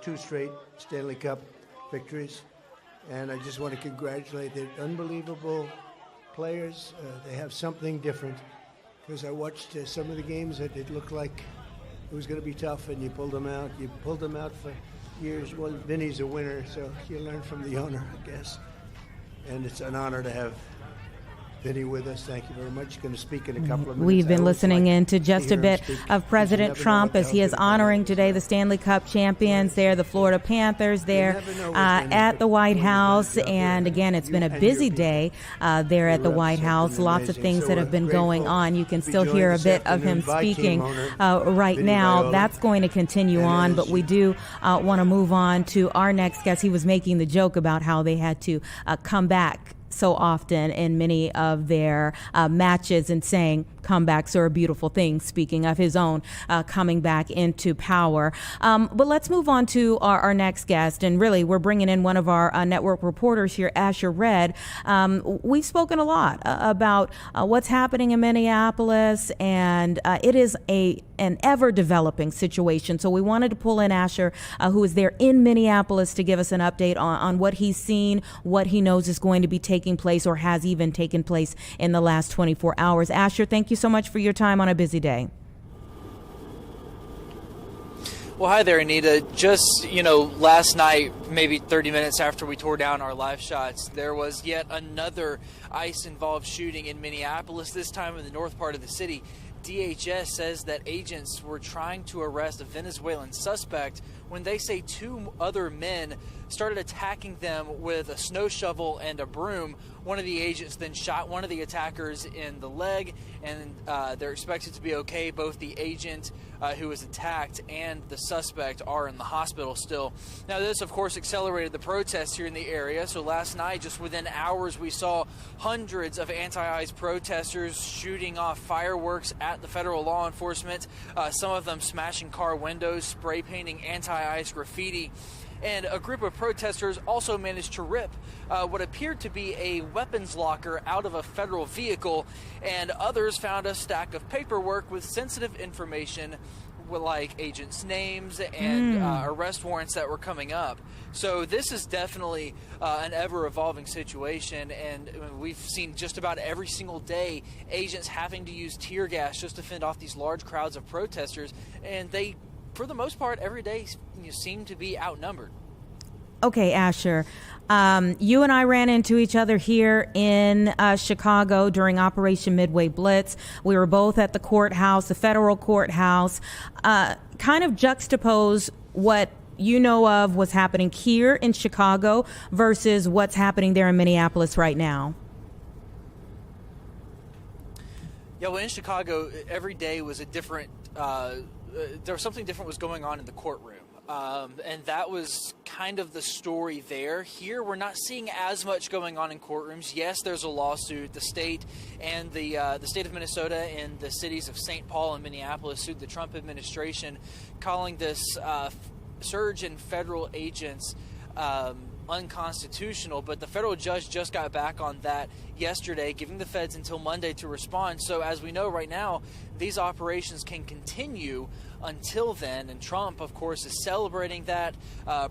2 straight Stanley Cup victories. And I just want to congratulate the unbelievable players. They have something different. Because I watched some of the games that it looked like it was going to be tough, and you pulled them out. You pulled them out for years. Well, Vinny's a winner, so you learn from the owner, I guess. And it's an honor to have Vinny with us. Thank you very much. He's going to speak in a couple of minutes. We've been listening into just a bit of President Trump as he is honoring today the Stanley Cup champions there, the Florida Panthers there at the White House. And again, it's been a busy day there at the White House. Lots of things that have been going on. You can still hear a bit of him speaking right now. That's going to continue on, but we do want to move on to our next guest. He was making the joke about how they had to come back so often in many of their matches and saying comebacks are a beautiful thing, speaking of his own coming back into power. But let's move on to our next guest. And really, we're bringing in one of our network reporters here, Asher Red. We've spoken a lot about what's happening in Minneapolis, and it is an ever-developing situation. So we wanted to pull in Asher, who is there in Minneapolis, to give us an update on what he's seen, what he knows is going to be taking place or has even taken place in the last 24 hours. Asher, thank you so much for your time on a busy day. Well, hi there, Anita. Just, last night, maybe 30 minutes after we tore down our live shots, there was yet another ICE-involved shooting in Minneapolis, this time in the north part of the city. DHS says that agents were trying to arrest a Venezuelan suspect when they say 2 other men started attacking them with a snow shovel and a broom. One of the agents then shot one of the attackers in the leg, and they're expected to be okay. Both the agent who was attacked and the suspect are in the hospital still. Now, this, of course, accelerated the protests here in the area. So last night, just within hours, we saw hundreds of anti-ICE protesters shooting off fireworks at the federal law enforcement, some of them smashing car windows, spray painting anti-ICE graffiti. And a group of protesters also managed to rip what appeared to be a weapons locker out of a federal vehicle, and others found a stack of paperwork with sensitive information like agents' names and arrest warrants that were coming up. So this is definitely an ever-evolving situation, and we've seen just about every single day agents having to use tear gas just to fend off these large crowds of protesters, and they, for the most part, every day seem to be outnumbered. Okay, Asher, you and I ran into each other here in Chicago during Operation Midway Blitz. We were both at the courthouse, the federal courthouse. Kind of juxtapose what you know of what's happening here in Chicago versus what's happening there in Minneapolis right now. Yeah, well, in Chicago, every day was a different, there was something different was going on in the courtroom. And that was kind of the story there. Here, we're not seeing as much going on in courtrooms. Yes, there's a lawsuit. The state and the state of Minnesota and the cities of St. Paul and Minneapolis sued the Trump administration, calling this surge in federal agents unconstitutional. But the federal judge just got back on that yesterday, giving the feds until Monday to respond. So as we know right now, these operations can continue until then, and Trump, of course, is celebrating that.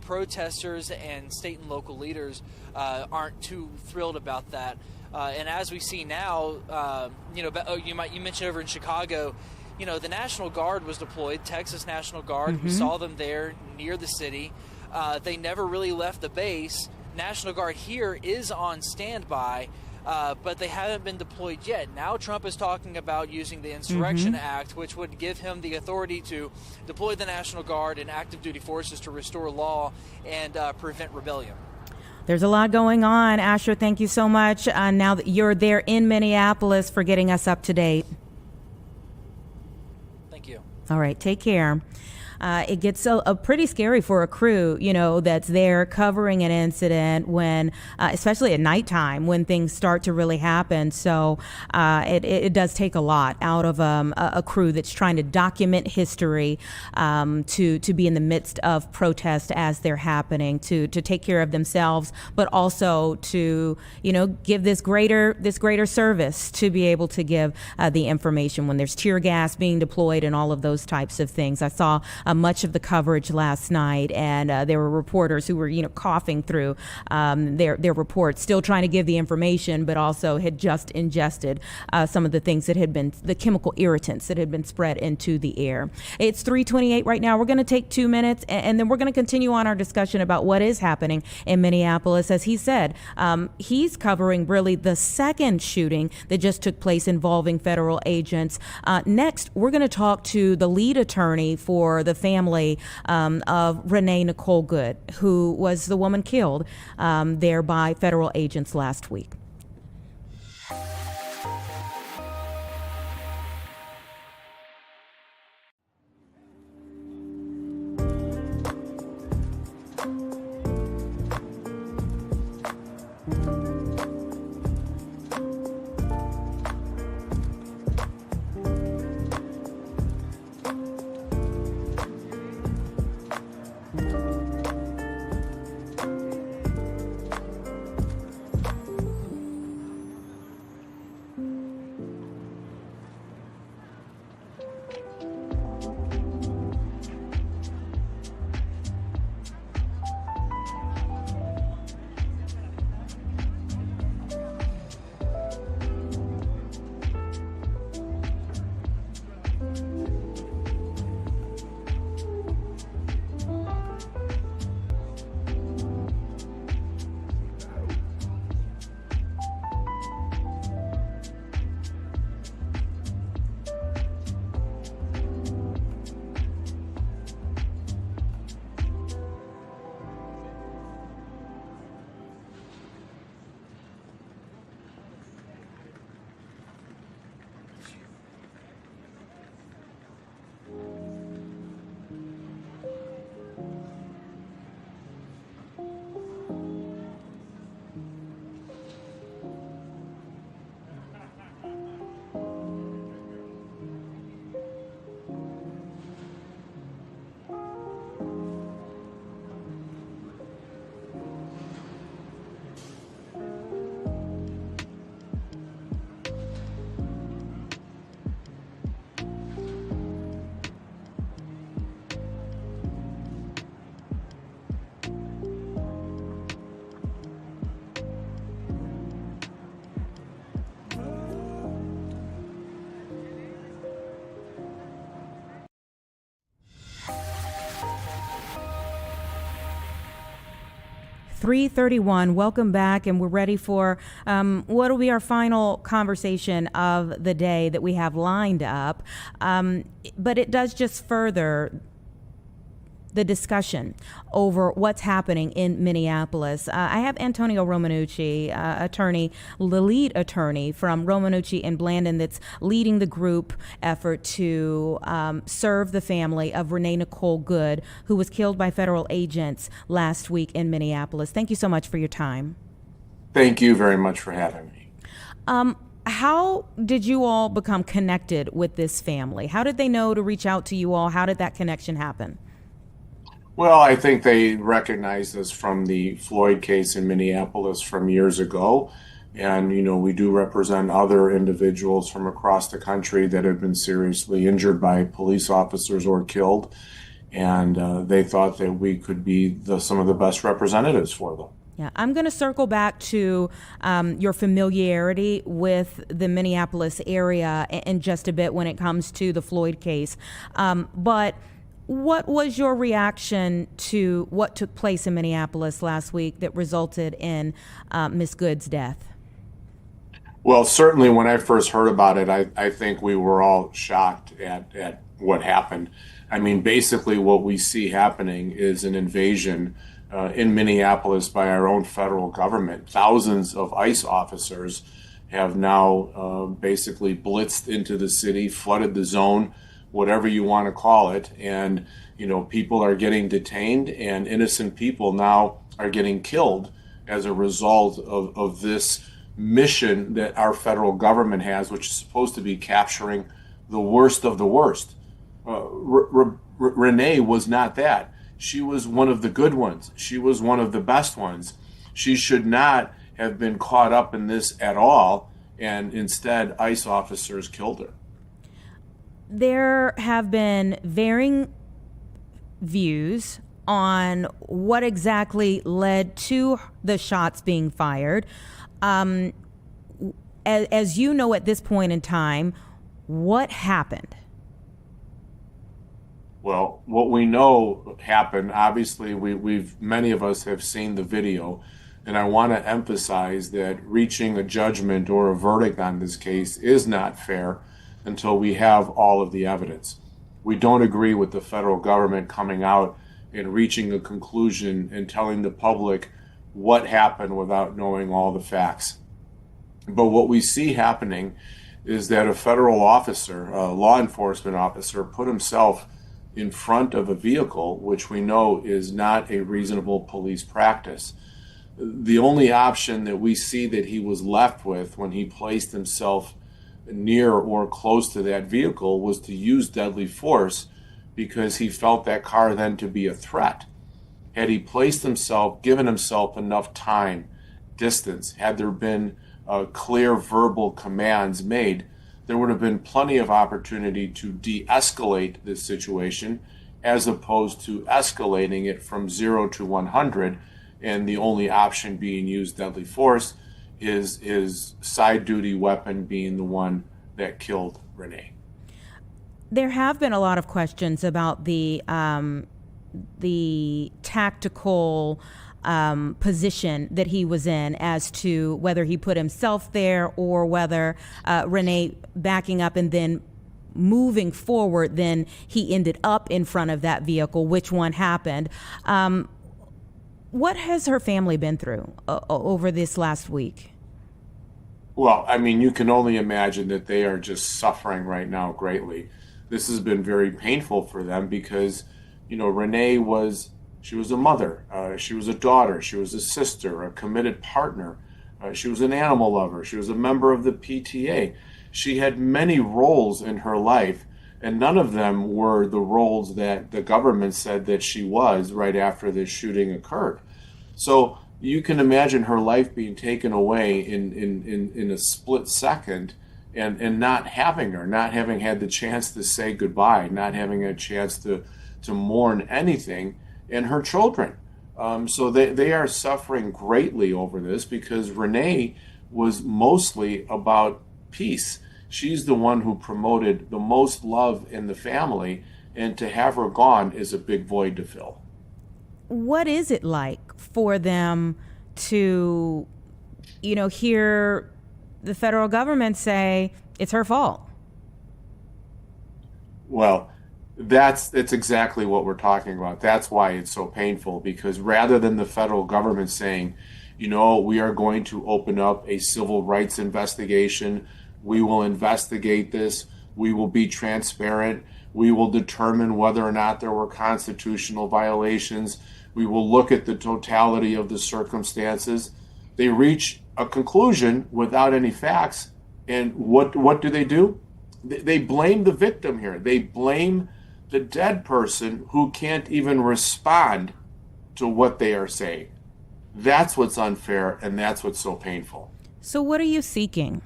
Protesters and state and local leaders aren't too thrilled about that. And as we see now, you mentioned over in Chicago, the National Guard was deployed, Texas National Guard. Mm-hmm. We saw them there near the city. They never really left the base. National Guard here is on standby, but they haven't been deployed yet. Now Trump is talking about using the Insurrection Act, which would give him the authority to deploy the National Guard and active duty forces to restore law and prevent rebellion. There's a lot going on. Asher, thank you so much. Now that you're there in Minneapolis, for getting us up to date. Thank you. All right, take care. It gets pretty scary for a crew, that's there covering an incident when, especially at nighttime, when things start to really happen. So it does take a lot out of a crew that's trying to document history, to be in the midst of protest as they're happening, to take care of themselves, but also to, give this greater service, to be able to give the information when there's tear gas being deployed and all of those types of things. I saw much of the coverage last night, and there were reporters who were, coughing through their reports, still trying to give the information, but also had just ingested some of the things that had been the chemical irritants that had been spread into the air. It's 3:28 right now. We're going to take 2 minutes, and then we're going to continue on our discussion about what is happening in Minneapolis. As he said, he's covering really the second shooting that just took place involving federal agents. Next, we're going to talk to the lead attorney for the family of Renee Nicole Good, who was the woman killed there by federal agents last week. 3:31. Welcome back, and we're ready for what will be our final conversation of the day that we have lined up. But it does just further the discussion over what's happening in Minneapolis. I have Antonio Romanucci, the lead attorney from Romanucci and Blandon, that's leading the group effort to serve the family of Renee Nicole Good, who was killed by federal agents last week in Minneapolis. Thank you so much for your time. Thank you very much for having me. How did you all become connected with this family? How did they know to reach out to you all? How did that connection happen? Well, I think they recognized us from the Floyd case in Minneapolis from years ago. And, we do represent other individuals from across the country that have been seriously injured by police officers or killed. And they thought that we could be some of the best representatives for them. Yeah, I'm going to circle back to your familiarity with the Minneapolis area in just a bit when it comes to the Floyd case. But what was your reaction to what took place in Minneapolis last week that resulted in Miss Good's death? Well, certainly when I first heard about it, I think we were all shocked at what happened. I mean, basically what we see happening is an invasion in Minneapolis by our own federal government. Thousands of ICE officers have now basically blitzed into the city, flooded the zone, whatever you want to call it. And, people are getting detained, and innocent people now are getting killed as a result of this mission that our federal government has, which is supposed to be capturing the worst of the worst. Renee was not that. She was one of the good ones. She was one of the best ones. She should not have been caught up in this at all, and instead ICE officers killed her. There have been varying views on what exactly led to the shots being fired. As you know, at this point in time, what happened? Well, what we know happened, obviously, many of us have seen the video, and I want to emphasize that reaching a judgment or a verdict on this case is not fair until we have all of the evidence. We don't agree with the federal government coming out and reaching a conclusion and telling the public what happened without knowing all the facts. But what we see happening is that a federal officer, a law enforcement officer, put himself in front of a vehicle, which we know is not a reasonable police practice. The only option that we see that he was left with when he placed himself near or close to that vehicle was to use deadly force, because he felt that car then to be a threat. Had he given himself enough time, distance, had there been clear verbal commands made, there would have been plenty of opportunity to de-escalate this situation, as opposed to escalating it from 0 to 100, and the only option being used deadly force, his side duty weapon being the one that killed Renee. There have been a lot of questions about the tactical position that he was in, as to whether he put himself there or whether Renee backing up and then moving forward, then he ended up in front of that vehicle. Which one happened? What has her family been through over this last week? Well, I mean, you can only imagine that they are just suffering right now greatly. This has been very painful for them because, Renee she was a mother, she was a daughter, she was a sister, a committed partner, she was an animal lover, she was a member of the PTA. She had many roles in her life, and none of them were the roles that the government said that she was right after this shooting occurred. So you can imagine her life being taken away in a split second, and not having her, not having had the chance to say goodbye, not having a chance to mourn anything, and her children. So they are suffering greatly over this, because Renee was mostly about peace. She's the one who promoted the most love in the family, and to have her gone is a big void to fill. what is it like for them to, hear the federal government say it's her fault? Well, that's exactly what we're talking about. That's why it's so painful, because rather than the federal government saying, we are going to open up a civil rights investigation, we will investigate this, we will be transparent, we will determine whether or not there were constitutional violations, we will look at the totality of the circumstances. They reach a conclusion without any facts, and what do? They blame the victim here. They blame the dead person who can't even respond to what they are saying. That's what's unfair, and that's what's so painful. So what are you seeking?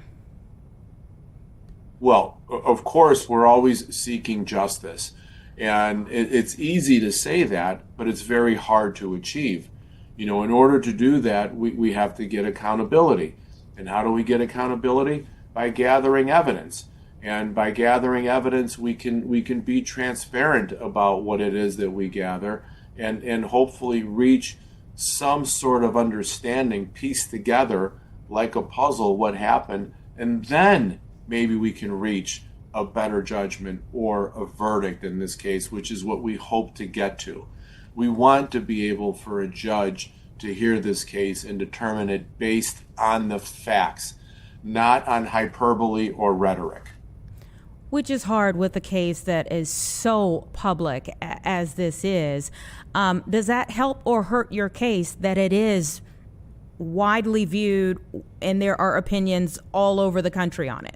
Well, of course, we're always seeking justice. And it's easy to say that, but it's very hard to achieve. In order to do that, we have to get accountability. And how do we get accountability? By gathering evidence. And by gathering evidence, we can be transparent about what it is that we gather and hopefully reach some sort of understanding, piece together like a puzzle what happened, and then maybe we can reach a better judgment or a verdict in this case, which is what we hope to get to. We want to be able for a judge to hear this case and determine it based on the facts, not on hyperbole or rhetoric. Which is hard with a case that is so public as this is. Does that help or hurt your case that it is widely viewed and there are opinions all over the country on it?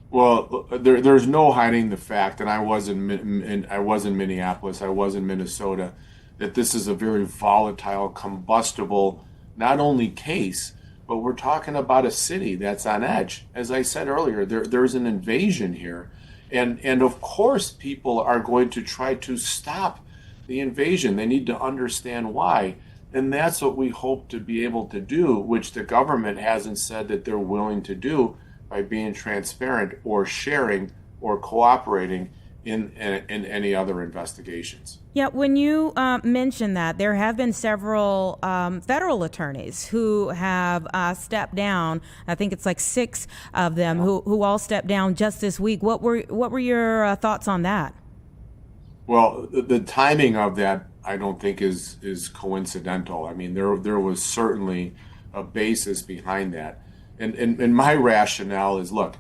Well, there's no hiding the fact, and I was in Minneapolis, I was in Minnesota, that this is a very volatile, combustible, not only case, but we're talking about a city that's on edge. As I said earlier, there's an invasion here. And of course, people are going to try to stop the invasion. They need to understand why. And that's what we hope to be able to do, which the government hasn't said that they're willing to do by being transparent or sharing or cooperating in any other investigations. Yeah, when you mentioned that, there have been several federal attorneys who have stepped down. I think it's like 6 of them who all stepped down just this week. What were your thoughts on that? Well, the timing of that, I don't think is coincidental. I mean, there was certainly a basis behind that. And my rationale is, look,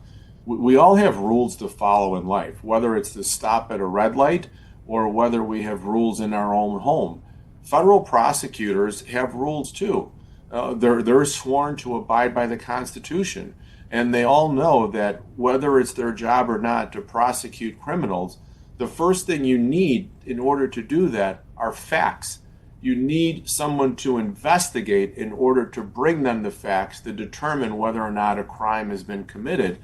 we all have rules to follow in life, whether it's to stop at a red light or whether we have rules in our own home. Federal prosecutors have rules too. They're sworn to abide by the Constitution, and they all know that whether it's their job or not to prosecute criminals, the first thing you need in order to do that are facts. You need someone to investigate in order to bring them the facts to determine whether or not a crime has been committed.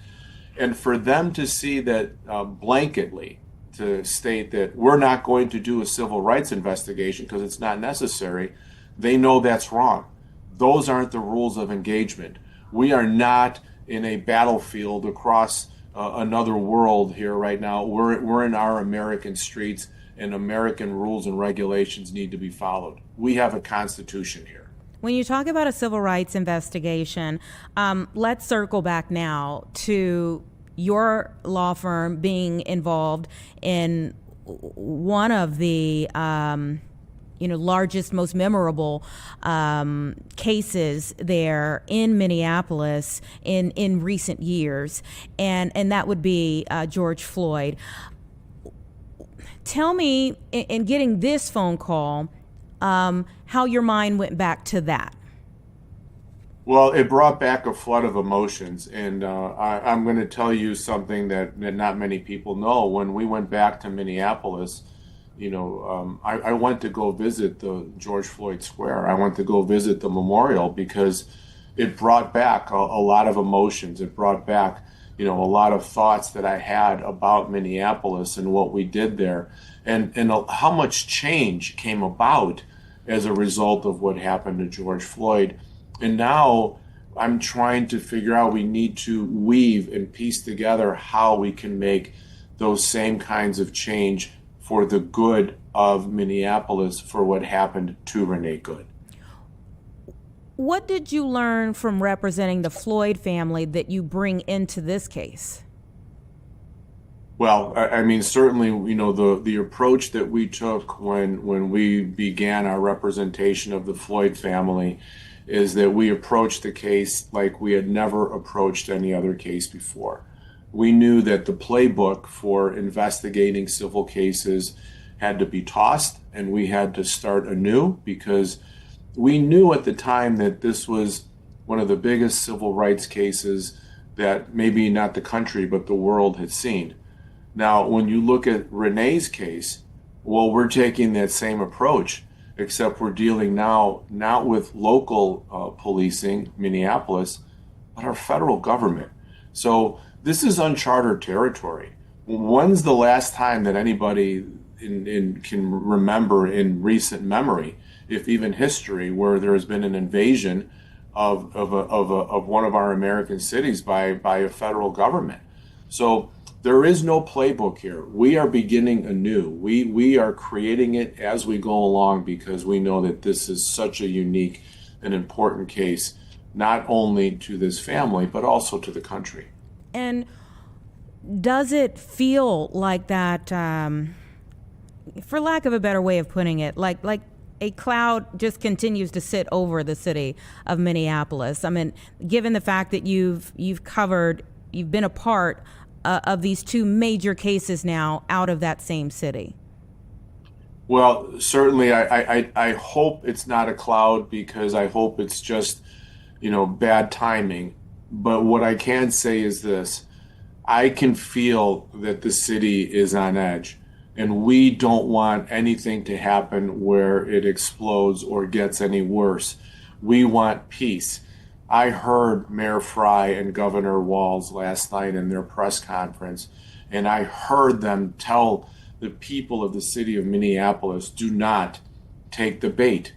And for them to see that blanketly, to state that we're not going to do a civil rights investigation because it's not necessary, they know that's wrong. Those aren't the rules of engagement. We are not in a battlefield across another world here right now. We're in our American streets, and American rules and regulations need to be followed. We have a constitution here. When you talk about a civil rights investigation, let's circle back now to your law firm being involved in one of the largest, most memorable cases there in Minneapolis in recent years, and that would be George Floyd. Tell me, in getting this phone call, how your mind went back to that. Well, it brought back a flood of emotions, and I'm going to tell you something that not many people know. When we went back to Minneapolis, I went to go visit the George Floyd Square. I went to go visit the memorial because it brought back a lot of emotions. It brought back, a lot of thoughts that I had about Minneapolis and what we did there, and how much change came about as a result of what happened to George Floyd. And now I'm trying to figure out, we need to weave and piece together how we can make those same kinds of change for the good of Minneapolis for what happened to Renee Good. What did you learn from representing the Floyd family that you bring into this case? Well, I mean, certainly, the approach that we took when we began our representation of the Floyd family is that we approached the case like we had never approached any other case before. We knew that the playbook for investigating civil cases had to be tossed, and we had to start anew, because we knew at the time that this was one of the biggest civil rights cases that maybe not the country, but the world had seen. Now, when you look at Renee's case, well, we're taking that same approach, except we're dealing now not with local policing, Minneapolis, but our federal government. So this is uncharted territory. When's the last time that anybody can remember in recent memory, if even history, where there has been an invasion of one of our American cities by a federal government? So there is no playbook here. We are beginning anew. We are creating it as we go along, because we know that this is such a unique and important case, not only to this family, but also to the country. And does it feel like that, for lack of a better way of putting it, like a cloud just continues to sit over the city of Minneapolis? I mean, given the fact that you've been a part of these two major cases now out of that same city? Well, certainly, I hope it's not a cloud, because I hope it's just, bad timing. But what I can say is this: I can feel that the city is on edge, and we don't want anything to happen where it explodes or gets any worse. We want peace. I heard Mayor Fry and Governor Walz last night in their press conference, and I heard them tell the people of the city of Minneapolis, do not take the bait.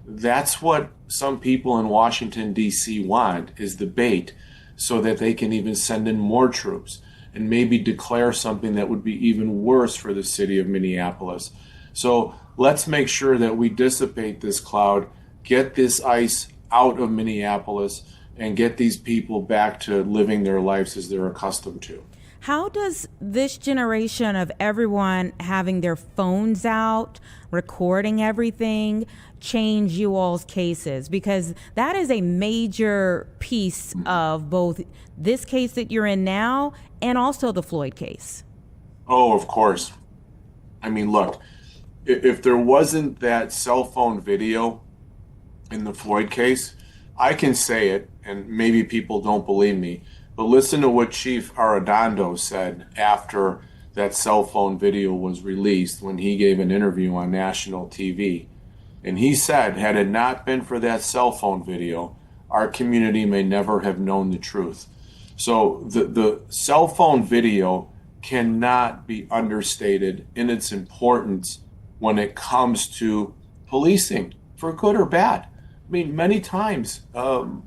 That's what some people in Washington, D.C. want, is the bait, so that they can even send in more troops and maybe declare something that would be even worse for the city of Minneapolis. So let's make sure that we dissipate this cloud, get this ice out of Minneapolis, and get these people back to living their lives as they're accustomed to. How does this generation of everyone having their phones out, recording everything, change you all's cases? Because that is a major piece of both this case that you're in now and also the Floyd case. Oh, of course. I mean, look, if there wasn't that cell phone video in the Floyd case, I can say it, and maybe people don't believe me, but listen to what Chief Arredondo said after that cell phone video was released, when he gave an interview on national TV. And he said, had it not been for that cell phone video, our community may never have known the truth. So the cell phone video cannot be understated in its importance when it comes to policing, for good or bad. I mean, many times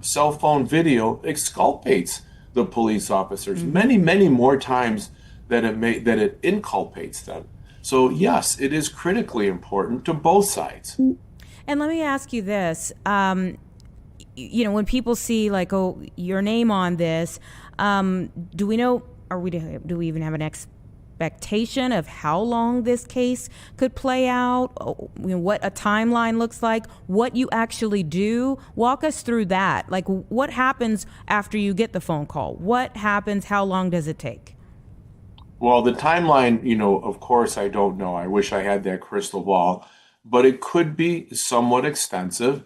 cell phone video exculpates the police officers. Mm-hmm. Many more times that it inculpates them. So yes, it is critically important to both sides. And let me ask you this: when people see your name on this, do we know? Do we even have an expectation of how long this case could play out? What a timeline looks like? What you actually do? Walk us through that. Like, what happens after you get the phone call? What happens? How long does it take? Well, the timeline, of course, I don't know. I wish I had that crystal ball, but it could be somewhat extensive.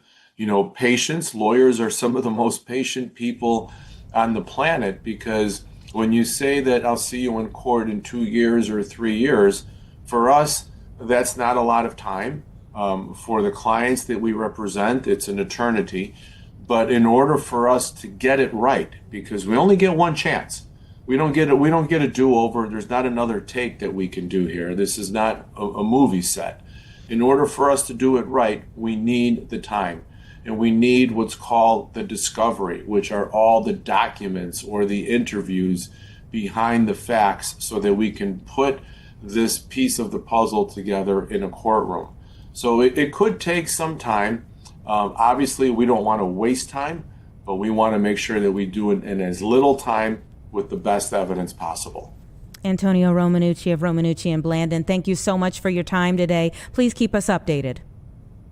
Patients, lawyers are some of the most patient people on the planet, because when you say that I'll see you in court in 2 years or 3 years, for us, that's not a lot of time. For the clients that we represent, it's an eternity. But in order for us to get it right, because we only get one chance, we don't get a do-over. There's not another take that we can do here. This is not a movie set. In order for us to do it right, we need the time. And we need what's called the discovery, which are all the documents or the interviews behind the facts, so that we can put this piece of the puzzle together in a courtroom. So it could take some time. Obviously, we don't want to waste time, but we want to make sure that we do it in as little time with the best evidence possible. Antonio Romanucci of Romanucci and Blandon, thank you so much for your time today. Please keep us updated.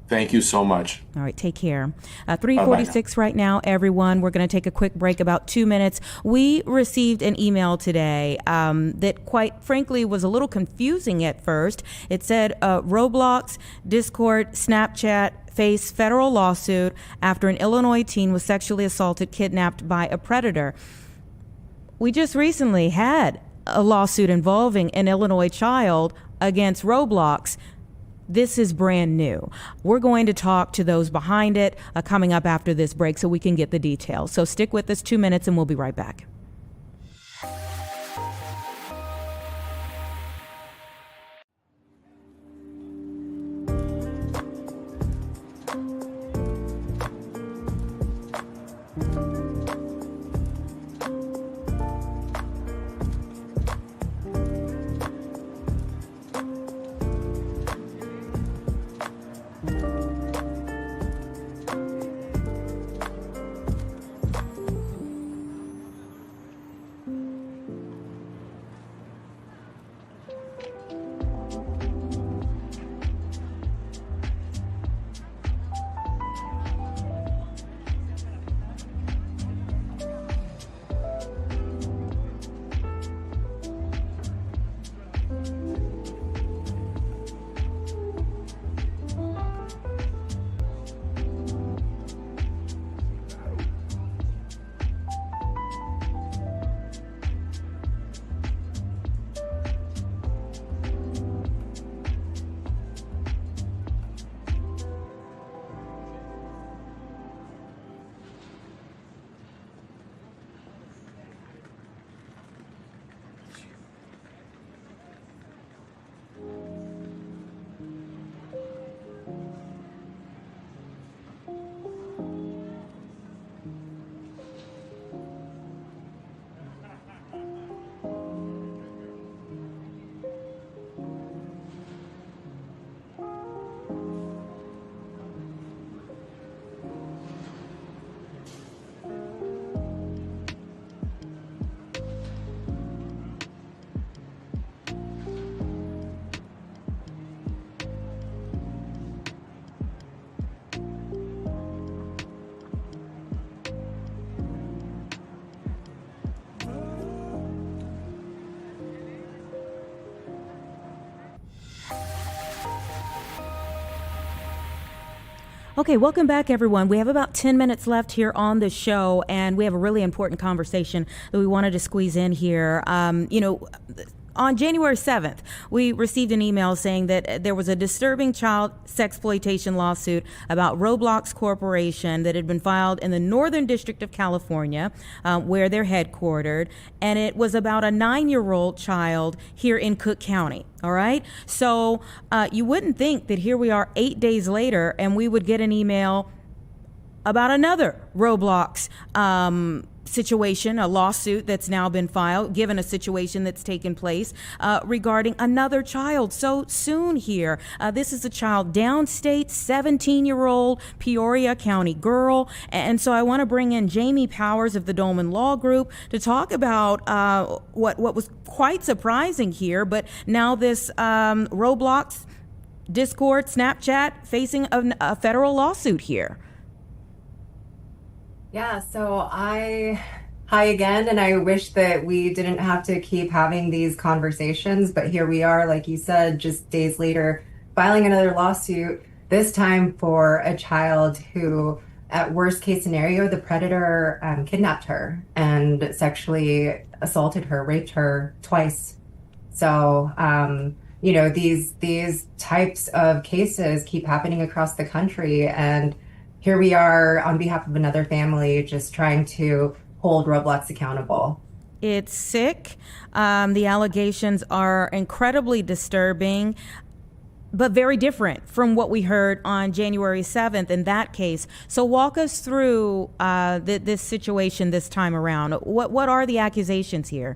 Thank you so much. All right, take care. 3:46 right now, everyone. We're going to take a quick break, about 2 minutes. We received an email today that, quite frankly, was a little confusing at first. It said Roblox, Discord, Snapchat face federal lawsuit after an Illinois teen was sexually assaulted, kidnapped by a predator. We just recently had a lawsuit involving an Illinois child against Roblox. This is brand new. We're going to talk to those behind it coming up after this break so we can get the details. So stick with us 2 minutes and we'll be right back. Okay, welcome back, everyone. We have about 10 minutes left here on the show, and we have a really important conversation that we wanted to squeeze in here. On January 7th, we received an email saying that there was a disturbing child sexploitation lawsuit about Roblox Corporation that had been filed in the Northern District of California, where they're headquartered, and it was about a 9-year-old child here in Cook County. All right. So you wouldn't think that here we are 8 days later and we would get an email about another Roblox situation, a lawsuit that's now been filed, given a situation that's taken place regarding another child so soon here. This is a child downstate, 17-year-old Peoria County girl. And so I want to bring in Jamie Powers of the Dolman Law Group to talk about what was quite surprising here, but now this Roblox, Discord, Snapchat facing a federal lawsuit here. Yeah, so hi again, and I wish that we didn't have to keep having these conversations, but here we are, like you said, just days later, filing another lawsuit, this time for a child who, at worst case scenario, the predator kidnapped her and sexually assaulted her, raped her twice. So, these types of cases keep happening across the country, and here we are on behalf of another family just trying to hold Roblox accountable. It's sick. The allegations are incredibly disturbing, but very different from what we heard on January 7th in that case. So walk us through this situation this time around. What are the accusations here?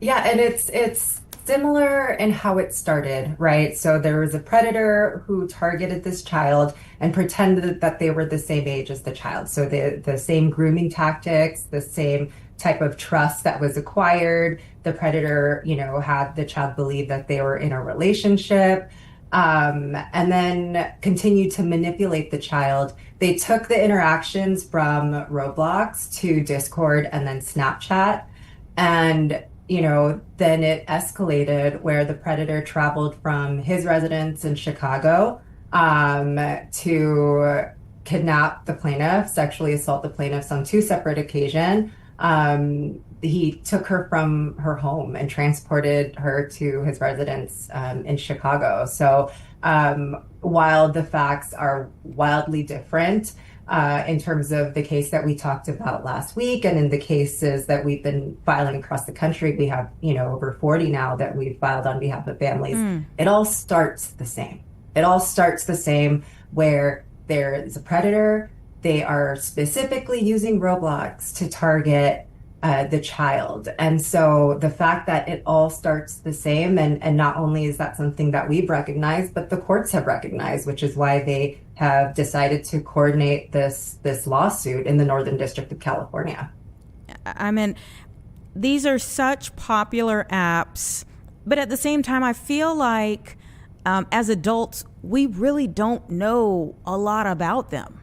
Yeah, and it's similar in how it started, right? So there was a predator who targeted this child and pretended that they were the same age as the child. So the same grooming tactics, the same type of trust that was acquired. The predator, had the child believe that they were in a relationship, and then continued to manipulate the child. They took the interactions from Roblox to Discord and then Snapchat. And then it escalated where the predator traveled from his residence in Chicago to kidnap the plaintiff, sexually assault the plaintiffs on 2 separate occasions. He took her from her home and transported her to his residence in Chicago. So while the facts are wildly different, in terms of the case that we talked about last week, and in the cases that we've been filing across the country, we have, over 40 now that we've filed on behalf of families. It all starts the same. It all starts the same, where there is a predator. They are specifically using Roblox to target the child. And so the fact that it all starts the same, and not only is that something that we've recognized, but the courts have recognized, which is why they have decided to coordinate this lawsuit in the Northern District of California. I mean, these are such popular apps, but at the same time, I feel like as adults, we really don't know a lot about them.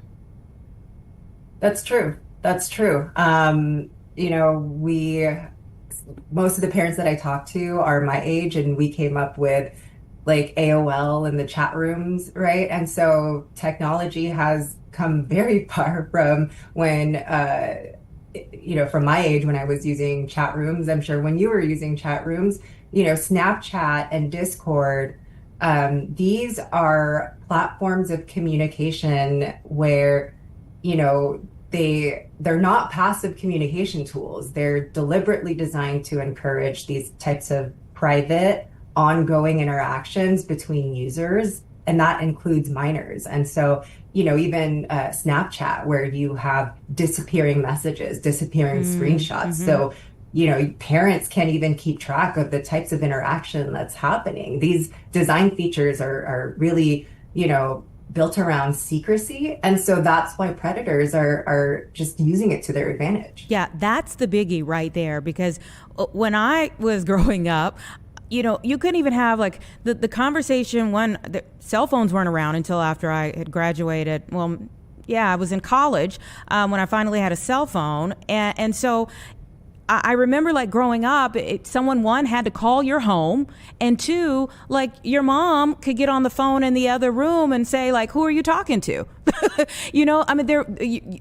That's true. That's true. Most of the parents that I talk to are my age, and we came up with like AOL in the chat rooms, right? And so technology has come very far from when, from my age when I was using chat rooms. I'm sure when you were using chat rooms, Snapchat and Discord, these are platforms of communication where, they're not passive communication tools. They're deliberately designed to encourage these types of private, ongoing interactions between users, and that includes minors. And so, even Snapchat, where you have disappearing messages, disappearing screenshots. So, parents can't even keep track of the types of interaction that's happening. These design features are really, built around secrecy. And so that's why predators are just using it to their advantage. Yeah, that's the biggie right there, because when I was growing up, you couldn't even have like the conversation when the cell phones weren't around until after I had graduated. Well, yeah, I was in college when I finally had a cell phone. And so I remember like growing up, someone, one, had to call your home, and two, like your mom could get on the phone in the other room and say like, who are you talking to?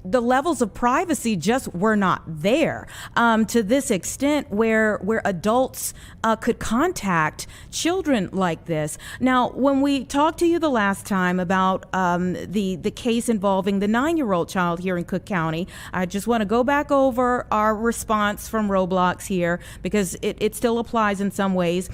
The levels of privacy just were not there to this extent where adults could contact children like this. Now, when we talked to you the last time about the case involving the 9-year-old child here in Cook County, I just want to go back over our response from Roblox here, because it still applies in some ways.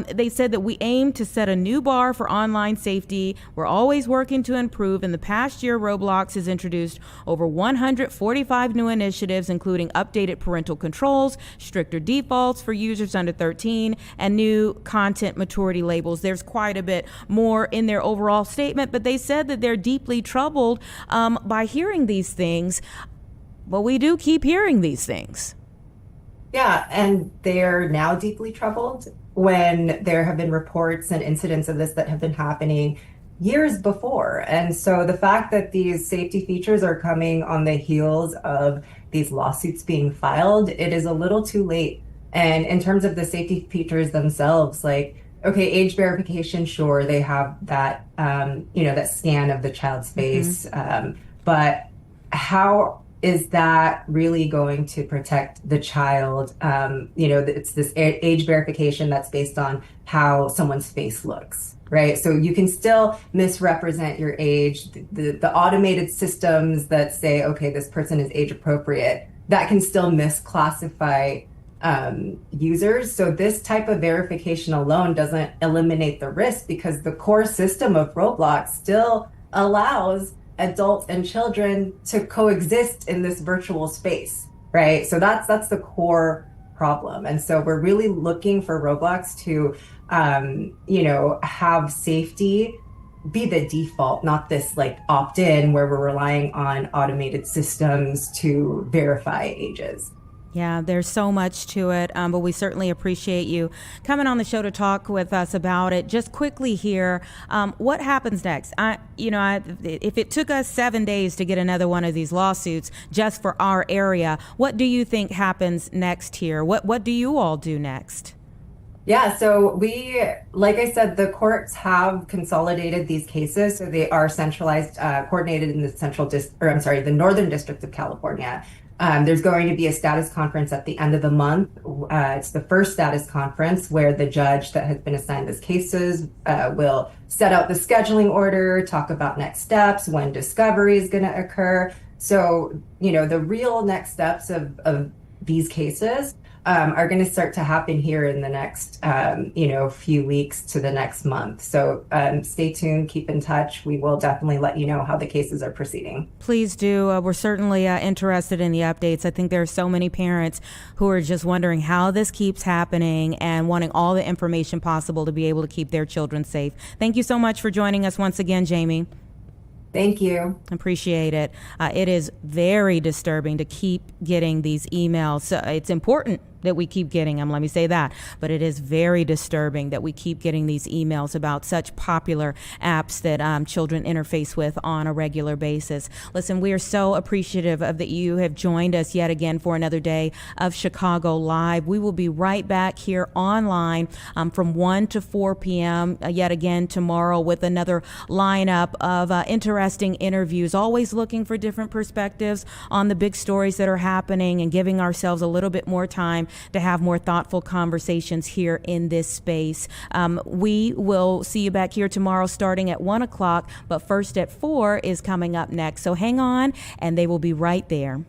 They said that we aim to set a new bar for online safety. We're always working to improve. In the past year, Roblox has introduced over 145 new initiatives, including updated parental controls, stricter defaults for users under 13, and new content maturity labels. There's quite a bit more in their overall statement, but they said that they're deeply troubled by hearing these things. But we do keep hearing these things. Yeah, and they're now deeply troubled when there have been reports and incidents of this that have been happening years before. And so the fact that these safety features are coming on the heels of these lawsuits being filed, it is a little too late. And in terms of the safety features themselves, like, okay, age verification, sure, they have that, that scan of the child's face. But how is that really going to protect the child? It's this age verification that's based on how someone's face looks, right? So you can still misrepresent your age. The automated systems that say, okay, this person is age appropriate, that can still misclassify users. So this type of verification alone doesn't eliminate the risk, because the core system of Roblox still allows adults and children to coexist in this virtual space, right? So that's the core problem. And so we're really looking for roadblocks to, have safety be the default, not this like opt-in where we're relying on automated systems to verify ages. Yeah, there's so much to it, but we certainly appreciate you coming on the show to talk with us about it. Just quickly here, what happens next? If it took us 7 days to get another one of these lawsuits just for our area, what do you think happens next here? What do you all do next? Yeah, so like I said, the courts have consolidated these cases, so they are centralized, coordinated in the Northern District of California. There's going to be a status conference at the end of the month. It's the first status conference where the judge that has been assigned these cases will set out the scheduling order, talk about next steps, when discovery is going to occur. So, the real next steps of these cases are going to start to happen here in the next, few weeks to the next month. So stay tuned, keep in touch. We will definitely let you know how the cases are proceeding. Please do. We're certainly interested in the updates. I think there are so many parents who are just wondering how this keeps happening and wanting all the information possible to be able to keep their children safe. Thank you so much for joining us once again, Jamie. Thank you. Appreciate it. It is very disturbing to keep getting these emails. So it's important that we keep getting them, let me say that. But it is very disturbing that we keep getting these emails about such popular apps that children interface with on a regular basis. Listen, we are so appreciative of that you have joined us yet again for another day of Chicago Live. We will be right back here online from 1 to 4 p.m. Yet again tomorrow with another lineup of interesting interviews, always looking for different perspectives on the big stories that are happening and giving ourselves a little bit more time to have more thoughtful conversations here in this space. We will see you back here tomorrow starting at 1 o'clock, but First at 4 is coming up next. So hang on, and they will be right there.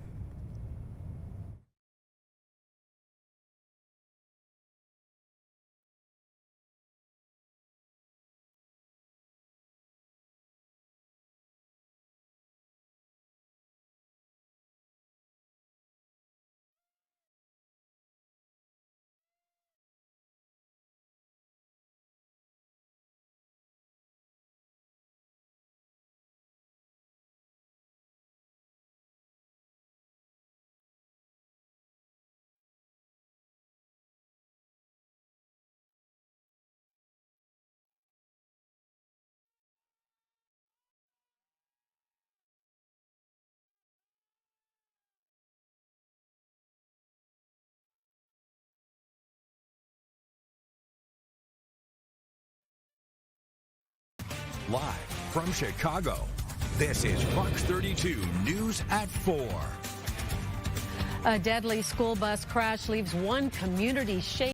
Live from Chicago, this is Fox 32 News at 4. A deadly school bus crash leaves one community shaken.